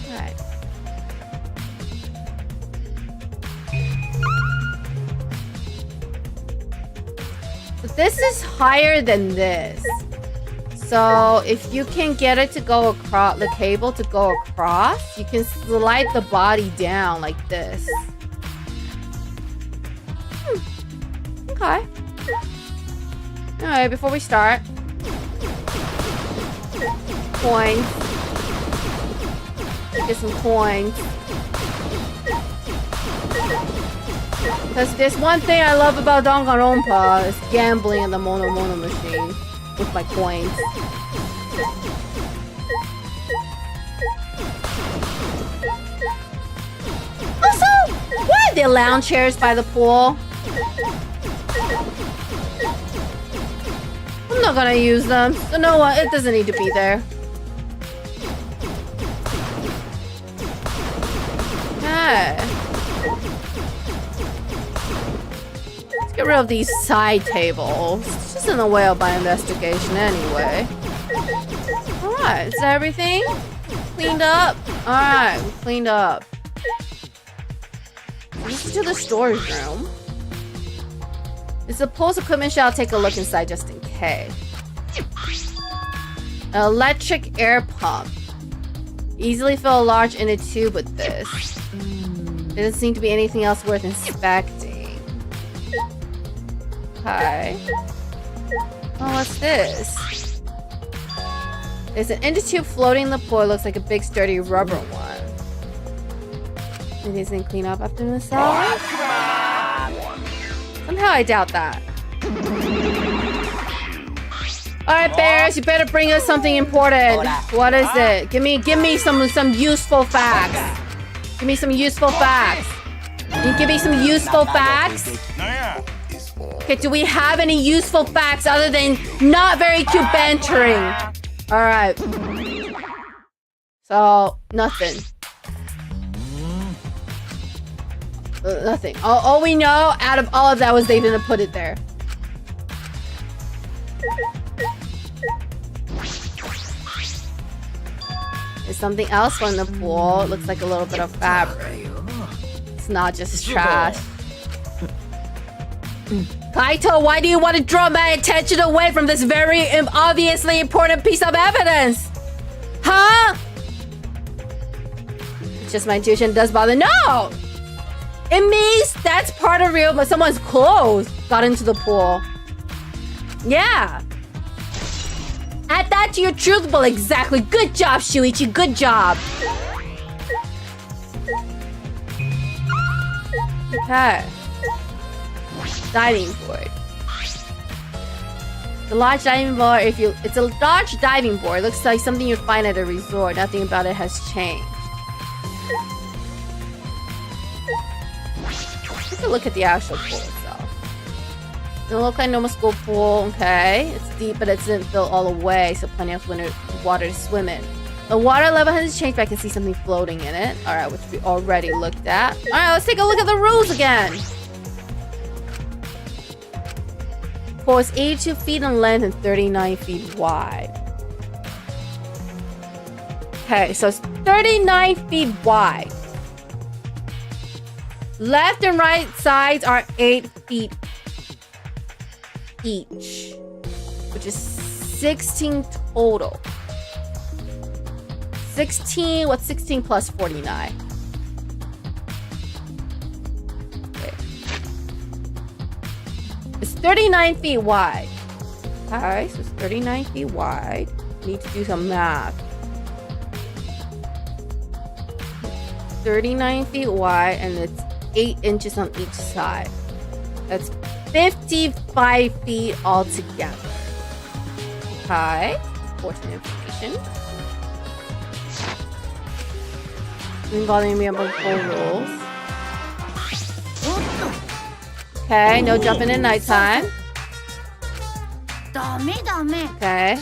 Alright. But this is higher than this. So if you can get it to go across, the cable to go across, you can slide the body down like this. Okay. Alright, before we start. Coins. Get some coins. Because there's one thing I love about Danganronpa is gambling in the Mono machine with my coins. Also, why are there lounge chairs by the pool? I'm not gonna use them. So no one, it doesn't need to be there. Okay. Let's get rid of these side tables. It's just in the way of my investigation anyway. Alright, is that everything? Cleaned up? Alright, we cleaned up. This is to the storage room. The supposed equipment shall take a look inside just in case. An electric air pump. Easily fill a large inner tube with this. There doesn't seem to be anything else worth inspecting. Okay. Oh, what's this? There's an inner tube floating in the pool. It looks like a big sturdy rubber one. It isn't clean up after the massage? Somehow I doubt that. Alright, Bears, you better bring us something important. What is it? Give me some useful facts. Give me some useful facts. Can you give me some useful facts? Okay, do we have any useful facts other than not very cute bantering? Alright. So, nothing. Nothing. All we know out of all of that was they didn't put it there. There's something else from the pool. It looks like a little bit of fabric. It's not just trash. Kaito, why do you want to draw my attention away from this very obviously important piece of evidence? Huh? It's just my intuition does bother. No! It means that's part of real, but someone's clothes got into the pool. Yeah. Add that to your truth ball. Exactly. Good job, Shuichi. Good job. Okay. Diving board. The large diving board, it's a large diving board. Looks like something you'd find at a resort. Nothing about it has changed. Take a look at the actual pool itself. Doesn't look like normal school pool. Okay. It's deep, but it didn't fill all the way, so plenty of water to swim in. The water level hasn't changed, but I can see something floating in it. Alright, which we already looked at. Alright, let's take a look at the rules again. Pool is 82 feet in length and 39 feet wide. Okay, so it's 39 feet wide. Left and right sides are 8 feet each, which is 16 total. 16, what's 16 plus 49? Wait. It's 39 feet wide. Alright, so it's 39 feet wide. Need to do some math. 39 feet wide, and it's 8 inches on each side. That's 55 feet altogether. Okay, important information. Didn't bother me about the rules. Okay, no jumping at nighttime. Okay.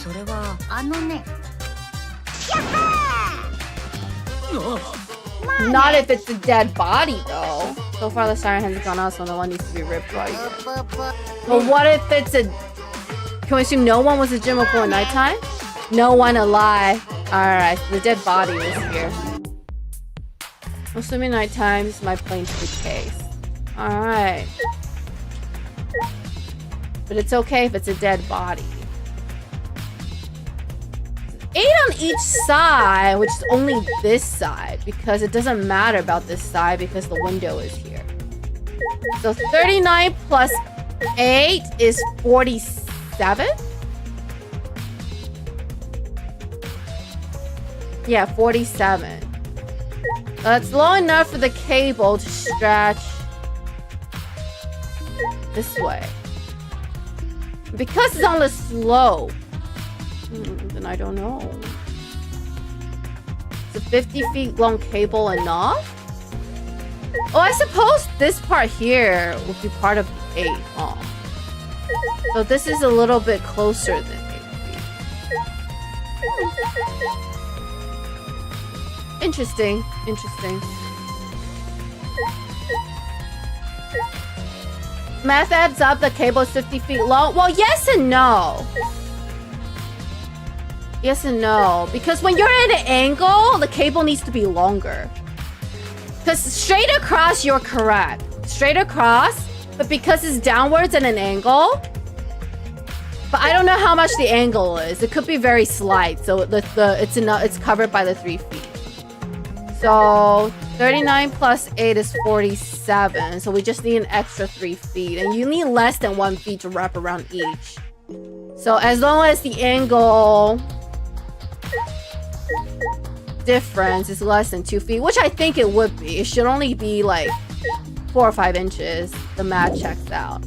Not if it's a dead body, though. So far, the siren hasn't gone out, so no one needs to be ripped right here. But what if it's a... Can we assume no one was at gym before nighttime? No one alive. Alright, the dead body was here. Assuming nighttime is my plain to the case. Alright. But it's okay if it's a dead body. 8 on each side, which is only this side, because it doesn't matter about this side because the window is here. So 39 plus 8 is 47? Yeah, 47. That's long enough for the cable to stretch this way. Because it's on the slope, then I don't know. Is a 50 feet long cable enough? Oh, I suppose this part here would be part of the 8, huh? So this is a little bit closer than 8 feet. Interesting. Interesting. Math adds up. The cable is 50 feet long. Well, yes and no. Yes and no. Because when you're at an angle, the cable needs to be longer. Because straight across, you're correct. Straight across, but because it's downwards at an angle. But I don't know how much the angle is. It could be very slight. So it's covered by the 3 feet. So 39 plus 8 is 47. So we just need an extra 3 feet. And you need less than 1 feet to wrap around each. So as long as the angle difference is less than 2 feet, which I think it would be. It should only be like 4 or 5 inches. The math checks out.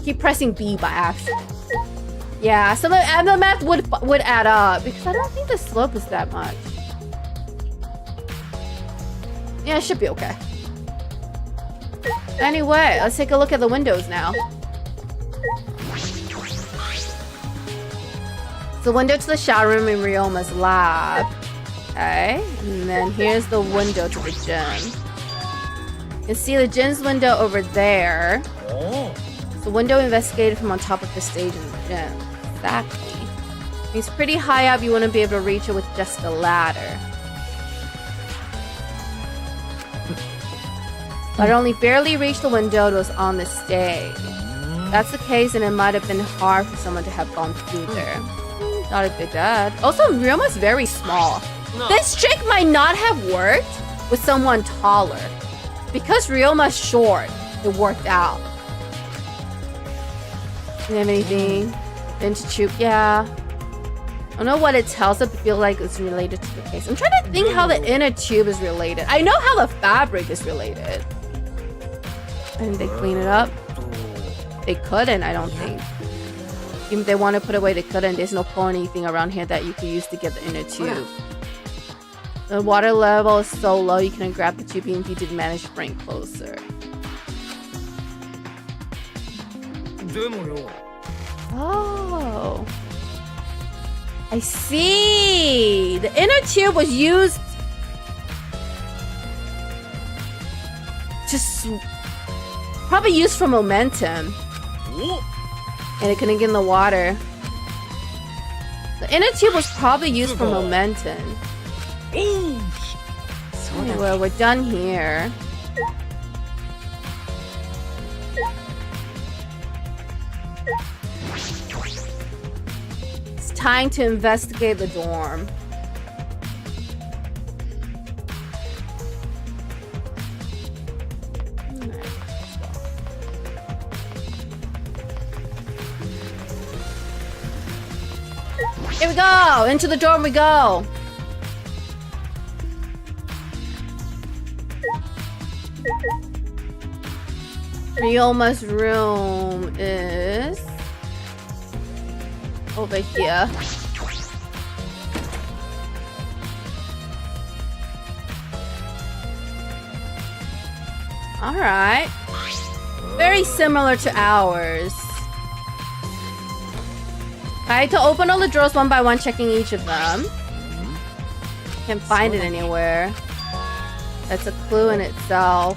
Keep pressing B by accident. Yeah, so the math would add up because I don't think the slope is that much. Yeah, it should be okay. Anyway, let's take a look at the windows now. The window to the shower room in Ryoma's lab. Okay, and then here's the window to the gym. You can see the gym's window over there. It's the window investigated from on top of the stage in the gym. Exactly. It's pretty high up, you wouldn't be able to reach it with just a ladder. But it only barely reached the window that was on the stage. If that's the case, and it might have been hard for someone to have gone through there. Not a good dad. Also, Ryoma's very small. This trick might not have worked with someone taller. Because Ryoma's short, it worked out. Do you have anything? Into tube? Yeah. I don't know what it tells us, but I feel like it's related to the case. I'm trying to think how the inner tube is related. I know how the fabric is related. And they clean it up? They couldn't, I don't think. Even if they want to put it away, they couldn't. There's no pole or anything around here that you can use to get the inner tube. The water level is so low, you couldn't grab the tube even if you did manage to bring it closer. Oh. I see. The inner tube was used to probably used for momentum. And it couldn't get in the water. The inner tube was probably used for momentum. Anyway, we're done here. It's time to investigate the dorm. Here we go! Into the dorm we go! Ryoma's room is over here. Alright. Very similar to ours. Try to open all the drawers one by one, checking each of them. Can't find it anywhere. That's a clue in itself.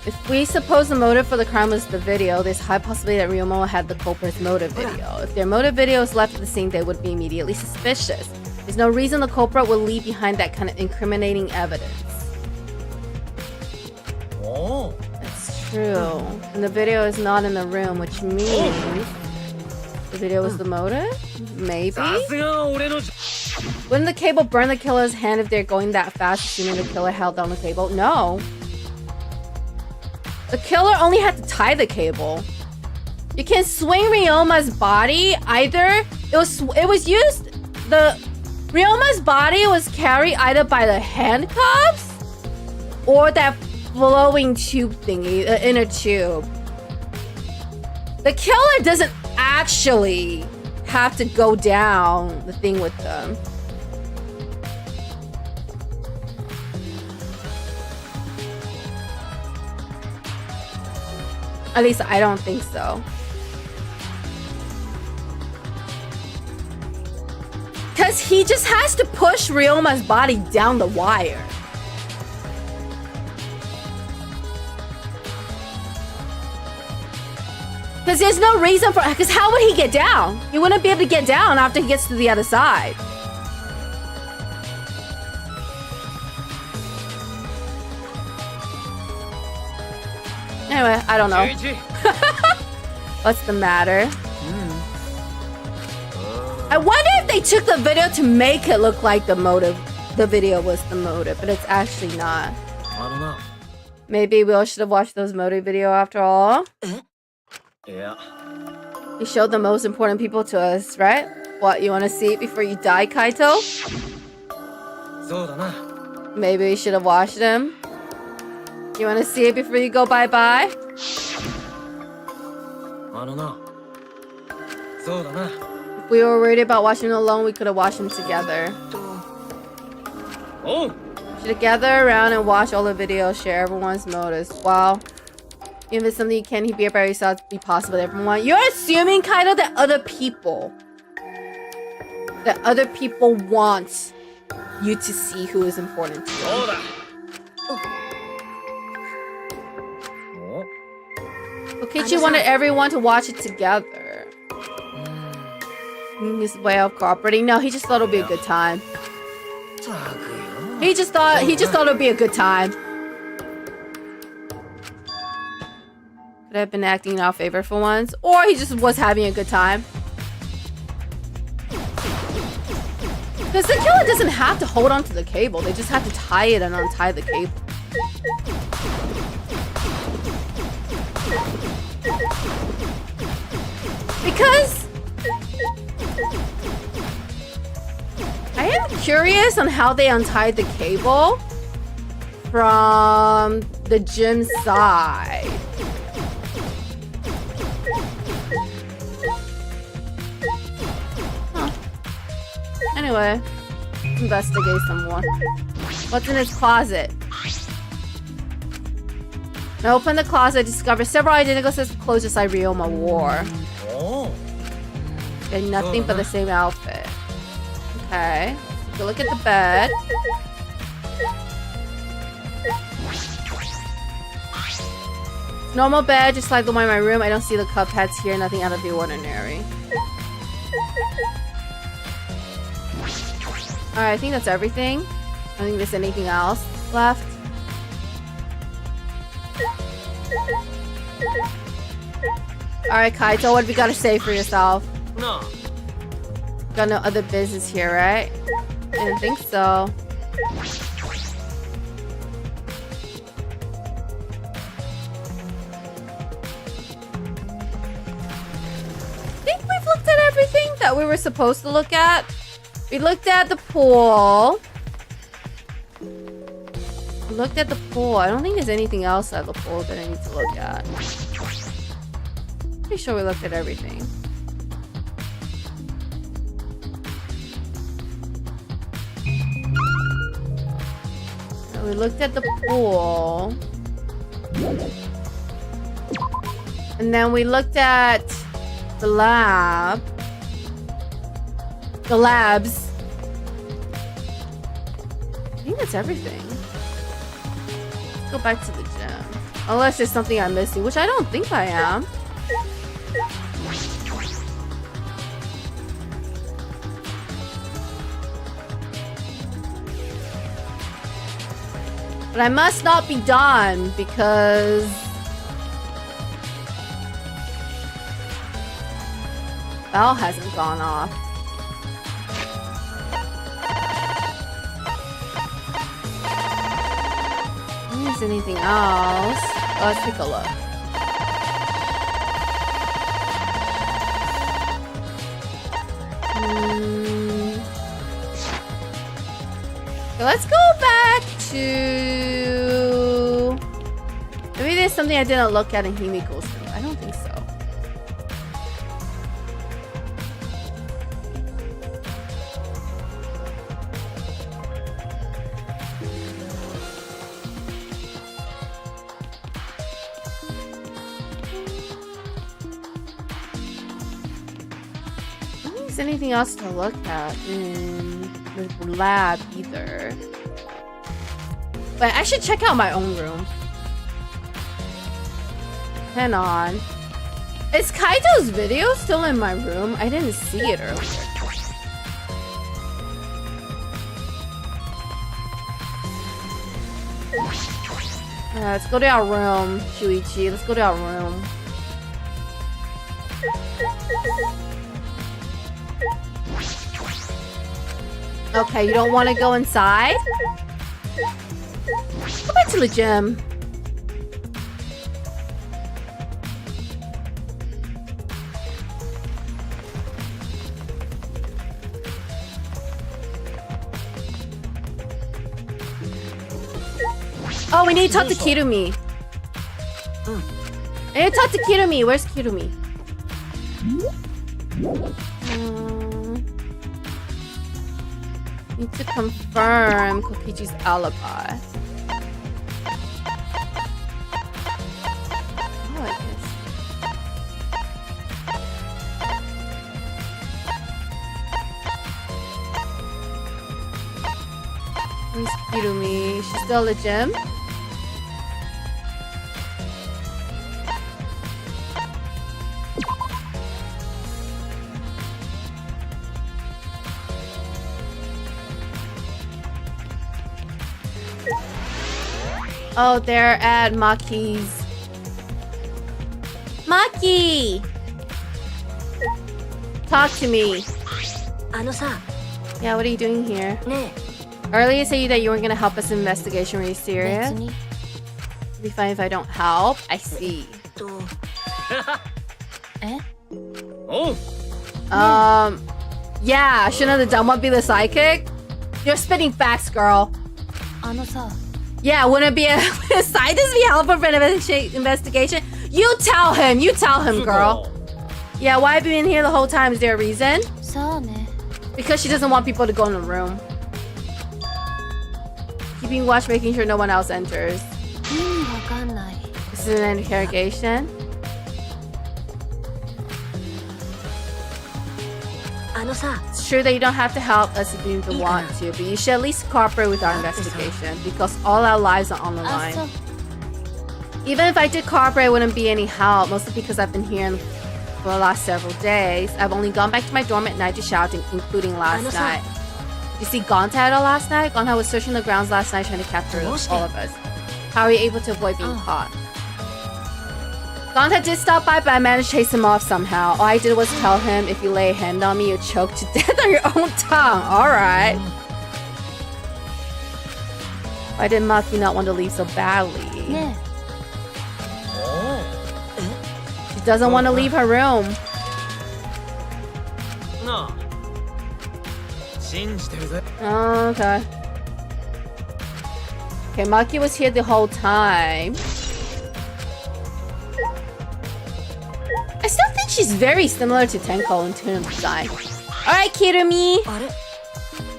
If we suppose the motive for the crime was the video, there's a high possibility that Ryoma had the culprit's motive video. If their motive video was left at the scene, they would be immediately suspicious. There's no reason the culprit would leave behind that kind of incriminating evidence. That's true. And the video is not in the room, which means the video was the motive? Maybe? Wouldn't the cable burn the killer's hand if they're going that fast, assuming the killer held down the cable? No. The killer only had to tie the cable. You can swing Ryoma's body either. It was used. Ryoma's body was carried either by the handcuffs or that flowing tube thingy, the inner tube. The killer doesn't actually have to go down the thing with them. At least I don't think so. Because he just has to push Ryoma's body down the wire. Because there's no reason for... Because how would he get down? He wouldn't be able to get down after he gets to the other side. Anyway, I don't know. What's the matter? I wonder if they took the video to make it look like the motive. The video was the motive, but it's actually not. I don't know. Maybe we all should have watched those motive video after all. Yeah. He showed the most important people to us, right? What, you want to see it before you die, Kaito? Maybe we should have watched them. You want to see it before you go bye-bye? I don't know. If we were worried about watching it alone, we could have watched them together. Oh! Should have gathered around and watch all the videos, share everyone's motives. Wow. If it's something you can't be by yourself, be possible with everyone. You're assuming, Kaido, that other people want you to see who is important to you. Kokichi wanted everyone to watch it together. His way of cooperating. No, he just thought it would be a good time. He just thought it would be a good time. Could have been acting in our favor for once, or he just was having a good time. Because the killer doesn't have to hold on to the cable; they just have to tie it and untie the cable. Because I am curious on how they untied the cable from the gym side. Huh. Anyway, let's investigate some more. What's in his closet? I opened the closet, discovered several identical sets of clothes just like Ryoma wore. And nothing but the same outfit. Okay. Go look at the bed. Normal bed, just like the one in my room. I don't see the cup heads here, nothing out of the ordinary. Alright, I think that's everything. I don't think there's anything else left. Alright, Kaito, what do we gotta say for yourself? No. Got no other business here, right? Didn't think so. I think we've looked at everything that we were supposed to look at. We looked at the pool. We looked at the pool. I don't think there's anything else at the pool that I need to look at. Pretty sure we looked at everything. So we looked at the pool. And then we looked at the lab. The labs. I think that's everything. Let's go back to the gym. Unless there's something I'm missing, which I don't think I am. But I must not be done because bell hasn't gone off. If there's anything else, let's take a look. Okay, let's go back to... Maybe there's something I didn't look at in Himiko's room. I don't think so. I don't think there's anything else to look at in the lab either. But I should check out my own room. Hang on. Is Kaito's video still in my room? I didn't see it earlier. Let's go to our room, Shuichi. Let's go to our room. Okay, you don't want to go inside? Go back to the gym. Oh, we need to talk to Kirumi. I need to talk to Kirumi. Where's Kirumi? Need to confirm Kokichi's alibi. Hirumi, she's still at the gym. Oh, they're at Maki's. Maki! Talk to me. あのさ、 Yeah, what are you doing here? ね Earlier you said that you weren't gonna help us in investigation. Were you え、 serious? 別に It'll be fine if I don't help. I see. とえ おう Yeah, shouldn't the dumb one be the sidekick? You're spitting facts, girl. あのさ Yeah, wouldn't it be a scientist be helpful for an investigation? You tell him, girl. Yeah, why have you been here the whole time? Is there a reason? さあね Because she doesn't want people to go in the room. Keeping watch, making sure no one else enters. わかんない This is an interrogation. あのさ It's true that you don't have to help us if you don't want to, but you should at least cooperate with our investigation because all our lives are on the あ line. そう Even if I did cooperate, it wouldn't be any help, mostly because I've been here for the last several days. I've only gone back to my dorm at night to shout, including last night. You see Gonta at all last night? Gonta was searching the grounds last night trying to capture all of us. How are you able to avoid being caught? Gonta did stop by, but I managed to chase him off somehow. All I did was tell him, if you lay a hand on me, you'll choke to death on your own tongue. Alright. Why did Maki not want to leave so badly? ね She doesn't want to leave her room. なあ信じてるぜ Oh, okay. Okay, Maki was here the whole time. I still think she's very similar to Tenko in tune of design. Alright, Kirumi. あれ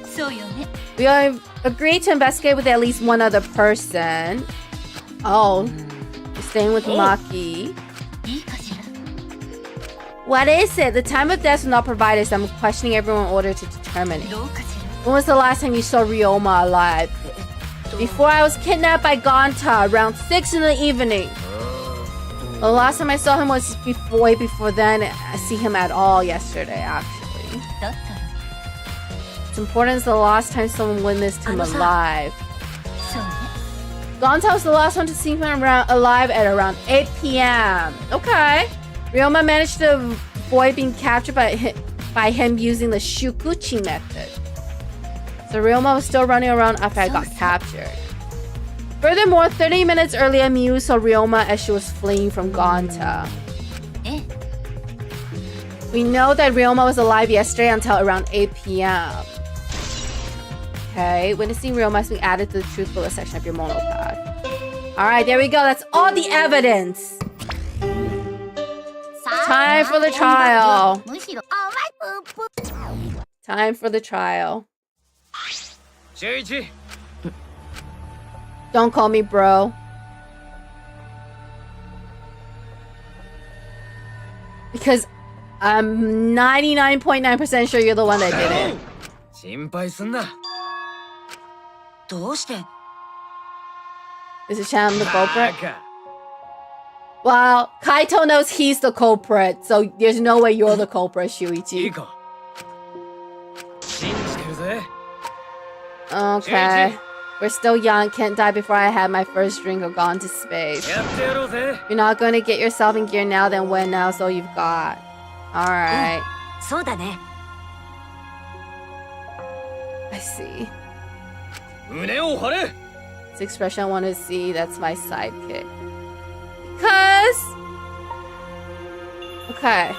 そうよね We have agreed to investigate with at least one other person. Oh, you're staying with Maki. いいかしら What is it? The time of death was not provided, so I'm questioning everyone in order to determine it. どうかし When was the last time you saw Ryoma alive? Before I was kidnapped by Gonta around 6 in the evening. The last time I saw him was way before then. I see him at all yesterday, actually. らだったら It's important as the last time someone witnessed him alive. そうね Gonta was the last one to see him alive at around 8 p.m. Okay. Ryoma managed to avoid being captured by him using the Shukuchi method. So Ryoma was still running around after I got captured. Furthermore, 30 minutes earlier, Miu saw Ryoma as she was fleeing from Gonta. え We know that Ryoma was alive yesterday until around 8 p.m. Okay, witnessing Ryoma has been added to the truth bullet section of your monopad. Alright, there we go. That's all the evidence. Time for the trial. むしろ甘いプープ Time for the trial. 中一 Don't call me bro. Because I'm 99.9% sure you're the one that did it. 心配すんなどうして Is Cham the バ culprit? カ Well, Kaito knows he's the culprit, so there's no way you're the culprit, いい Shuichi. か信じてるぜ Okay. We're still young, can't die before I had my first drink or gone to space. やってやろうぜ You're not going to get yourself in gear now, then when now's all you've got. Alright. そうだね I see. 胸を張れ This expression I want to see, that's my sidekick. Because... Okay.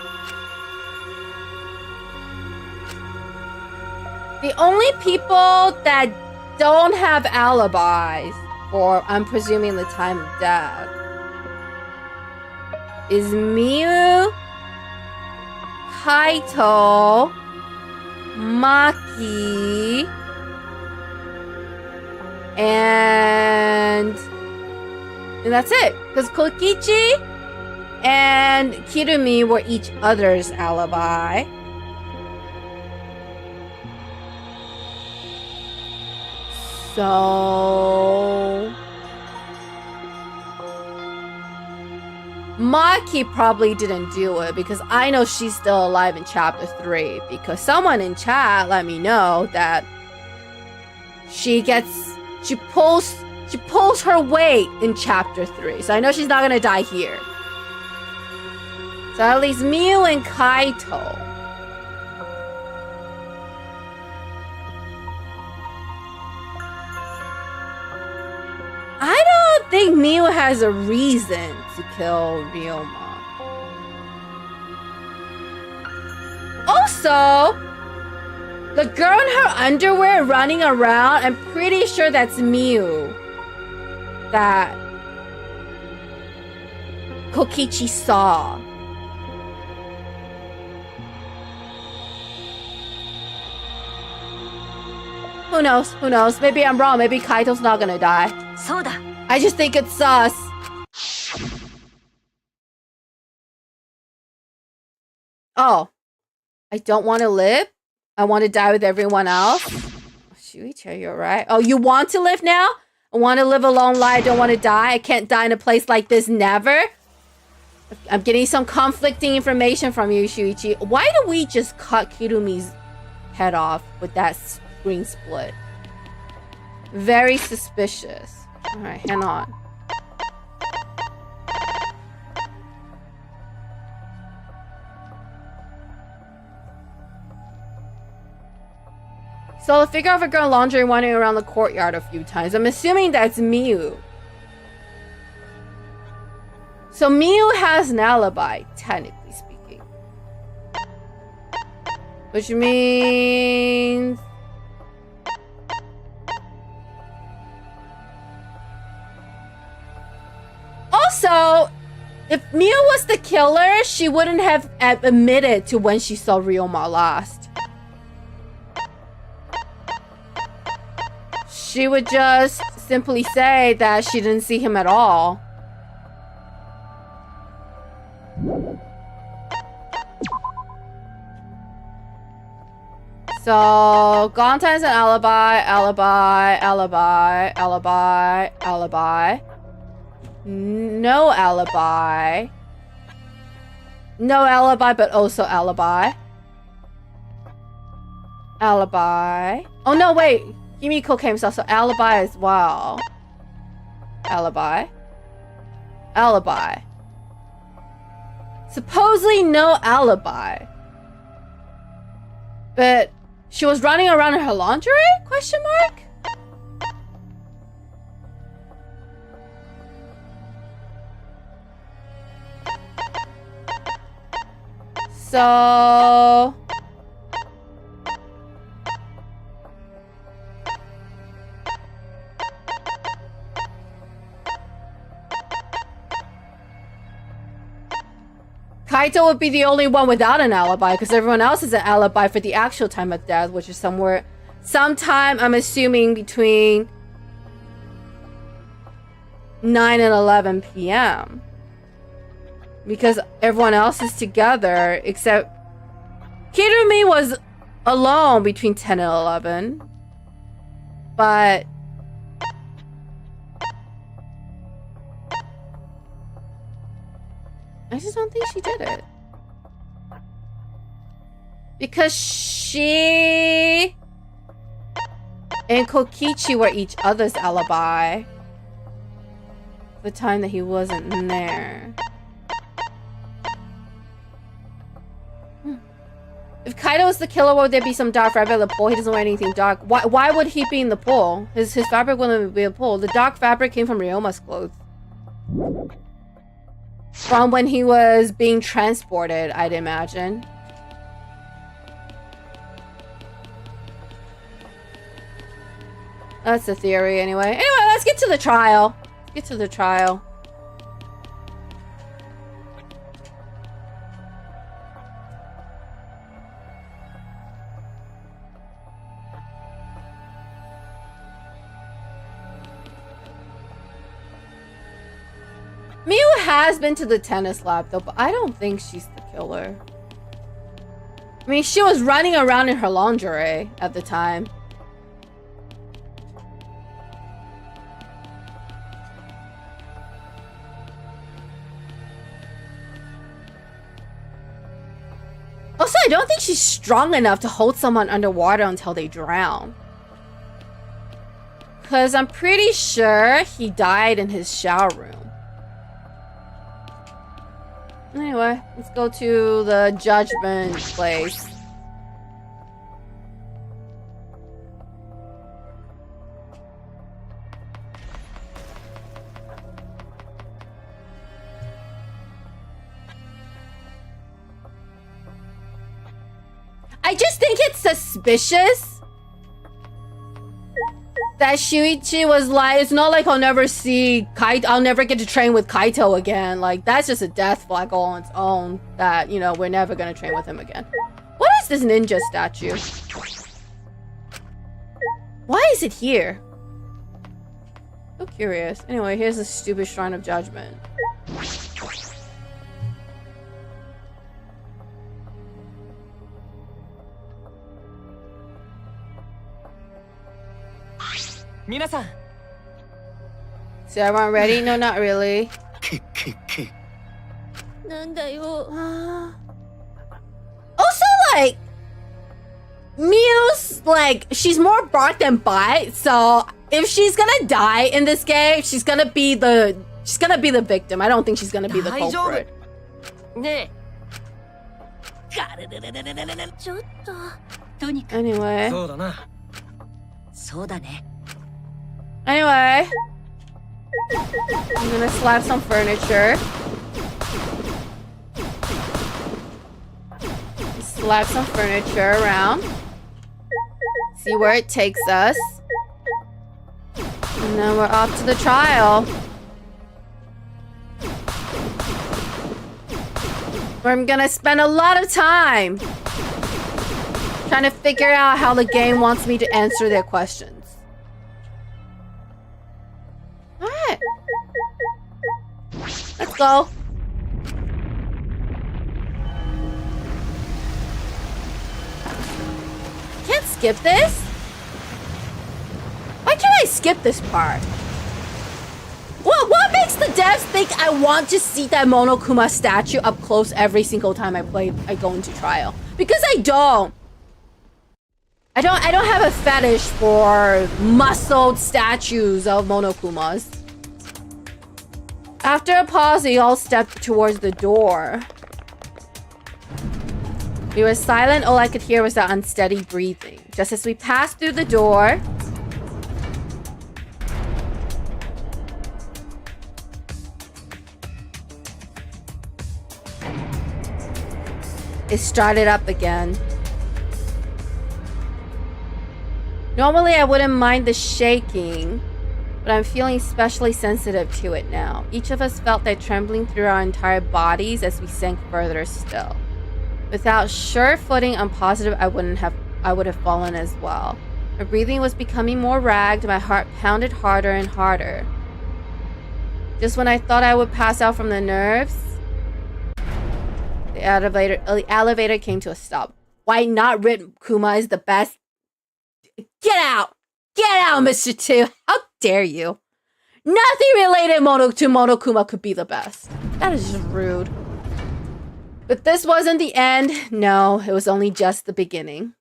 The only people that don't have alibis for, I'm presuming, the time of death is Miu, Kaito, Maki, and that's it. Because Kokichi and Kirumi were each other's alibi. So Maki probably didn't do it because I know she's still alive in chapter 3 because someone in chat let me know that she pulls her weight in chapter 3. So I know she's not gonna die here. So at least Miu and Kaito. I don't think Miu has a reason to kill Ryoma. Also, the girl in her underwear running around, I'm pretty sure that's Miu. That Kokichi saw. Who knows? Who knows? Maybe I'm wrong. Maybe Kaito's not gonna die. そうだ I just think it's sus. Oh. I don't want to live? I want to die with everyone else? Shuichi, you're right. Oh, you want to live now? I want to live a long life. I don't want to die. I can't die in a place like this. Never. I'm getting some conflicting information from you, Shuichi. Why do we just cut Kirumi's head off with that screen split? Very suspicious. Alright, hang on. So the figure of a girl in lingerie wandering around the courtyard a few times. I'm assuming that's Miu. So Miu has an alibi, technically speaking. Which means... Also, if Miu was the killer, she wouldn't have admitted to when she saw Ryoma last. She would just simply say that she didn't see him at all. So, Gonta has an alibi. No alibi. No alibi, but also alibi. Alibi. Oh no, wait. Himiko came himself, so alibi as well. Alibi. Alibi. Supposedly no alibi. But she was running around in her lingerie? Question mark? So... Kaito would be the only one without an alibi because everyone else has an alibi for the actual time of death, which is sometime, I'm assuming, between 9 and 11 p.m. Because everyone else is together, except Kirumi was alone between 10 and 11. But... I just don't think she did it. Because she and Kokichi were each other's alibi. The time that he wasn't in there. If Kaito was the killer, would there be some dark fabric in the pool? He doesn't wear anything dark. Why would he be in the pool? His fabric wouldn't be in the pool. The dark fabric came from Ryoma's clothes. From when he was being transported, I'd imagine. That's the theory, anyway. Anyway, let's get to the trial. Get to the trial. Miu has been to the tennis lab though, but I don't think she's the killer. I mean, she was running around in her lingerie at the time. Also, I don't think she's strong enough to hold someone underwater until they drown. Because I'm pretty sure he died in his shower room. Anyway, let's go to the judgment place. I just think it's suspicious that Shuichi was like, it's not like I'll never see Kaito, I'll never get to train with Kaito again. Like, that's just a death flag all on its own that, you know, we're never gonna train with him again. What is this ninja statue? Why is it here? So curious. Anyway, here's the stupid Shrine of Judgment. Is everyone ready? No, not really. Also, like, Miu's, like, she's more bark than bite, so if she's gonna die in this game, she's gonna be the victim. I don't think she's gonna be the culprit. Anyway, I'm gonna slap some furniture. Slap some furniture around. See where it takes us. And then we're off to the trial. Where I'm gonna spend a lot of time trying to figure out how the game wants me to answer their questions. Alright. Let's go. Can't skip this? Why can't I skip this part? What makes the devs think I want to see that Monokuma statue up close every single time I go into trial? Because I don't. I don't have a fetish for muscled statues of Monokumas. After a pause, we all stepped towards the door. We were silent. All I could hear was the unsteady breathing. Just as we passed through the door, it started up again. Normally, I wouldn't mind the shaking, but I'm feeling especially sensitive to it now. Each of us felt that trembling through our entire bodies as we sank further still. Without sure footing, I'm positive I would have fallen as well. My breathing was becoming more ragged, my heart pounded harder and harder. Just when I thought I would pass out from the nerves, the elevator came to a stop. Why not Rit Kuma is the best? Get out! Get out, Mr. 2! How dare you? Nothing related to Monokuma could be the best. That is just rude. But this wasn't the end. No, it was only just the beginning.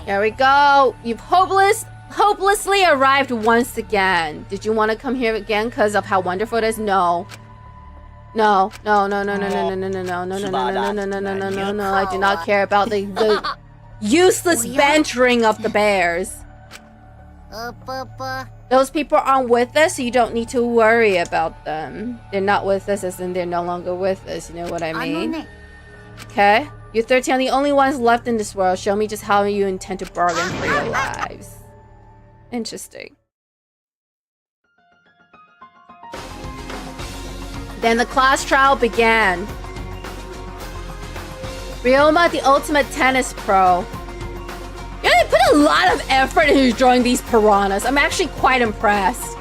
There we go. You've hopelessly arrived once again. Did you want to come here again because of how wonderful it is? No. No. No. I do not care about the useless bantering of the bears. Those people aren't with us, so you don't need to worry about them. They're not with us as in they're no longer with us, you know what I mean? Okay? You 13 are the only ones left in this world. Show me just how you intend to bargain for your lives. Interesting. Then the class trial began. Ryoma, the ultimate tennis pro. Yeah, they put a lot of effort into drawing these piranhas. I'm actually quite impressed.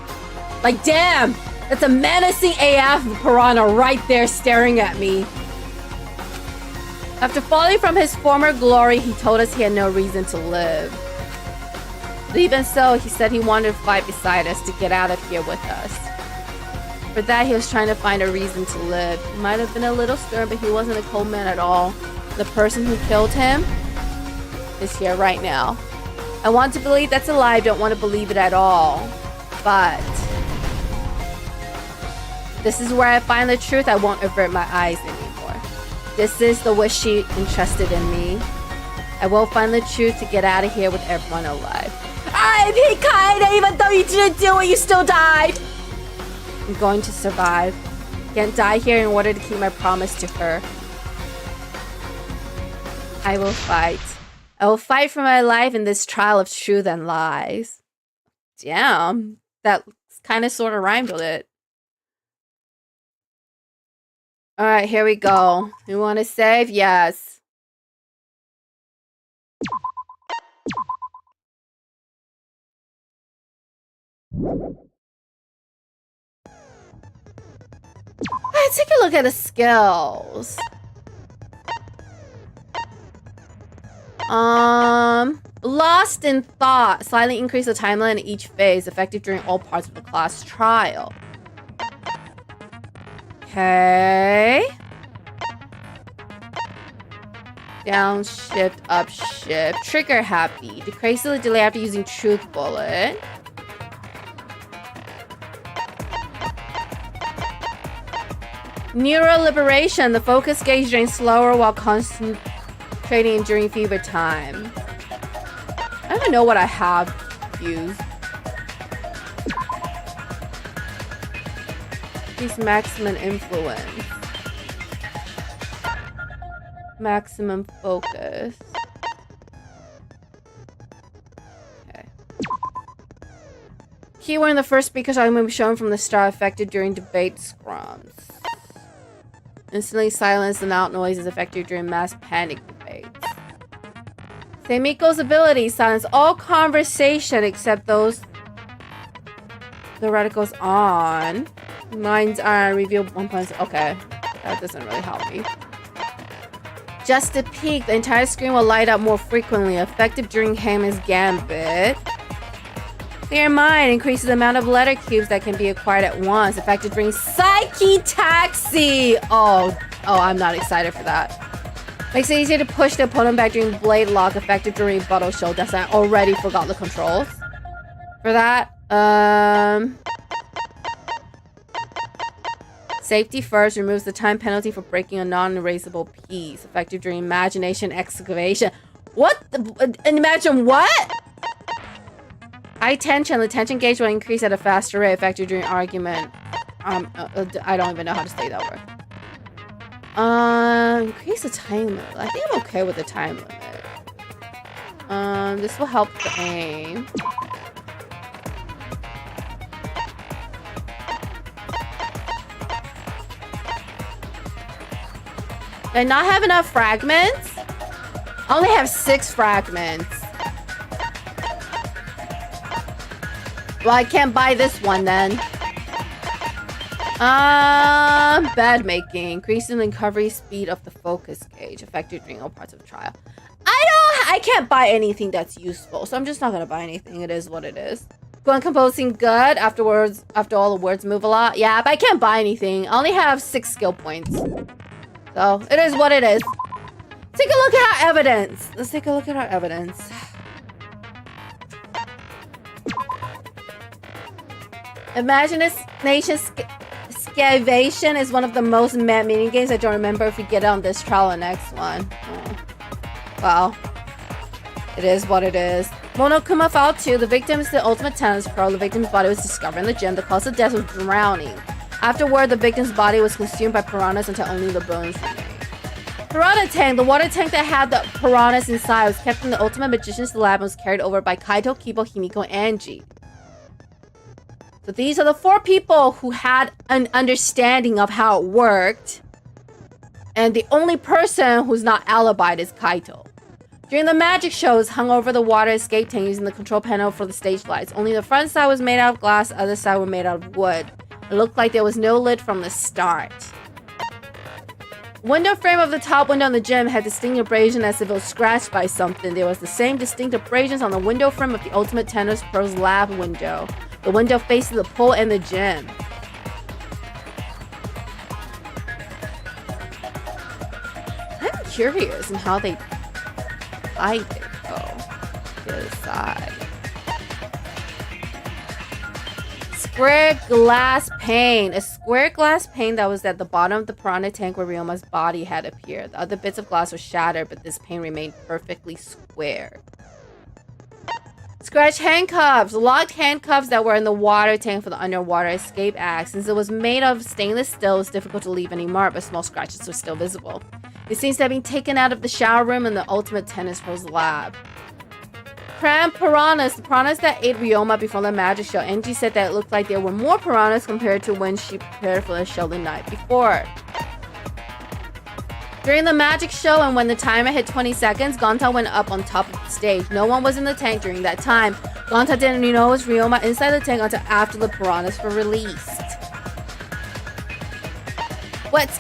Like, damn, that's a menacing AF piranha right there staring at me. After falling from his former glory, he told us he had no reason to live. But even so, he said he wanted to fight beside us to get out of here with us. For that, he was trying to find a reason to live. He might have been a little stern, but he wasn't a cold man at all. The person who killed him is here right now. I want to believe that's a lie. I don't want to believe it at all. But this is where I find the truth. I won't avert my eyes anymore. This is the wish she entrusted in me. I will find the truth to get out of here with everyone alive. I'm Hikaida, even though you didn't do it, you still died. I'm going to survive. Can't die here in order to keep my promise to her. I will fight. I will fight for my life in this trial of truth and lies. Damn. That kind of sort of rhymed with it. Alright, here we go. You want to save? Yes. Alright, take a look at the skills. Lost in thought. Slightly increase the timeline in each phase, effective during all parts of the class trial. Okay. Down, shift, up, shift. Trigger happy. Decrease the delay after using truth bullet. Neural liberation. The focus gauge drains slower while concentrating during fever time. I don't even know what I have used. Increase maximum influence. Maximum focus. Okay. Keyword in the first speaker's argument will be shown from the start, affected during debate scrums. Instantly silence the loud noises affected during mass panic debates. Seimiko's ability silence all conversation except those the radicals on. Minds are reveal 1 point. Okay, that doesn't really help me. Just a peek, the entire screen will light up more frequently, effective during Hammond's Gambit. Clear Mind increases the amount of letter cubes that can be acquired at once, effective during Psyche Taxi. Oh, I'm not excited for that. Makes it easier to push the opponent back during Blade Lock, effective during Bottle Show. That's I already forgot the controls. For that, Safety First removes the time penalty for breaking a non-erasable piece, effective during Imagination Excavation. What? Imagine what? High tension. The tension gauge will increase at a faster rate, effective during argument. I don't even know how to say that word. Increase the time limit. I think I'm okay with the time limit. This will help the aim. Do I not have enough fragments? I only have 6 fragments. Well, I can't buy this one then. Bed making. Increasing the recovery speed of the focus gauge, effective during all parts of the trial. I can't buy anything that's useful, so I'm just not gonna buy anything. It is what it is. Going composing good afterwards, after all the words move a lot. Yeah, but I can't buy anything. I only have 6 skill points. So, it is what it is. Take a look at our evidence. Let's take a look at our evidence. Imagination Excavation is one of the most mad mini games. I don't remember if we get it on this trial or next one. Oh. Well, it is what it is. Monokuma File 2. The victim is the ultimate tennis pro. The victim's body was discovered in the gym. The cause of death was drowning. Afterward, the victim's body was consumed by piranhas until only the bones remained. Piranha Tank. The water tank that had the piranhas inside was kept in the Ultimate Magician's lab and was carried over by Kaito, Kibo, Himiko, and Angie. So these are the 4 people who had an understanding of how it worked. And the only person who's not alibied is Kaito. During the magic shows, hung over the water escape tank using the control panel for the stage lights. Only the front side was made out of glass, the other side were made out of wood. It looked like there was no lid from the start. Window frame of the top window in the gym had distinct abrasion as if it was scratched by something. There was the same distinct abrasions on the window frame of the Ultimate Tennis Pro's lab window. The window faced the pool and the gym. curious in how they hide it though. The other side. Square glass pane. A square glass pane that was at the bottom of the piranha tank where Ryoma's body had appeared. The other bits of glass were shattered, but this pane remained perfectly square. Scratch handcuffs. Locked handcuffs that were in the water tank for the underwater escape act. Since it was made of stainless steel, it was difficult to leave any mark, but small scratches were still visible. It seems to have been taken out of the shower room in the Ultimate Tennis Pro's lab. Cram piranhas. The piranhas that ate Ryoma before the magic show. Angie said that it looked like there were more piranhas compared to when she prepared for the show the night before. During the magic show and when the timer hit 20 seconds, Gonta went up on top of the stage. No one was in the tank during that time. Gonta didn't know it was Ryoma inside the tank until after the piranhas were released. Wet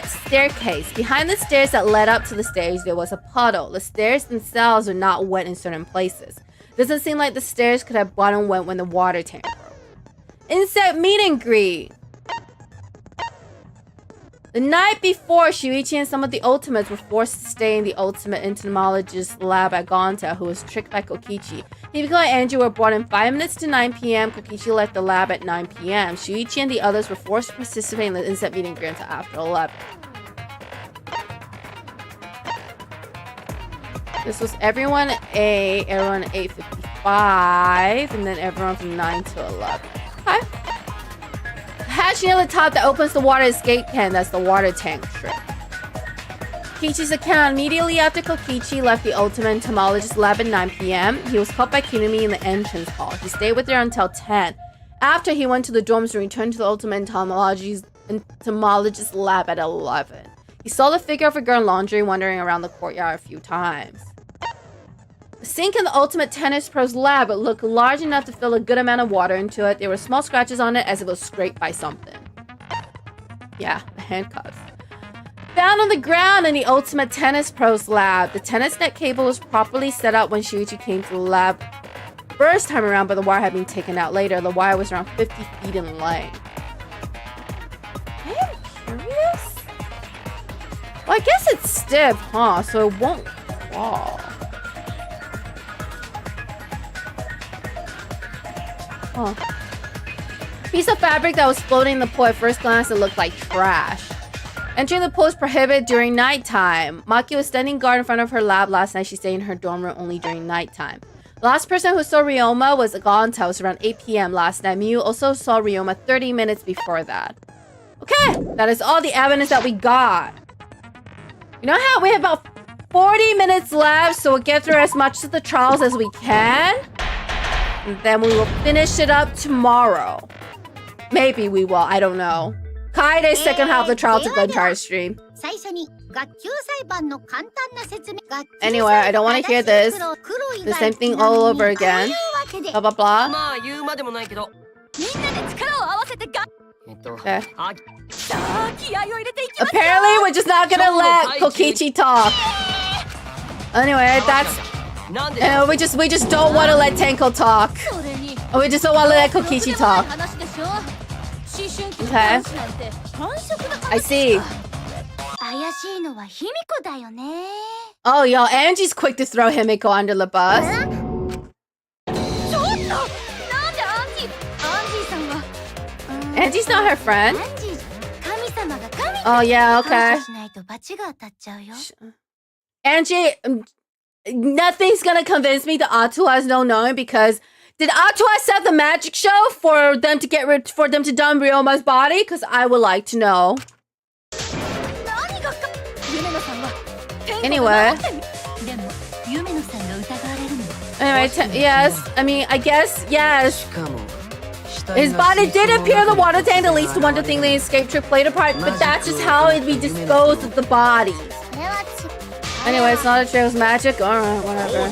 staircase. Behind the stairs that led up to the stage, there was a puddle. The stairs themselves are not wet in certain places. Doesn't seem like the stairs could have gotten wet when the water tank broke. Insect meet and greet. The night before, Shuichi and some of the Ultimates were forced to stay in the Ultimate Entomologist lab at Gonta, who was tricked by Kokichi. Hibiko and Angie were brought in 5 minutes to 9 p.m. Kokichi left the lab at 9 p.m. Shuichi and the others were forced to participate in the insect meet and greet until after 11. This was everyone at 8:55, and then everyone from 9 to 11. Okay. Hatch near the top that opens the water escape can. That's the water tank trick. Kichi's account. Immediately after Kokichi left the Ultimate Entomologist lab at 9 p.m., he was caught by Kinumi in the entrance hall. He stayed with her until 10. After he went to the dorms and returned to the Ultimate Entomologist lab at 11. He saw the figure of a girl in laundry wandering around the courtyard a few times. The sink in the Ultimate Tennis Pro's lab looked large enough to fill a good amount of water into it. There were small scratches on it as if it was scraped by something. Yeah, the handcuffs. Found on the ground in the Ultimate Tennis Pro's lab. The tennis net cable was properly set up when Shuichi came to the lab first time around, but the wire had been taken out later. The wire was around 50 feet in length. I am curious. Well, I guess it's stiff, huh? So it won't fall. Huh. Piece of fabric that was floating in the pool. At first glance, it looked like trash. Entering the pool is prohibited during nighttime. Maki was standing guard in front of her lab last night. She stayed in her dorm room only during nighttime. The last person who saw Ryoma was Gonta. It was around 8 p.m. last night. Miyu also saw Ryoma 30 minutes before that. Okay, that is all the evidence that we got. You know how we have about 40 minutes left, so we'll get through as much of the trials as we can. And then we will finish it up tomorrow. Maybe we will, I don't know. Kaide's second half of the trial took the entire stream. Anyway, I don't want to hear this. The same thing all over again. Blah, blah, blah. Okay. Apparently, we're just not gonna let Kokichi talk. Anyway, that's... we just don't want to let Tenko talk. We just don't want to let Kokichi talk. Okay. I see. Oh, yo, Angie's quick to throw Himiko under the bus. Angie's not her friend. Oh, yeah, okay. Angie, nothing's gonna convince me that Atu has no knowing, because did Atu set the magic show for them to dump Ryoma's body? Because I would like to know. Anyway, yes. I mean, I guess yes. His body did appear in the water tank. At least one to think the escape trip played a part, but that's just how we disposed of the bodies. Anyway, it's not a trick, it was magic. Alright, whatever.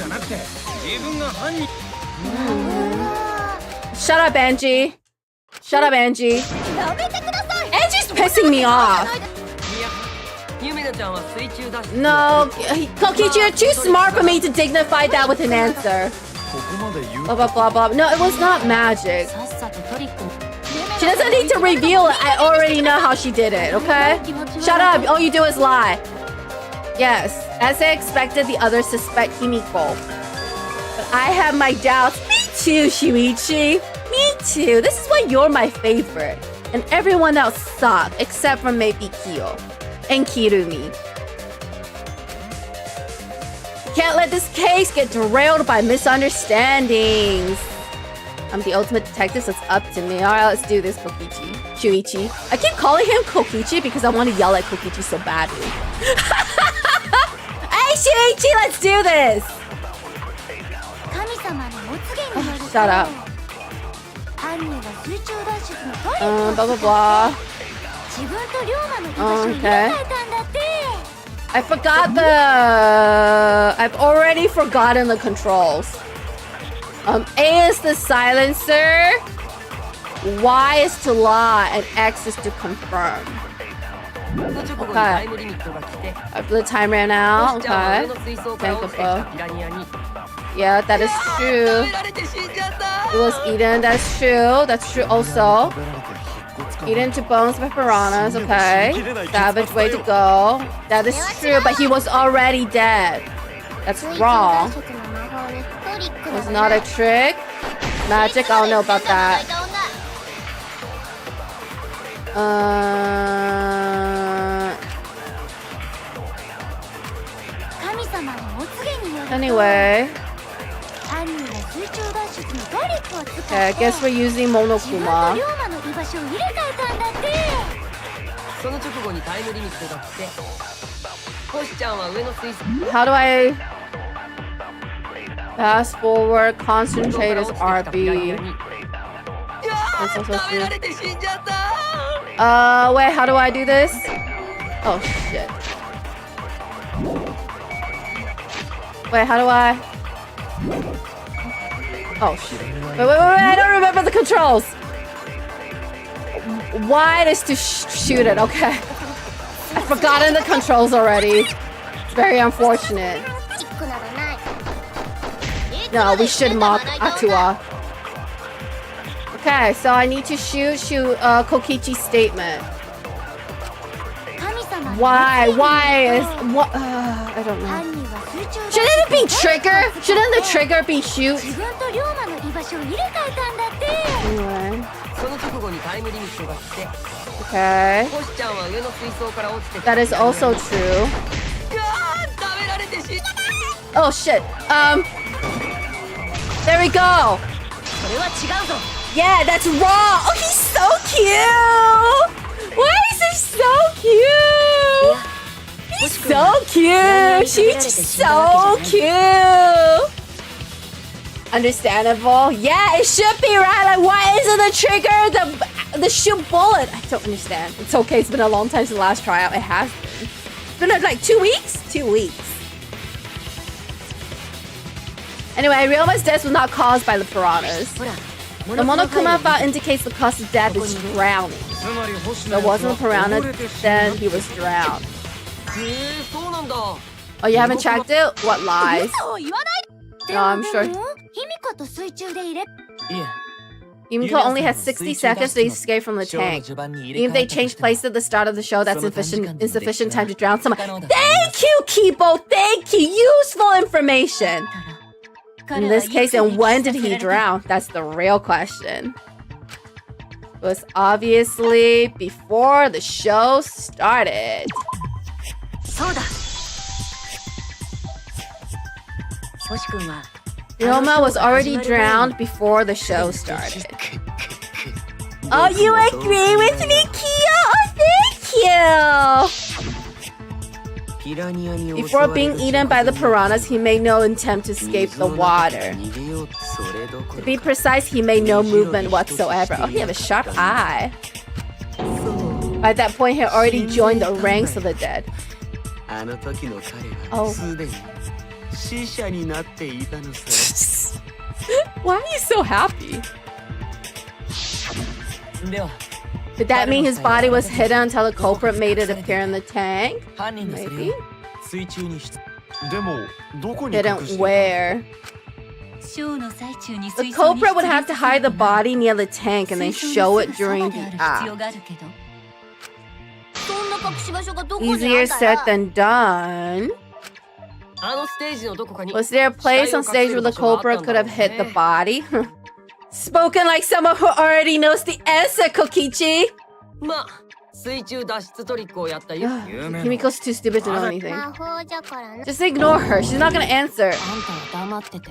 Shut up, Angie. Shut up, Angie. Angie's pissing me off. No, Kokichi, you're too smart for me to dignify that with an answer. Blah, blah, blah, blah. No, it was not magic. She doesn't need to reveal it. I already know how she did it, okay? Shut up. All you do is lie. Yes, as I expected, the others suspect Himiko. But I have my doubts. Me too, Shuichi. Me too. This is why you're my favorite. And everyone else sucks, except for maybe Kyo and Kirumi. Can't let this case get derailed by misunderstandings. I'm the ultimate detective, so it's up to me. Alright, let's do this, Kokichi. Shuichi. I keep calling him Kokichi because I want to yell at Kokichi so badly. Hey, Shuichi, let's do this! Shut up. Blah, blah, blah. Okay. I forgot I've already forgotten the controls. A is the silencer, Y is to lie, and X is to confirm. Okay. The time ran out. Okay. Thank you. Yeah, that is true. It was eaten. That's true. That's true also. Eaten to bones by piranhas. Okay. Savage way to go. That is true, but he was already dead. That's wrong. It was not a trick. Magic, I don't know about that. Anyway. Okay, I guess we're using Monokuma. How do I fast forward? Concentrate is RB. That's also true. Wait, how do I do this? Oh shit. Wait, how do I? Oh shit. Wait, I don't remember the controls. Y is to shoot it, okay. I've forgotten the controls already. It's very unfortunate. No, we should mock Atua. Okay, so I need to shoot Kokichi's statement. Why is what? I don't know. Shouldn't it be trigger? Shouldn't the trigger be shoot? Anyway. Okay. That is also true. Oh shit. There we go. Yeah, that's wrong. Oh, he's so cute. Why is he so cute? He's so cute. She's so cute. Understandable. Yeah, it should be right. Like, why isn't the trigger the shoot bullet? I don't understand. It's okay. It's been a long time since the last tryout. It has been. It's been like 2 weeks. 2 weeks. Anyway, Ryoma's death was not caused by the piranhas. The Monokuma file indicates the cause of death is drowning. If there wasn't a piranha, then he was drowned. Oh, you haven't checked it? What lies? No, I'm sure. Himiko only has 60 seconds to escape from the tank. Even if they change places at the start of the show, that's insufficient time to drown someone. Thank you, Kibo! Thank you! Useful information! In this case, and when did he drown? That's the real question. It was obviously before the show started. Ryoma was already drowned before the show started. Oh, you agree with me, Kyo? Oh, thank you! Before being eaten by the piranhas, he made no attempt to escape the water. To be precise, he made no movement whatsoever. Oh, he had a sharp eye. By that point, he had already joined the ranks of the dead. Oh. Why are you so happy? Did that mean his body was hidden until the culprit made it appear in the tank? Maybe. Hidden where? The culprit would have to hide the body near the tank and then show it during the act. Easier said than done. あのステージのどこかに Was there a place on stage where the culprit could have hit the body? Spoken like someone who already knows the answer, Kokichi! まあ水中脱出トリックをやった有名な Himiko's too stupid to know anything. 魔法じゃからな。 Just ignore her. She's not gonna answer. あんたは黙ってて。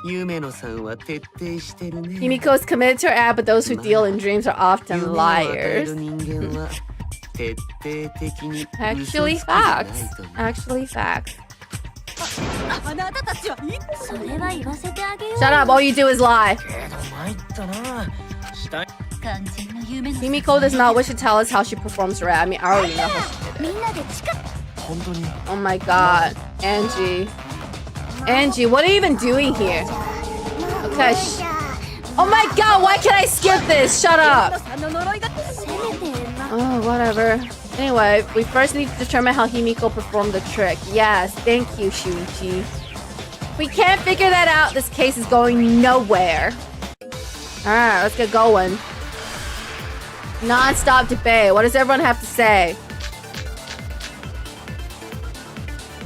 夢野さんは徹底してるね。 Himiko is committed to her ad, but those who deal in dreams are often 夢を与え liars. る人間は徹底的に Actually 嘘つきじゃない facts. とね Actually facts. あなたたちはいつそれは言わせてあげよう。 Shut up. All you do is lie. けど参ったなしたい完全な夢の Himiko does not wish to tell us how she performs her ad. I mean, I already know how she did み it. んなで近く。本当に Oh my god. Angie. Angie, what are you even doing here? Okay. Oh my god, why can't I skip this? Shut up. せめてな。 Oh, whatever. Anyway, we first need to determine how Himiko performed the trick. Yes, thank you, Shuichi. If we can't figure that out, this case is going nowhere. Alright, let's get going. Non-stop debate. What does everyone have to say?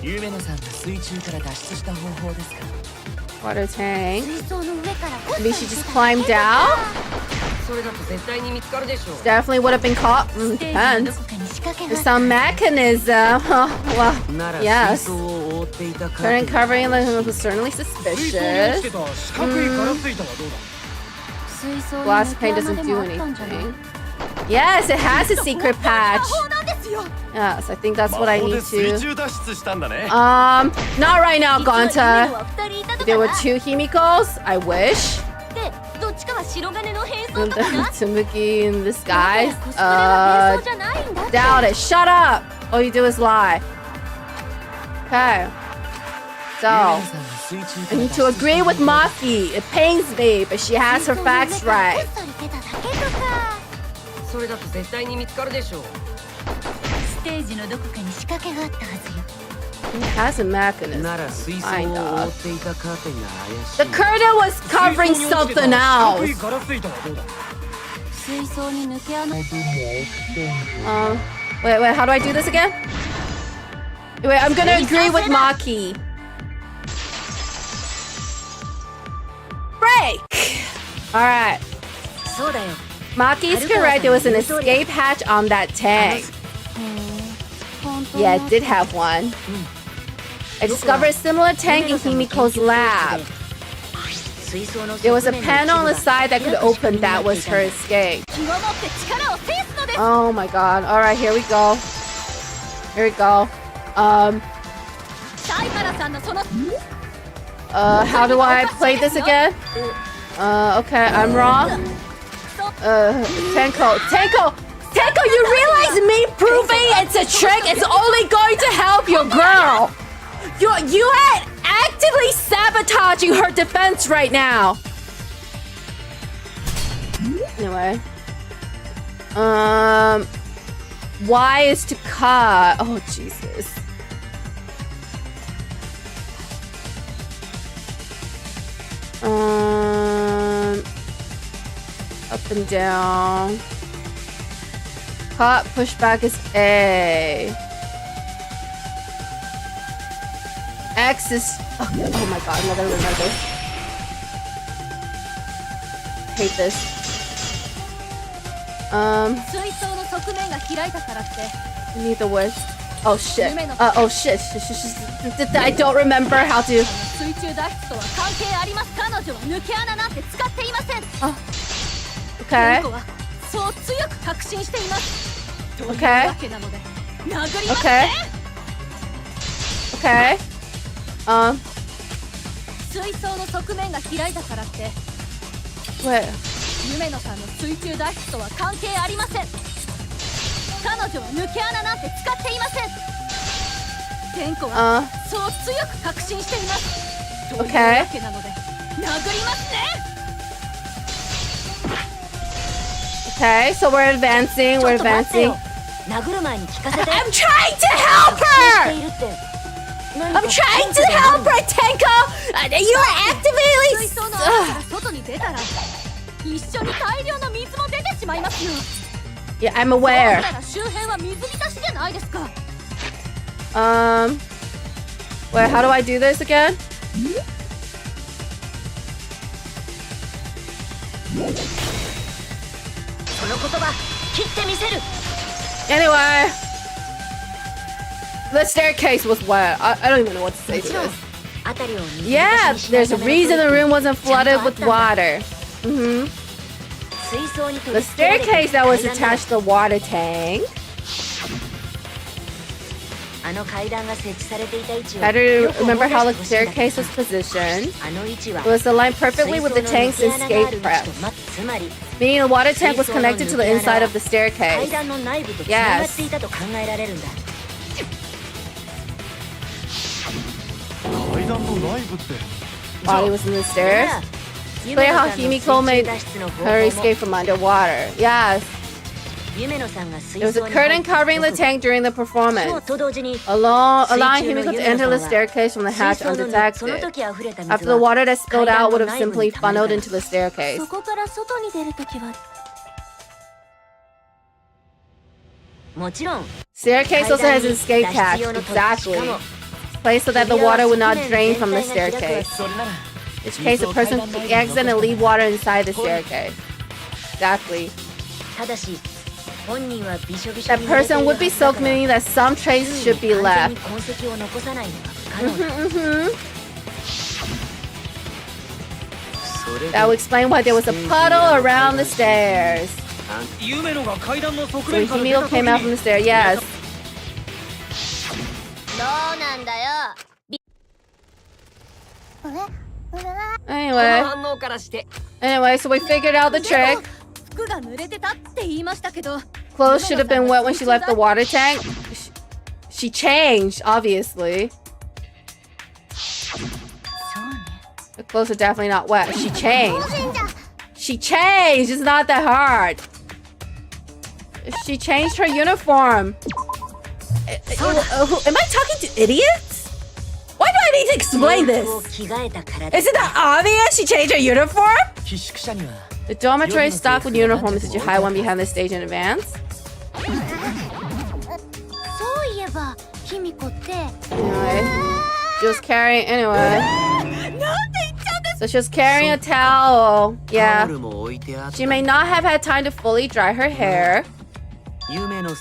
夢野さんが水中から脱出した方法ですか Water tank. 水槽の上から Maybe she just climbed down? それだと絶対に見つかるでしょう Definitely would have been caught. ステージのど Depends. こかに仕掛け There's があっ some mechanism. Well, なら yes. 水槽を覆っていたカー Turning テン covering was certainly 水槽に落 suspicious. ちてた四角いガラス板はどうだた。水槽に Glass 抜 paint け穴 doesn't で do もあったんじゃない？ anything. Yes, it has a secret patch. なんですよ。 Yes, I think that's what I 魔法 need で水 to. 中脱出したんだね Not right now, 実は夢 Gonta. は二人いたとか There were な。 two Himikos. I wish. で、どっちかは白金の変装とかな。 Tamuki in disguise. コスプレは変装じゃないんだって。 Doubt it. Shut up. All you do is lie. Okay. 夢 So, 野さんが水中 I から need 脱 to 出 agree with Maki. It pains me, but she has her facts right. こっそり出ただけとか。それだと絶対に見つかるでしょうステージのどこかに仕掛けがあったはずよ。 It has a mechanism. なら水槽 Kind を of. 覆っていたカーテンが怪し The い curtain was covering 水槽に落ちてた something 四角い else. ガラス板はどうだ水槽に抜け穴。 Wait, how do I do this again? Wait, I'm gonna agree with Maki. Break! Alright. そうだよ。 Maki's correct. There was an escape hatch on that tank. 本当 Yeah, it did have one. I discovered a similar tank in Himiko's lab. 水槽の There was a panel on the side that could open. That was her escape. 気を持って力を制すのです。 Oh my god. Alright, here we go. Here we go. サイハラさんのその How do I play this again? Okay, I'm wrong. Tenko, you realize me proving it's a trick is only going to help your girl. You are actively sabotaging her defense right now. Anyway. Y is to cut. Oh, Jesus. Up and down. Cut, pushback is A. X is... Oh my god, I'm not gonna remember this. Hate this. 水槽の側面が開いたからって I need the words. Oh shit. Oh shit. I don't remember how to... 水中脱出とは関係あります。彼女は抜け穴なんて使っていません。 Okay. はそう強く確信しています。という Okay. わけなので殴ります Okay. ね。 Okay. 水槽の側面が開いたからって Wait. 夢野さんの水中脱出とは関係ありません。彼女は抜け穴なんて使っていません。天子はそう強く確信しています。というわけなので殴りますね。 Okay, so we're advancing. We're advancing. 殴る前に聞かせて。 I'm trying to help し her! ているって。 I'm trying to help her, Tenko! You are 水 actively... 槽の穴から外に出たら一緒に大量の水も出てしまいますよ。Yeah, I'm aware. 周辺は水浸しじゃないですか。 Wait, how do I do this again? Anyway, the staircase was wet. I don't even know what to say to this. Yeah, there's a reason the room wasn't flooded with water. The staircase that was attached to the water tank. I don't remember how the staircase was positioned. It was aligned perfectly with the tank's escape prep. Meaning the water tank was connected to the inside of the staircase. Yes. Body was in the stairs. Clear how Himiko made her escape from underwater. Yes. There was a curtain covering the tank during the performance, allowing Himiko to enter the staircase from the hatch undetected. After the water that spilled out would have simply funneled into the staircase. Staircase also has an escape hatch, exactly. Placed so that the water would not drain from the staircase. In which case, a person could accidentally leave water inside the staircase. Exactly. That person would be soaked, meaning that some trace should be left. That would explain why there was a puddle around the stairs. So Himiko came out from the stairs, yes. Anyway, so we figured out the trick. Clothes should have been wet when she left the water tank. She changed, obviously. The clothes are definitely not wet. She changed. She changed. It's not that hard. She changed her uniform. Am I talking to idiots? Why do I need to explain this? Isn't that obvious? She changed her uniform? The dormitory is stocked with uniforms. Did you hide one behind the stage in advance? Anyway, she was carrying. Anyway. So she was carrying a towel. Yeah. She may not have had time to fully dry her hair.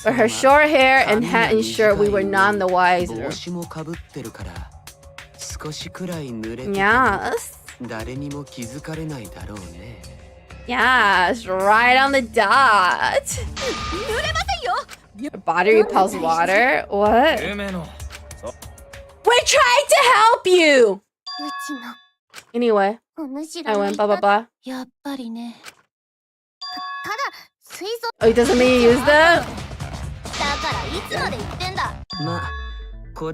But her short hair and hat ensured we were none the wiser. Yes. Yes, right on the dot. Her body repels water? What? We're trying to help you! Anyway, I went blah blah blah. Oh, it doesn't mean you use them?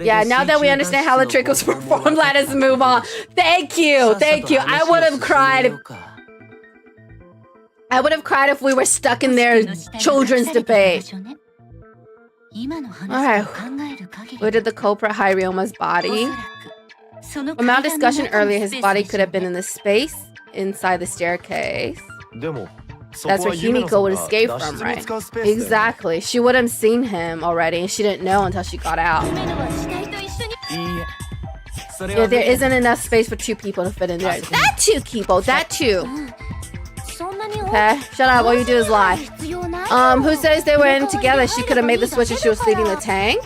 Yeah, now that we understand how the trick was performed, let us move on. Thank you, thank you. I would have cried. I would have cried if we were stuck in their children's debate. Alright, where did the culprit hide Ryoma's body? From our discussion earlier, his body could have been in the space inside the staircase. That's where Himiko would escape from, right? Exactly. She would have seen him already, and she didn't know until she got out. Yeah, there isn't enough space for two people to fit in there. That two people, that two. Okay, shut up. All you do is lie. Who says they were in together? She could have made the switch if she was leaving the tank.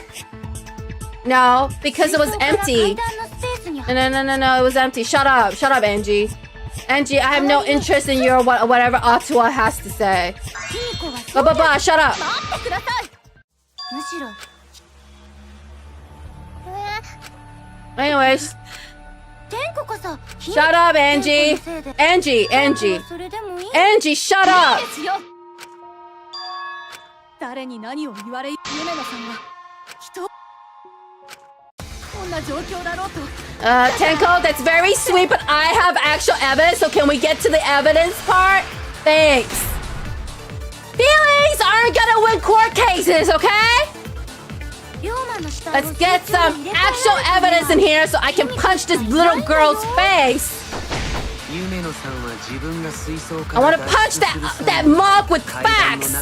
No, because it was empty. No, it was empty. Shut up, Angie. Angie, I have no interest in your whatever Atua has to say. Shut up. Anyways. Shut up, Angie. Angie, shut up. Tenko, that's very sweet, but I have actual evidence, so can we get to the evidence part? Thanks. Feelings aren't gonna win court cases, okay? Let's get some actual evidence in here so I can punch this little girl's face. I want to punch that mug with facts.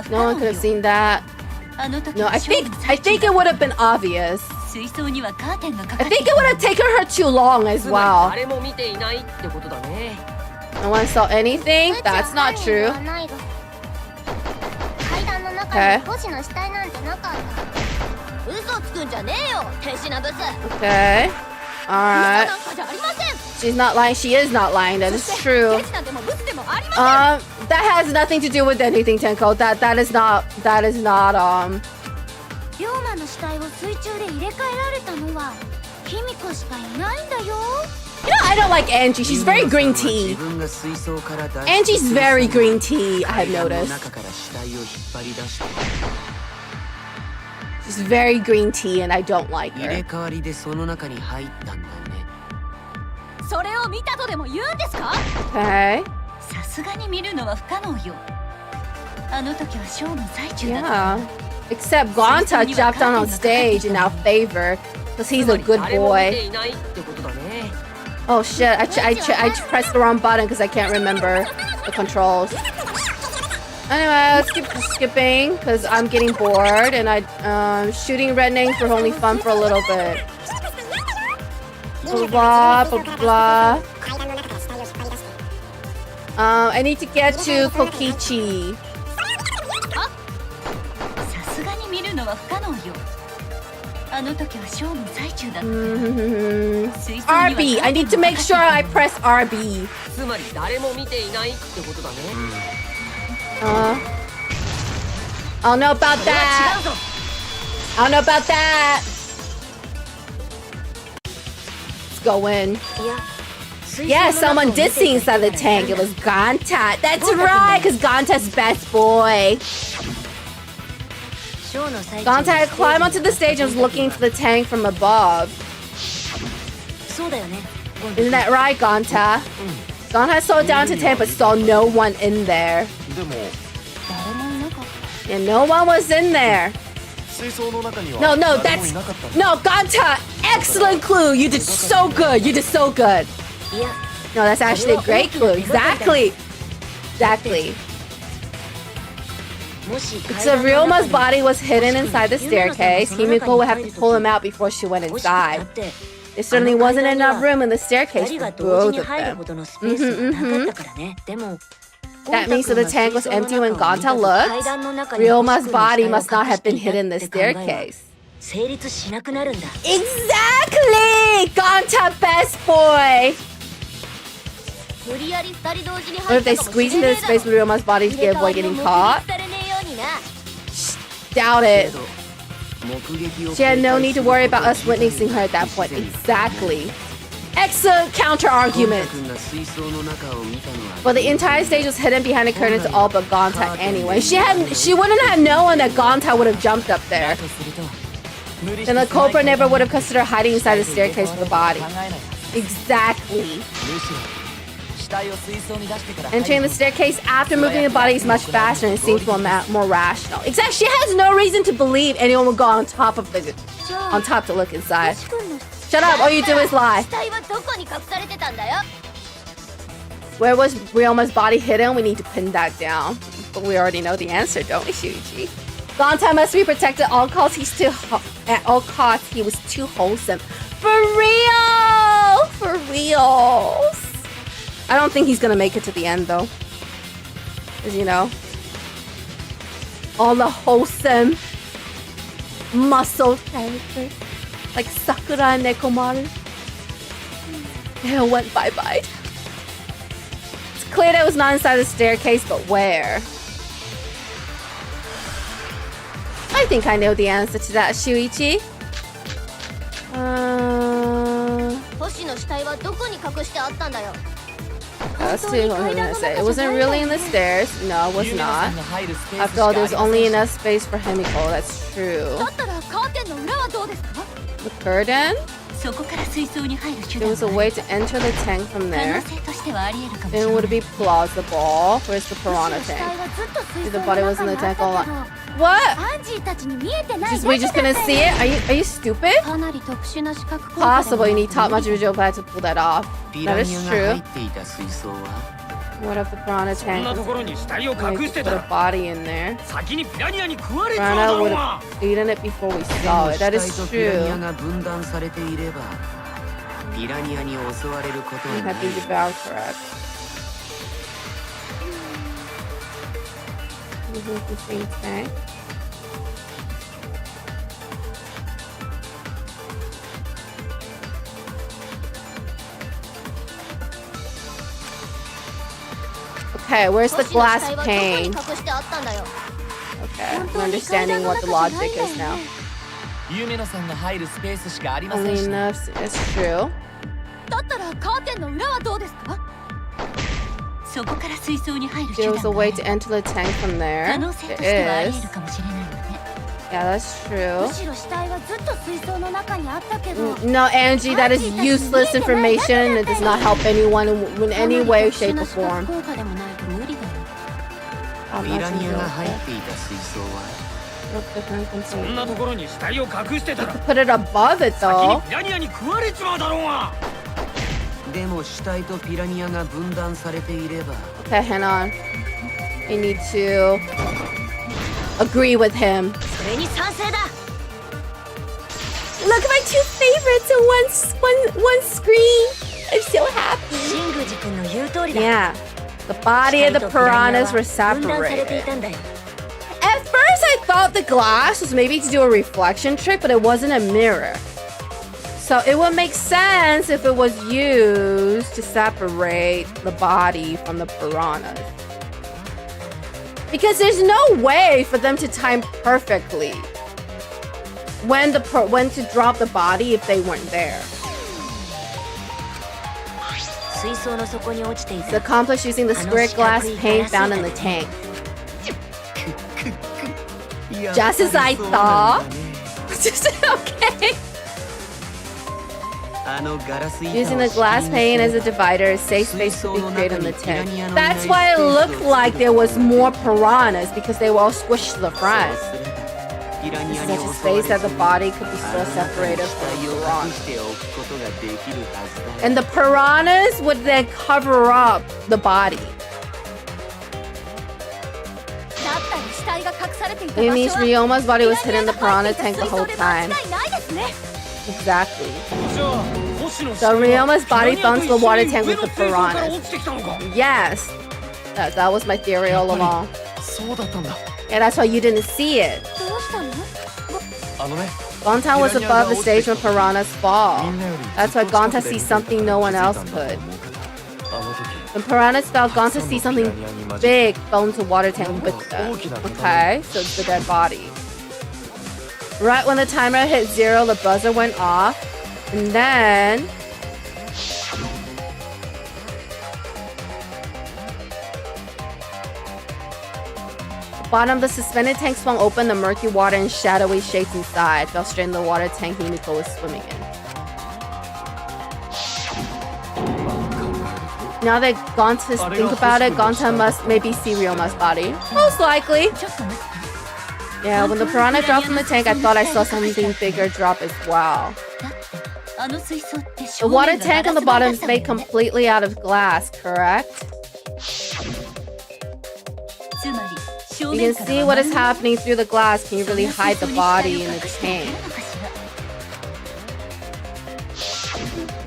No one could have seen that. No, I think it would have been obvious. I think it would have taken her too long as well. No one saw anything? That's not true. Okay. Okay. Alright. She's not lying. She is not lying. That is true. That has nothing to do with anything, Tenko. That is not I don't like Angie. She's very green tea. Angie's very green tea, I have noticed. She's very green tea and I don't like her. Okay. Yeah. Except Gonta jumped down on stage in our favor because he's a good boy. Oh shit, I pressed the wrong button because I can't remember the controls. Anyway, let's keep skipping because I'm getting bored and I'm shooting red names for only fun for a little bit. Blah, blah, blah, blah. I need to get to Kokichi. RB. I need to make sure I press RB. I don't know about that. I don't know about that. Let's go in. Yeah, someone did see inside the tank. It was Gonta. That's right, because Gonta's best boy. Gonta had climbed onto the stage and was looking into the tank from above. Isn't that right, Gonta? Gonta saw down to the tank but saw no one in there. And no one was in there. No, Gonta! Excellent clue! You did so good! You did so good! No, that's actually a great clue. Exactly! So Ryoma's body was hidden inside the staircase. Himiko would have to pull him out before she went inside. There certainly wasn't enough room in the staircase for both of them. That means that the tank was empty when Gonta looked. Ryoma's body must not have been hidden in the staircase. Exactly! Gonta, best boy! What if they squeeze into the space with Ryoma's body to avoid getting caught? Doubt it. She had no need to worry about us witnessing her at that point. Exactly. Excellent counter-argument. Well, the entire stage was hidden behind a curtain to all but Gonta anyway. She wouldn't have known that Gonta would have jumped up there. Then the culprit never would have considered hiding inside the staircase with the body. Exactly. Entering the staircase after moving the body is much faster and it seems more rational. Exactly. She has no reason to believe anyone would go on top to look inside. Shut up, all you do is lie. Where was Ryoma's body hidden? We need to pin that down. But we already know the answer, don't we, Shuichi? Gonta must be protected at all costs. At all costs, he was too wholesome. For real! For reals. I don't think he's gonna make it to the end, though. Because, you know, all the wholesome muscle characters. Like Sakura and Nekomaru. They all went bye-bye. It's clear that it was not inside the staircase, but where? I think I know the answer to that, Shuichi. That's too what I was gonna say. It wasn't really in the stairs. No, it was not. After all, there's only enough space for Himiko. That's true. The curtain? There was a way to enter the tank from there. Then would it be plausible? Where's the piranha tank? The body was in the tank all along. What? We just gonna see it? Are you stupid? Possible. You need top-notch visual effects to pull that off. That is true. What if the piranha tank was put a body in there? Piranha would have eaten it before we saw it. That is true. You have been devoured, correct? This is the same tank. Okay, where's the glass pane? Okay, I'm understanding what the logic is now. Only enough, it's true. There was a way to enter the tank from there. There is. Yeah, that's true. No, Angie, that is useless information. It does not help anyone in any way, shape, or form. Put it above it, though. Okay, hang on. I need to agree with him. Look at my two favorites in one screen. I'm so happy. Yeah. The body of the piranhas were separated. At first I thought the glass was maybe to do a reflection trick, but it wasn't a mirror. So it would make sense if it was used to separate the body from the piranhas. Because there's no way for them to time perfectly when to drop the body if they weren't there. It's accomplished using the square glass pane found in the tank. Just as I thought. Okay. Using the glass pane as a divider, a safe space could be created in the tank. That's why it looked like there was more piranhas, because they were all squished to the front. In such a space that the body could be still separated from the piranha. And the piranhas would then cover up the body. It means Ryoma's body was hidden in the piranha tank the whole time. Exactly. So Ryoma's body fell into the water tank with the piranhas. Yes. That was my theory all along. Yeah, that's why you didn't see it. Gonta was above the stage when piranhas fall. That's why Gonta sees something no one else could. When piranhas fell, Gonta sees something big fell into the water tank with them. Okay, so it's the dead body. Right when the timer hit 0, the buzzer went off, and then the bottom of the suspended tank swung open, the murky water and shadowy shapes inside fell straight in the water tank Himiko was swimming in. Now that Gonta think about it, Gonta must maybe see Ryoma's body. Most likely. Yeah, when the piranha dropped from the tank, I thought I saw something bigger drop as well. The water tank on the bottom is made completely out of glass, correct? You can see what is happening through the glass. Can you really hide the body in the tank?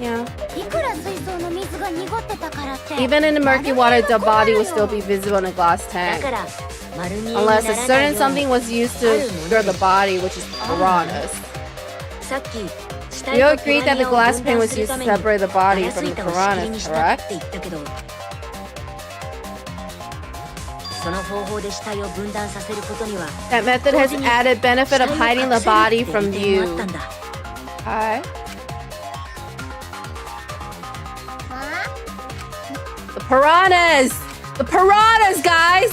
Yeah. Even in the murky water, the body will still be visible in a glass tank. Unless a certain something was used to obscure the body, which is piranhas. You agreed that the glass pane was used to separate the body from the piranhas, correct? That method has added benefit of hiding the body from view. Okay. The piranhas! The piranhas, guys!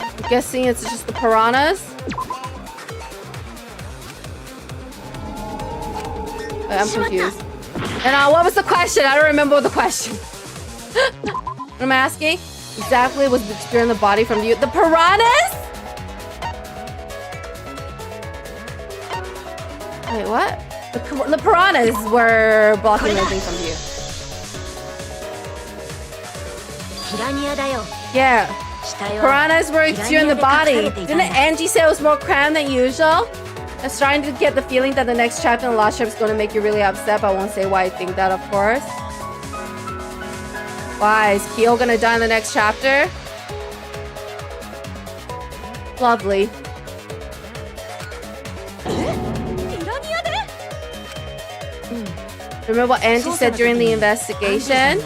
I'm guessing it's just the piranhas. I'm confused. And what was the question? I don't remember the question. What am I asking? Exactly was obscuring the body from view. The piranhas? Wait, what? The piranhas were blocking everything from view. Yeah. Piranhas were obscuring the body. Didn't Angie say it was more crammed than usual? I was trying to get the feeling that the next chapter in the last chapter is going to make you really upset, but I won't say why I think that, of course. Why? Is Kyo gonna die in the next chapter? Lovely. Remember what Angie said during the investigation?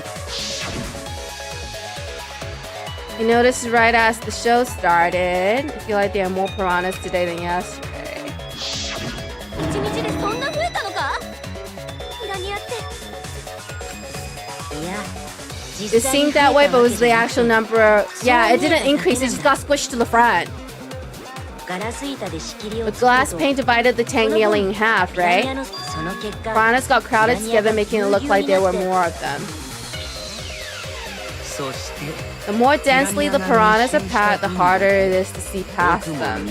You noticed right as the show started. I feel like there are more piranhas today than yesterday. It seemed that way, but was the actual number... Yeah, it didn't increase, it just got squished to the front. The glass pane divided the tank nearly in half, right? Piranhas got crowded together, making it look like there were more of them. The more densely the piranhas are packed, the harder it is to see past them.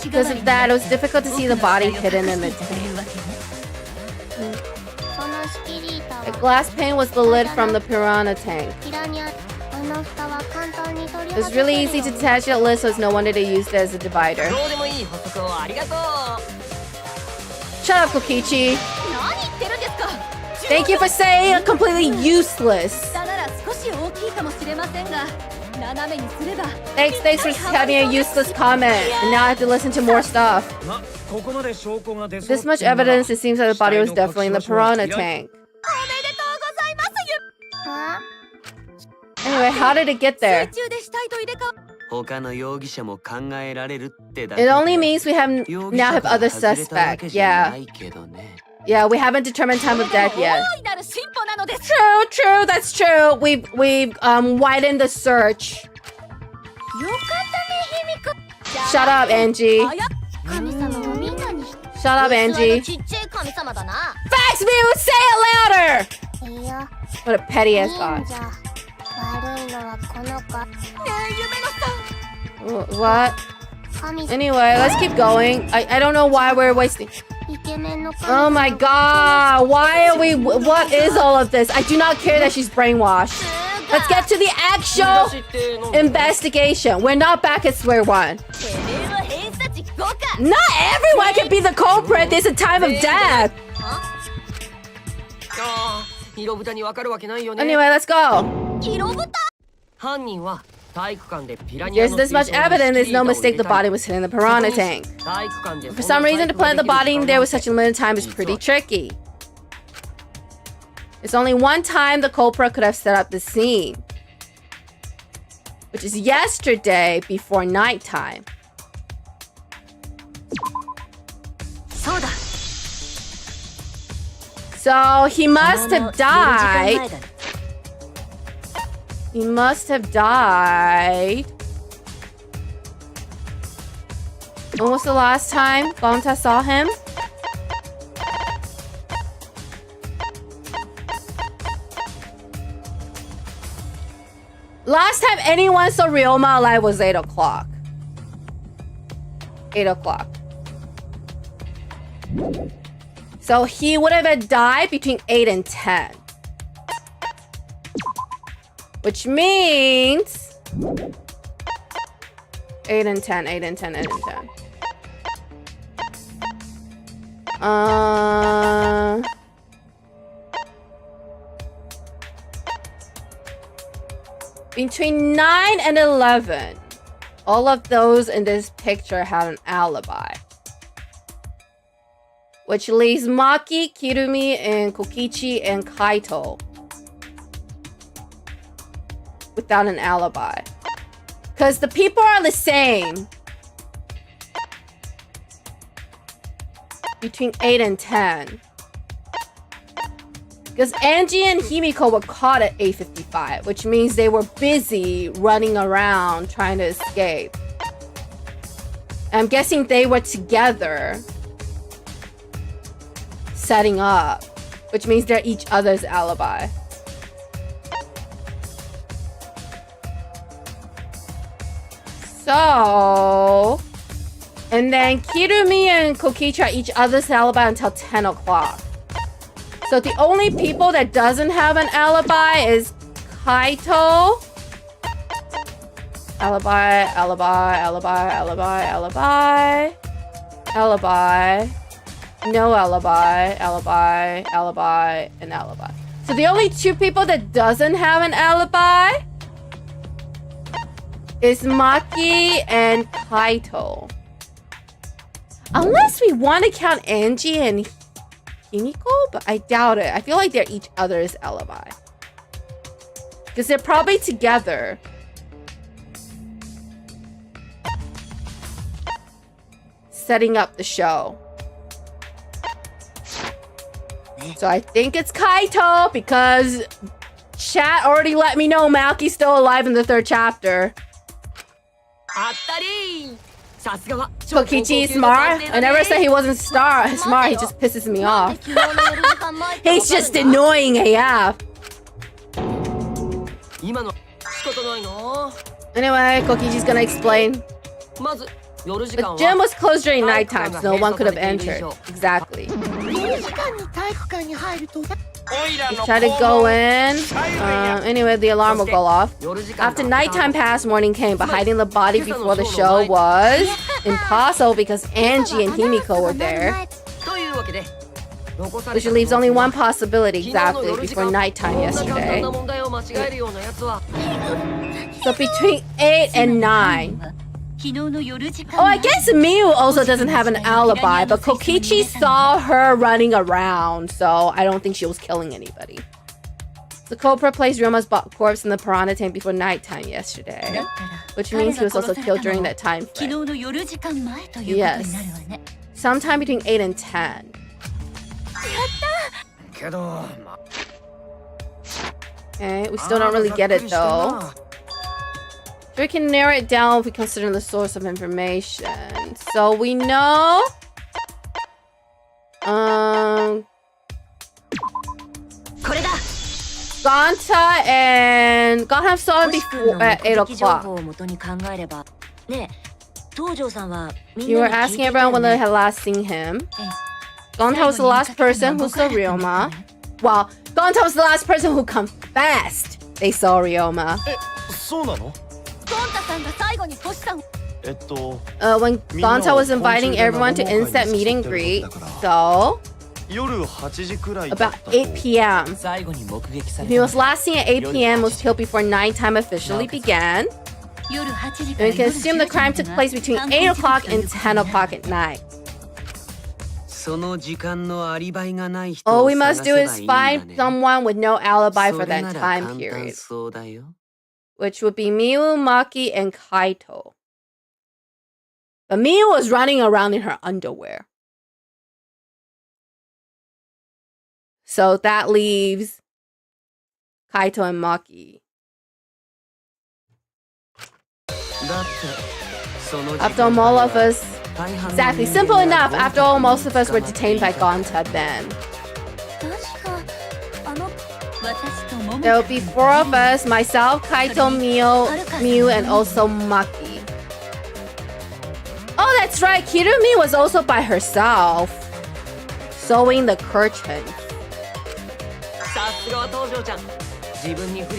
Because of that, it was difficult to see the body hidden in the tank. The glass pane was the lid from the piranha tank. It was really easy to detach that lid, so it's no wonder they used it as a divider. Shut up, Kokichi. Thank you for saying completely useless. Thanks for having a useless comment. And now I have to listen to more stuff. This much evidence, it seems that the body was definitely in the piranha tank. Anyway, how did it get there? It only means we now have other suspects. Yeah. Yeah, we haven't determined time of death yet. True, that's true. We've widened the search. Shut up, Angie. Shut up, Angie. Facts, me, say it louder! What a petty ass god. What? Anyway, let's keep going. I don't know why we're wasting. Oh my god, why are we... What is all of this? I do not care that she's brainwashed. Let's get to the actual investigation. We're not back at square one. Not everyone can be the culprit. There's a time of death. Anyway, let's go. There's this much evidence, there's no mistake the body was hidden in the piranha tank. For some reason, to plant the body in there with such a limited time is pretty tricky. There's only one time the culprit could have set up the scene, which is yesterday before nighttime. So he must have died. He must have died. When was the last time Gonta saw him? Last time anyone saw Ryoma alive was 8 o'clock. 8 o'clock. So he would have died between 8 and 10. Which means 8 and 10, 8 and 10, 8 and 10. Between 9 and 11, all of those in this picture have an alibi. Which leaves Maki, Kirumi, and Kokichi, and Kaito without an alibi. Because the people are the same. Between 8 and 10. Because Angie and Himiko were caught at 8:55, which means they were busy running around trying to escape. I'm guessing they were together setting up, which means they're each other's alibi. So, and then Kirumi and Kokichi are each other's alibi until 10 o'clock. So the only people that doesn't have an alibi is Kaito. Alibi. No alibi, and alibi. So the only two people that doesn't have an alibi is Maki and Kaito. Unless we want to count Angie and Himiko, but I doubt it. I feel like they're each other's alibi. Because they're probably together. Setting up the show. So I think it's Kaito because chat already let me know Maki's still alive in the 3rd chapter. Kokichi smart? I never said he wasn't smart, he just pisses me off. He's just annoying AF. Anyway, Kokichi's gonna explain. The gym was closed during nighttime, so no one could have entered. Exactly. We try to go in. Anyway, the alarm will go off. After nighttime passed, morning came, but hiding the body before the show was impossible because Angie and Himiko were there. Which leaves only one possibility, exactly, before nighttime yesterday. So between 8 and 9. Oh, I guess Miu also doesn't have an alibi, but Kokichi saw her running around, so I don't think she was killing anybody. The culprit placed Ryoma's corpse in the piranha tank before nighttime yesterday, which means he was also killed during that time frame. Yes, sometime between 8 and 10. Okay, we still don't really get it though. We can narrow it down if we consider the source of information. So we know Ganta and Ganta saw him before at 8 o'clock. You were asking everyone when they had last seen him. Ganta was the last person who saw Ryoma. Well, Ganta was the last person who confessed they saw Ryoma. When Ganta was inviting everyone to instant meet and greet, so about 8 p.m. He was last seen at 8 p.m. was killed before nighttime officially began. And we can assume the crime took place between 8 o'clock and 10 o'clock at night. All we must do is find someone with no alibi for that time period, which would be Miu, Maki, and Kaito. But Miu was running around in her underwear. So that leaves Kaito and Maki. After all of us... Exactly, simple enough. After all, most of us were detained by Ganta then. There will be 4 of us, myself, Kaito, Miu, and also Maki. Oh, that's right, Kirumi was also by herself, sewing the curtain.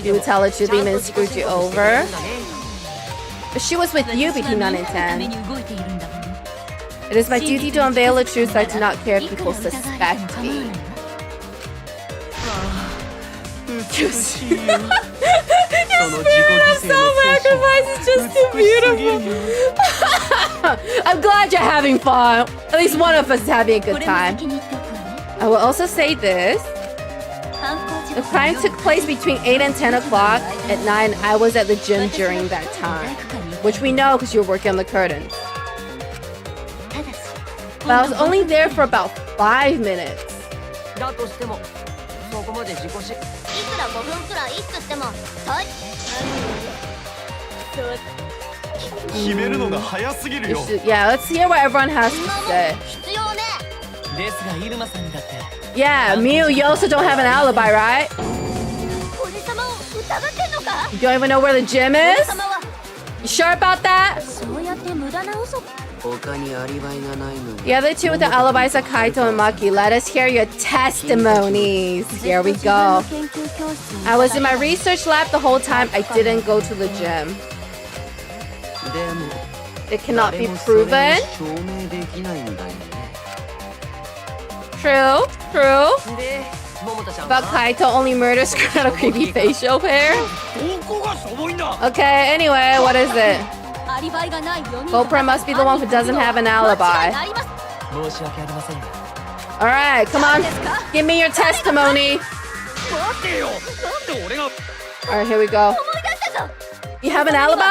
You would tell her to leave and screwed you over. But she was with you between 9 and 10. It is my duty to unveil the truth, so I do not care if people suspect me. Your spirit of self-sacrifice is just too beautiful. I'm glad you're having fun. At least one of us is having a good time. I will also say this. The crime took place between 8 and 10 o'clock. At 9, I was at the gym during that time. Which we know because you were working on the curtains. But I was only there for about 5 minutes. 決めるのが早すぎるよ。 Yeah, let's hear what everyone has to say. 必要ね。ですがイルマさんにだって Yeah, Miu, you also don't have an alibi, right? 俺様を疑ってんのか。 You don't even know where the gym 俺 is? 様は You sure about that? そうやって無駄な嘘。 他にアリバイがないのに The other two with the alibis are Kaito and Maki. Let us hear your testimonies. Here we go. I was in my research lab the whole time. I didn't go to the gym. でも It cannot 誰 be もそれを proven. 証明できないんだよね True, true. で桃田ちゃん But は Kaito only murders got a creepy facial hair. どこがしょぼいんだ。 Okay, anyway, what is it? アリバイがない4人。 Gopra must be the one who doesn't have an alibi. 間違いあります。申し訳ありませんが Alright, come on. Give me your testimony. 待てよ。なんで俺が。 Alright, here we go. 思い出したぞ。 You have an alibi?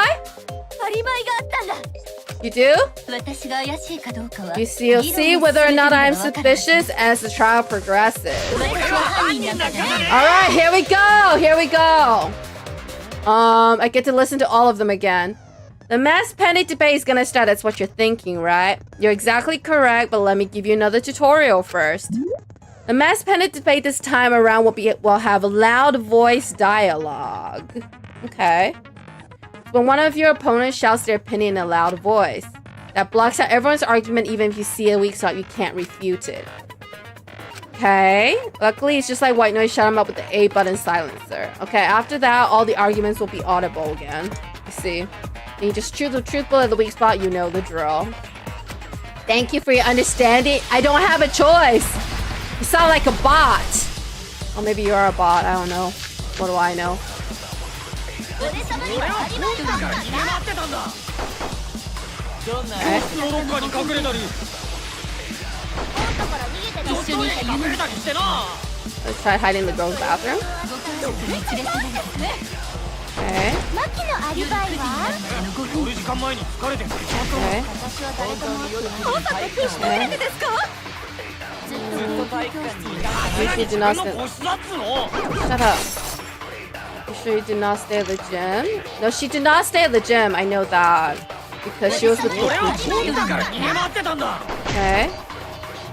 アリバイがあったんだ。 You do? 私が怪しいかどうかは。 You see, you'll see whether or not I'm suspicious as the trial progresses. 俺が犯人なんだね。 Alright, here we go. Here we go. I get to listen to all of them again. The mass panic debate is gonna start. That's what you're thinking, right? You're exactly correct, but let me give you another tutorial first. The mass panic debate this time around will have loud voice dialogue. Okay. When one of your opponents shouts their opinion in a loud voice, that blocks out everyone's argument even if you see a weak spot, you can't refute it. Okay. Luckily, it's just like white noise, shut 'em up with the A button silencer. Okay, after that, all the arguments will be audible again. You see. And you just choose the truth bullet at the weak spot, you know the drill. Thank you for your understanding. I don't have a choice. You sound like a bot. Or maybe you are a bot, I don't know. What do I know? 俺様にはアリバイがあったんだ。ってたんだ。どんな Okay. どっかに隠れたり。本当から逃げてる。一緒にいた夢。隠れたりしてな。 Let's try hiding in the girls' bathroom. マ Okay. キのアリバイは。 乗る時間前に疲れて寝ちまった。 Okay. 私は誰とも会ってない。朝って必死のせいでですか。ずっと研究教室にいた。 You sure you did not の stay. 個室だっつうの。 Shut up. You sure you did not stay at the gym? No, she did not stay at the gym. I know that. Because she was with 俺は Kokichi. 本人から逃げ回ってたんだ。 Okay.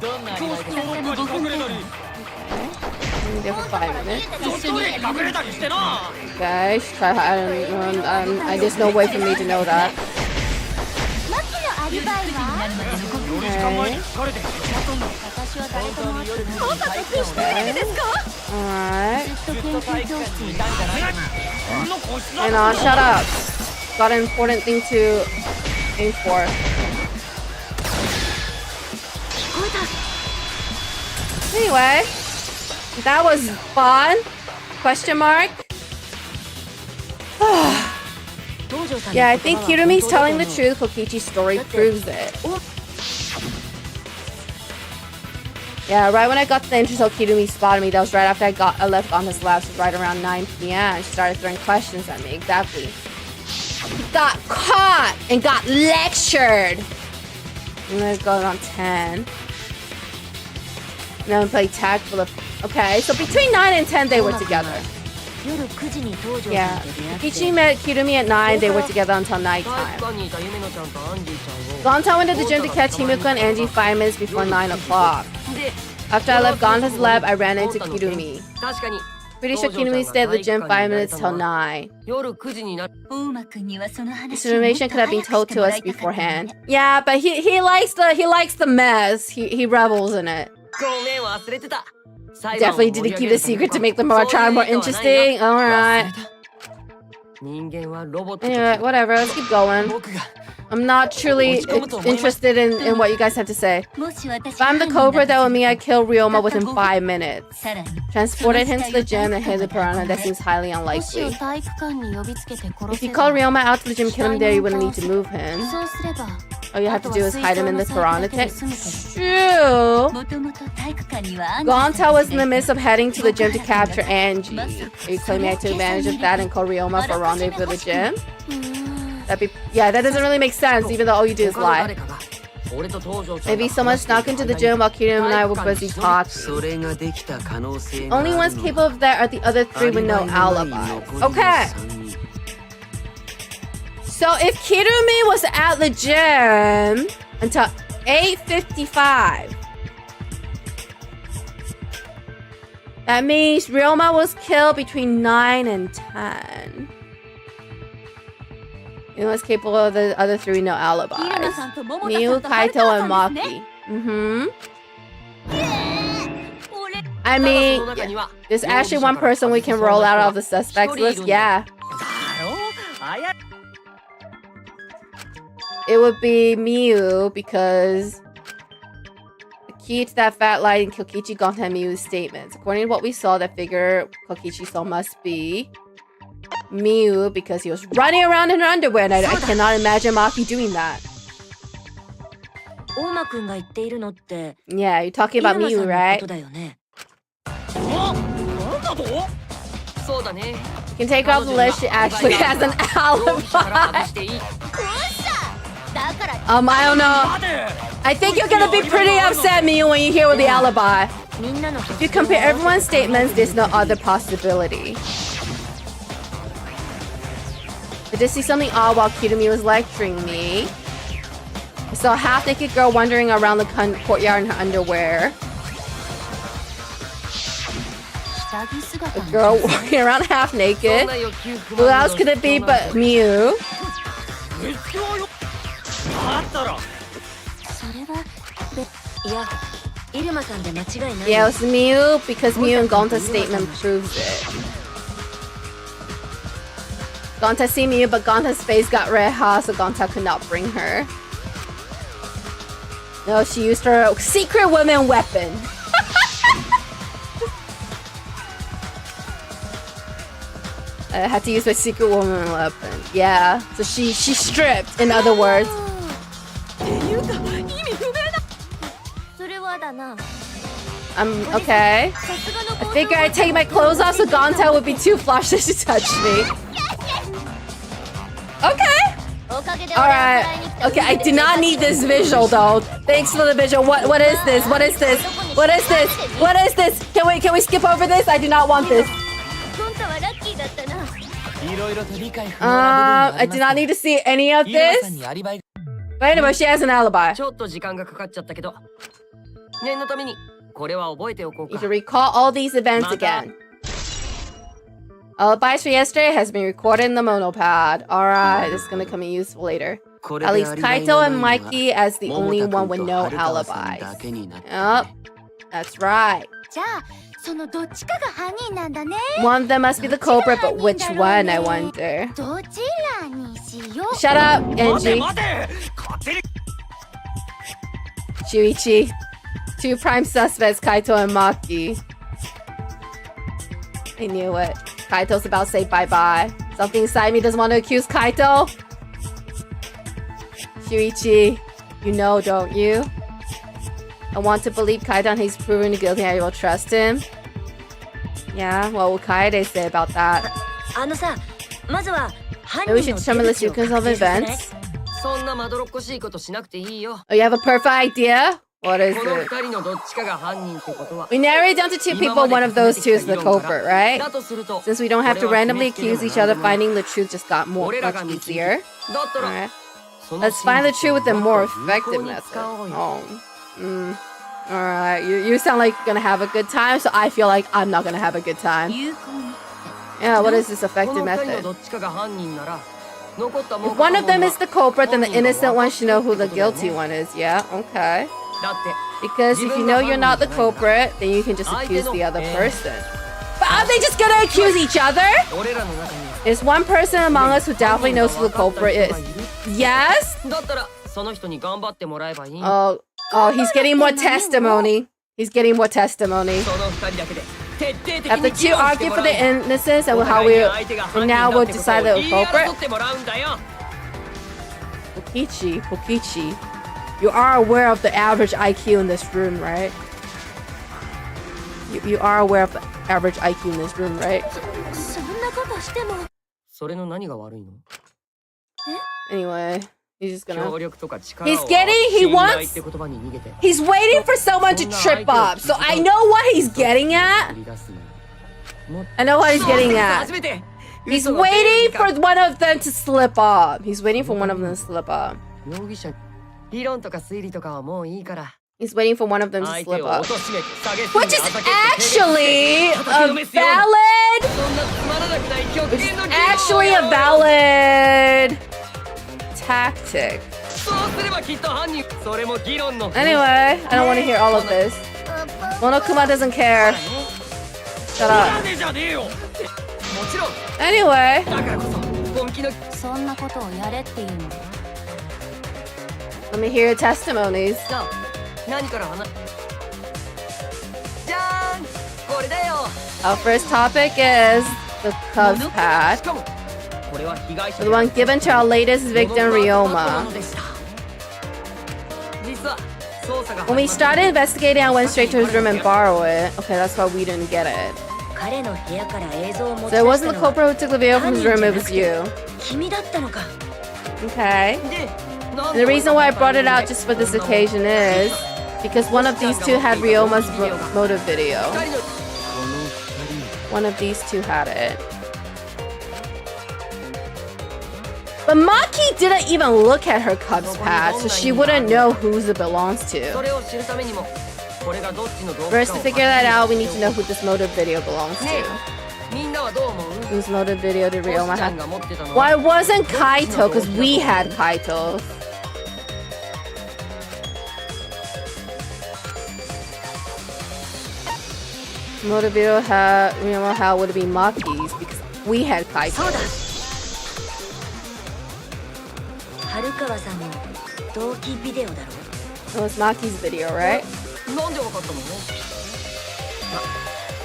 どんなアリ教バイ室のどっかに隠れたり。 Been there for 5 minutes. トイレに隠れたりしてな。 Okay, she tried hiding. There's no way for me to know that. マキのアリバイは。乗る時間前に疲れて寝ちまったんだ。私は誰とも会ってない。朝って必死のせいでですか。 Alright. ずっと研究教室にいた。俺の個室だっ Hey, つう no, の。 shut up. Got an important thing to aim for. Anyway, that was fun. Question mark. Yeah, I think Kirumi's telling the truth. Kokichi's story proves it. Yeah, right when I got to the entrance, Kirumi spotted me. That was right after I left Gonta's lab, so right around 9 p.m. She started throwing questions at me. Exactly. Got caught and got lectured. And then it goes on 10. And then we played tag for the... Okay, so between 9 and 10, they were together. 夜9時に東條 Yeah. さんと出会って Kokichi met Kirumi at 9. They were together until 体 nighttime. 育館にいた夢乃ちゃんとアンジーちゃんを Gonta went to the gym to catch Himiko and Angie 5 minutes before 9 o'clock. After I left Gonta's lab, I ran into Kirumi. 確かに Pretty sure Kirumi stayed at the gym 5 minutes till 9. 夜9時になる 大間くんにはその This 話をもっ information と could have been 早く told して to もら us いたかったな beforehand. Yeah, but he likes the mess. He revels in it. ごめん忘れてた Definitely did keep the secret to make the trial more interesting. Alright. 人間はロボット Anyway, whatever. Let's keep going. 僕が I'm not truly interested in what you guys have to say. もし私 If I'm the が犯人 cobra, だ that と would mean I kill Ryoma within 5 minutes. さらに Transported him to the gym and hit the piranha. That seems highly もしを unlikely. 体育館に呼びつけて殺 If せ you ば call Ryoma out to the gym, kill him there, you wouldn't need to move him. そうすれば All you have to do is hide him in the piranha tank. も True. ともと体育館には Gonta was in the midst of heading to the gym to capture Angie. Are you claiming I took advantage of that and called Ryoma for a rendezvous at the gym? Yeah, that doesn't really make sense, even though all you do is 他の lie. 誰かが俺と東條ちゃん Maybe が someone snuck into the gym while Kiryu and I were busy talking. それができた可能性があ Only る ones の capable of that are the other three with no alibis. Okay. So if Kirumi was at the gym until 8:55, that means Ryoma was killed between 9 and 10. He was capable of the other three no alibis. Miu, Kaito, and Maki. I mean, yeah, there's actually one person we can roll out of the suspects list. Yeah. It would be Miu because the key to that fat lie in Kokichi Gonta and Miu's statements. According to what we saw, that figure Kokichi saw must be Miu because he was running around in her underwear, and I cannot imagine Maki doing that. Yeah, you're talking about Miu, right? You can take her off the list. She actually has an alibi. I don't know. I think you're gonna be pretty upset, Miu, when you hear with the alibi. If you compare everyone's statements, there's no other possibility. I did see something odd while Kirumi was lecturing me. I saw a half-naked girl wandering around the courtyard in her underwear. A girl walking around half-naked. Who else could it be but Miu? Yeah, it was Miu because Miu and Gonta's statement proves it. Gonta see Miu, but Gonta's face got red hot, so Gonta could not bring her. No, she used her secret woman weapon. I had to use my secret woman weapon. Yeah, so she stripped, in other words. Okay. I figure I'd take my clothes off so Gonta would be too flushed to touch me. Okay. Alright. Okay, I do not need this visual though. Thanks for the visual. What is this? What is this? What is this? What is this? Can we skip over this? I do not want this. I do not need to see any of this. But anyway, she has an alibi. You should recall all these events again. Alibis for yesterday has been recorded in the monopad. Alright, this is gonna come in useful later. At least Kaito and Mikey as the only one with no alibis. Yep, that's right. One of them must be the culprit, but which one, I wonder? Shut up, Genji. Shuichi. Two prime suspects, Kaito and Maki. I knew it. Kaito's about to say bye-bye. Something inside me doesn't want to accuse Kaito. Shuichi, you know, don't you? I want to believe Kaito and he's proven guilty and I will trust him. Yeah, what will Kaede say about that? Maybe we should determine the sequence of events. Oh, you have a perfect idea? What is it? We narrowed it down to two people. One of those two is the culprit, right? Since we don't have to randomly accuse each other, finding the truth just got much easier. Alright. Let's find the truth with a more effective method. Oh. Alright. You sound like you're gonna have a good time, so I feel like I'm not gonna have a good time. Yeah, what is this effective method? If one of them is the culprit, then the innocent one should know who the guilty one is. Yeah, okay. Because if you know you're not the culprit, then you can just accuse the other person. But are they just gonna accuse each other? There's one person among us who definitely knows who the culprit is. Yes? Oh, he's getting more testimony. He's getting more testimony. Have the two argue for the innocence and how we now will decide the culprit? Pokichi. You are aware of the average IQ in this room, right? You are aware of the average IQ in this room, right? Anyway, he's just gonna... He's waiting for someone to trip up. So I know what he's getting at. He's waiting for one of them to slip up. He's waiting for one of them to slip up. 容疑者理論とか推理とかはもういいから He's waiting for one of them to 相手 slip を up. 貶めて下げすぎ Which is あざけて actually a そ valid... んなつまらなくない極 Which 限 is の議論 actually a valid tactic. そうすればきっと犯人それも議論の Anyway, I don't want to hear all of this. Monokuma doesn't care. Shut up. なんでじゃねえよもちろん Anyway, だからこそ本気のそんなことをやれっていうの let me hear your testimonies. じゃあ何から話じゃーんこれだよ Our first topic is the Cubs し pad. かもこれは被害者 The one given to our latest victim, Ryoma. 実は捜査が When we started investigating, I went straight to his room and borrowed it. Okay, that's why we didn't get it. 彼の部屋から映像を持ち So it 出 wasn't した the のは culprit who took the video from his room, it was you. 君だったのか Okay. で And the reason why I brought it out just for this occasion is because one of these two had Ryoma's motive video. 二人の One of these two had it. But Maki didn't even look at her Cubs pad, so she wouldn't know whose it belongs そ to. れを知るためにもこれがどっちの動画 First, か to を figure that out, we need to know who this motive video belongs ね to. えみんなはどう思う Whose motive video did 星 Ryoma ちゃん have? が持ってたの Why は wasn't Kaito? Because we had Kaito. Motive video had Ryoma how would it be Maki's because we had そうだ Kaito. 春川さんの同期ビデオだろ It was Maki's video, right? なんでわかったの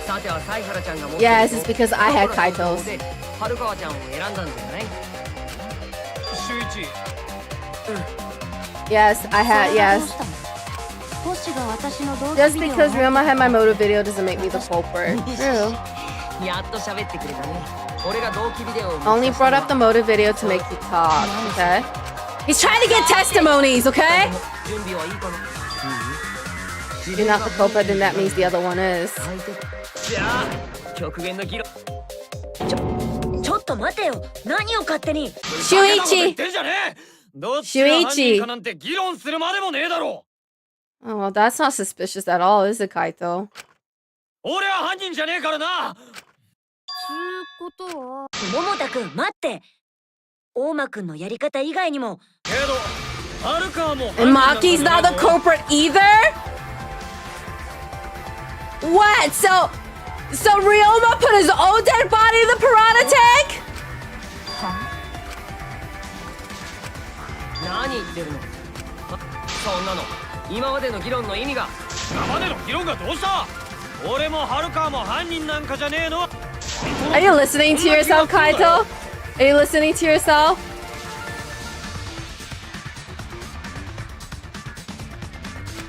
さては犀原ちゃんが持って Yes, it's because I had Kaito's. で春川ちゃんを選んだんじゃない周一 Yes, I そ had, れがど yes. うしたの星が私の同期 Just ビデオを because Ryoma had my motive video doesn't make me the culprit. True. やっと喋ってくれたね俺が同期ビデオを Only brought up the motive video to make you talk, okay? He's trying to get testimonies, okay? 準備はいいかな You're not the culprit, then that means the other one is. 相手じゃあ極限の議論ちょっと待てよ何を勝手に周バカなこと言っ一てんじゃねえどっちが犯人かなんて議論するまでもねえだろ Oh, well, that's not suspicious at all, is it, Kaito? 俺は犯人じゃねえからなつうことは桃田くん待って大間くんのやり方以外にもけど春川も And Maki's not the culprit either? What? So Ryoma put his own dead body in the piranha tank? 何言ってるのそんなの今までの議論の意味が今までの議論がどうした俺も春川も犯人なんかじゃねえの Are you listening to yourself, Kaito? Are you listening to yourself?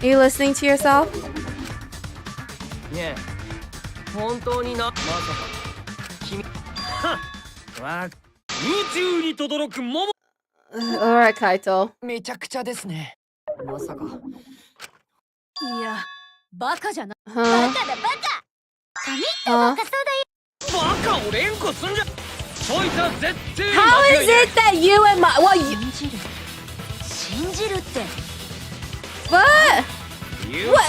Are you listening to yourself? ねえ本当にまさか君宇宙に轟く桃 Alright, Kaito. めちゃくちゃですねまさかいやバカじゃな Huh? バカだバカ髪ってバカそうだよバカを連呼すんじゃそいつは絶対 How is it that you and my... Well, you... 信じるって What?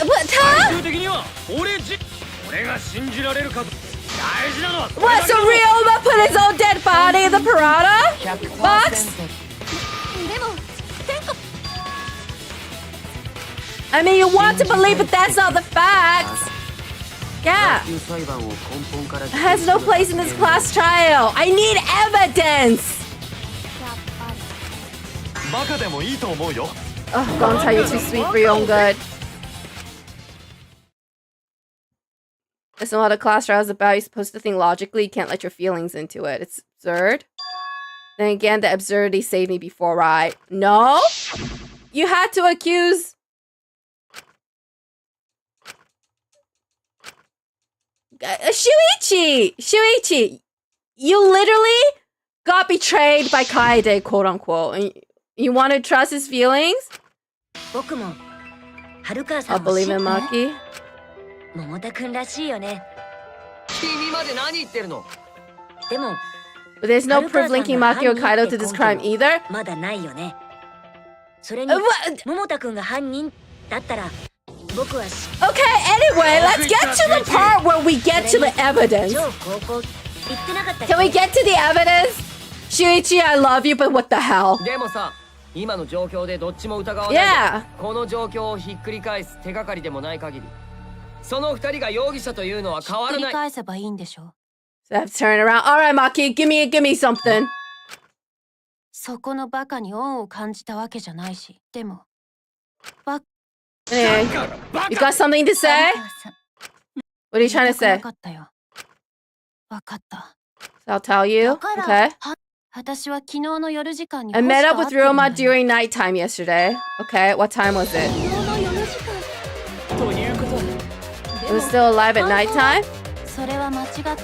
What? 最 Huh? 終的には俺が信じられるか大事なのは What? So Ryoma put his own dead body in the piranha 100% box? でも天子 I mean, you want to believe, but that's not the facts. Yeah. 裁判を根本から It has no place in this class trial. I need evidence. やっぱりバカでもいいと思うよ Oh, don't tell you're too sweet for your own good. That's not what a class trial is about. You're supposed to think logically. You can't let your feelings into it. It's absurd. Then again, the absurdity saved me before, right? No? You had to accuse... Shuichi! You literally got betrayed by Kaede, quote unquote. And you want to trust his feelings? 僕も春川さ I'll んも believe 信 in じて Maki. 桃田くんらしいよね君まで何言ってるのでも But there's no proof linking Maki or Kaido to this crime either. まだないよね。それに桃田くんが犯人だったら僕は Okay, anyway, let's get to the part where we get to the evidence. 超高校行ってなかったっけ Can we get to the evidence? Shuichi, I love you, but what the hell? でもさ、今の状況でどっちも疑わないで、 Yeah. この状況をひっくり返す手がかりでもない限り、その二人が容疑者というのは変わらない。繰り返せばいいんでしょ。 So I have to turn around. All right, Maki, give me something. そこのバカに恩を感じたわけじゃないし、でも Anyway, you got something to say? What are you trying to say? わかったよ。わかった。 So I'll tell you. だから Okay. 私は昨日の夜時間に I met up with 星と会ってるんだ Ryoma よ during nighttime yesterday. Okay, what time was it? 昨日の夜時間。ということで、 It was still alive at nighttime? それは間違ってるんだよ。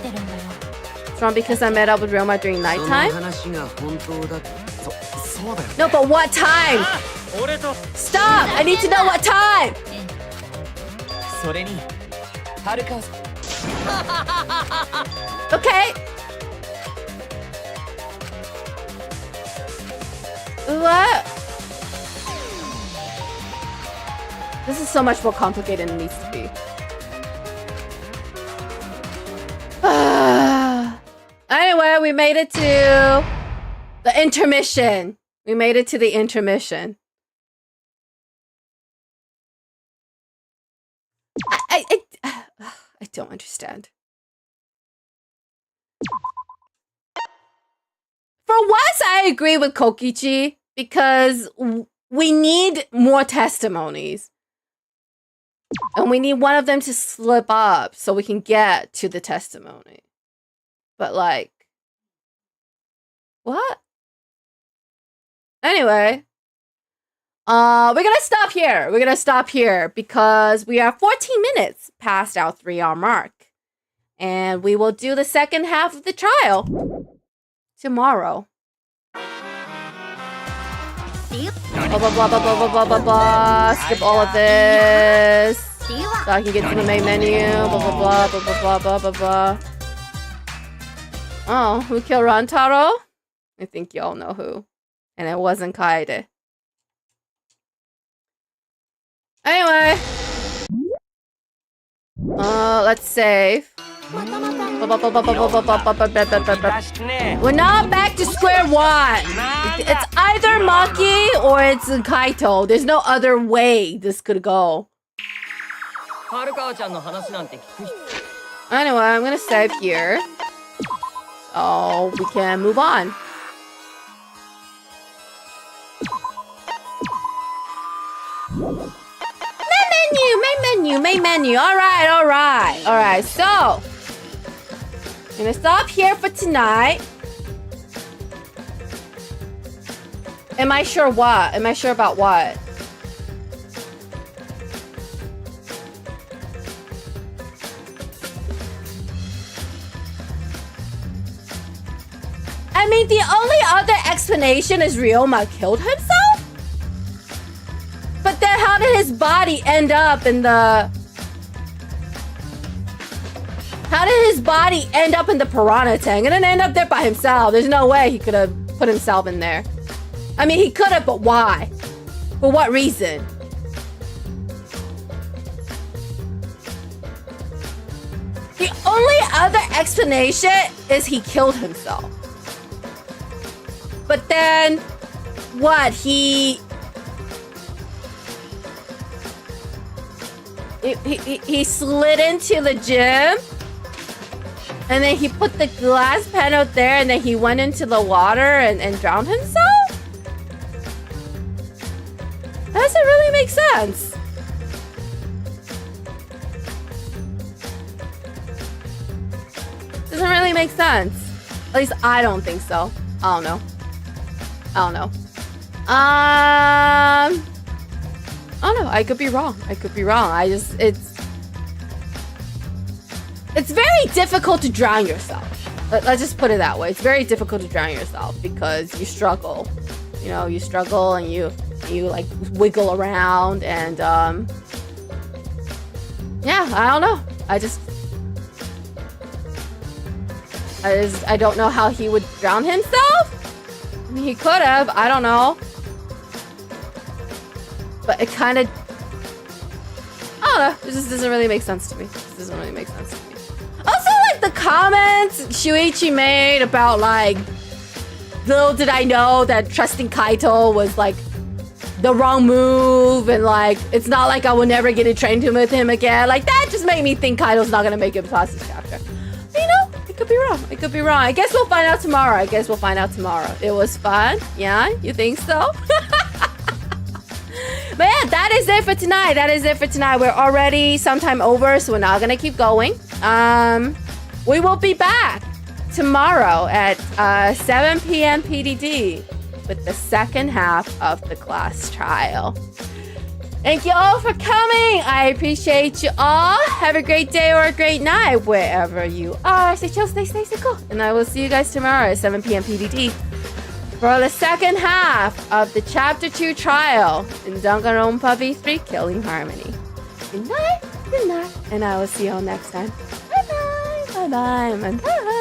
It's wrong because I met up with Ryoma during その nighttime? 話が本当だ。そうだよ。 No, but what time? 俺と Stop! I need to know what time! それにはるか Okay. What? This is so much more complicated than it needs to be. Anyway, we made it to the intermission. We made it to the intermission. I don't understand. For once, I agree with Kokichi because we need more testimonies. And we need one of them to slip up so we can get to the testimony. But like, what? Anyway, we're gonna stop here. We're gonna stop here because we are 14 minutes past our 3-hour mark. And we will do the second half of the trial tomorrow. Blah, blah, blah, blah, blah, blah, blah, blah, blah. Skip all of this. So I can get to the main menu. Blah, blah, blah, blah, blah, blah, blah, blah. Oh, who killed Rantaro? I think you all know who. And it wasn't Kaede. Anyway. Let's save. We're not back to square one. It's either Maki or it's Kaito. There's no other way this could go. はるかちゃんの話なんて聞く。 Anyway, I'm gonna save here. So we can move on. Main menu. Alright. So, I'm gonna stop here for tonight. Am I sure what? Am I sure about what? I mean, the only other explanation is Ryoma killed himself? But then how did his body end up in the... How did his body end up in the piranha tank? It didn't end up there by himself. There's no way he could have put himself in there. I mean, he could have, but why? For what reason? The only other explanation is he killed himself. But then, what? He slid into the gym, and then he put the glass panel there, and then he went into the water and drowned himself? That doesn't really make sense. Doesn't really make sense. At least I don't think so. I don't know. I don't know. I could be wrong. It's very difficult to drown yourself. Let's just put it that way. It's very difficult to drown yourself because you struggle. You know, you struggle and you like wiggle around and yeah, I don't know. I I don't know how he would drown himself. I mean, he could have. I don't know. But it kind of... I don't know. It just doesn't really make sense to me. It doesn't really make sense to me. Also, like, the comments Shuichi made about, like, little did I know that trusting Kaito was, like, the wrong move, and, like, it's not like I will never get a train with him again. Like, that just made me think Kaito's not gonna make it past this chapter. But, you know, it could be wrong. It could be wrong. I guess we'll find out tomorrow. It was fun. Yeah? You think so? But yeah, that is it for tonight. We're already sometime over, so we're not gonna keep going. We will be back tomorrow at 7 p.m. PDD with the second half of the class trial. Thank you all for coming. I appreciate you all. Have a great day or a great night wherever you are. Stay chill, stay cool. And I will see you guys tomorrow at 7 p.m. PDD for the second half of the Chapter 2 trial in Danganronpa V3 Killing Harmony. Good night, and I will see you all next time. Bye-bye, bye-bye, bye-bye.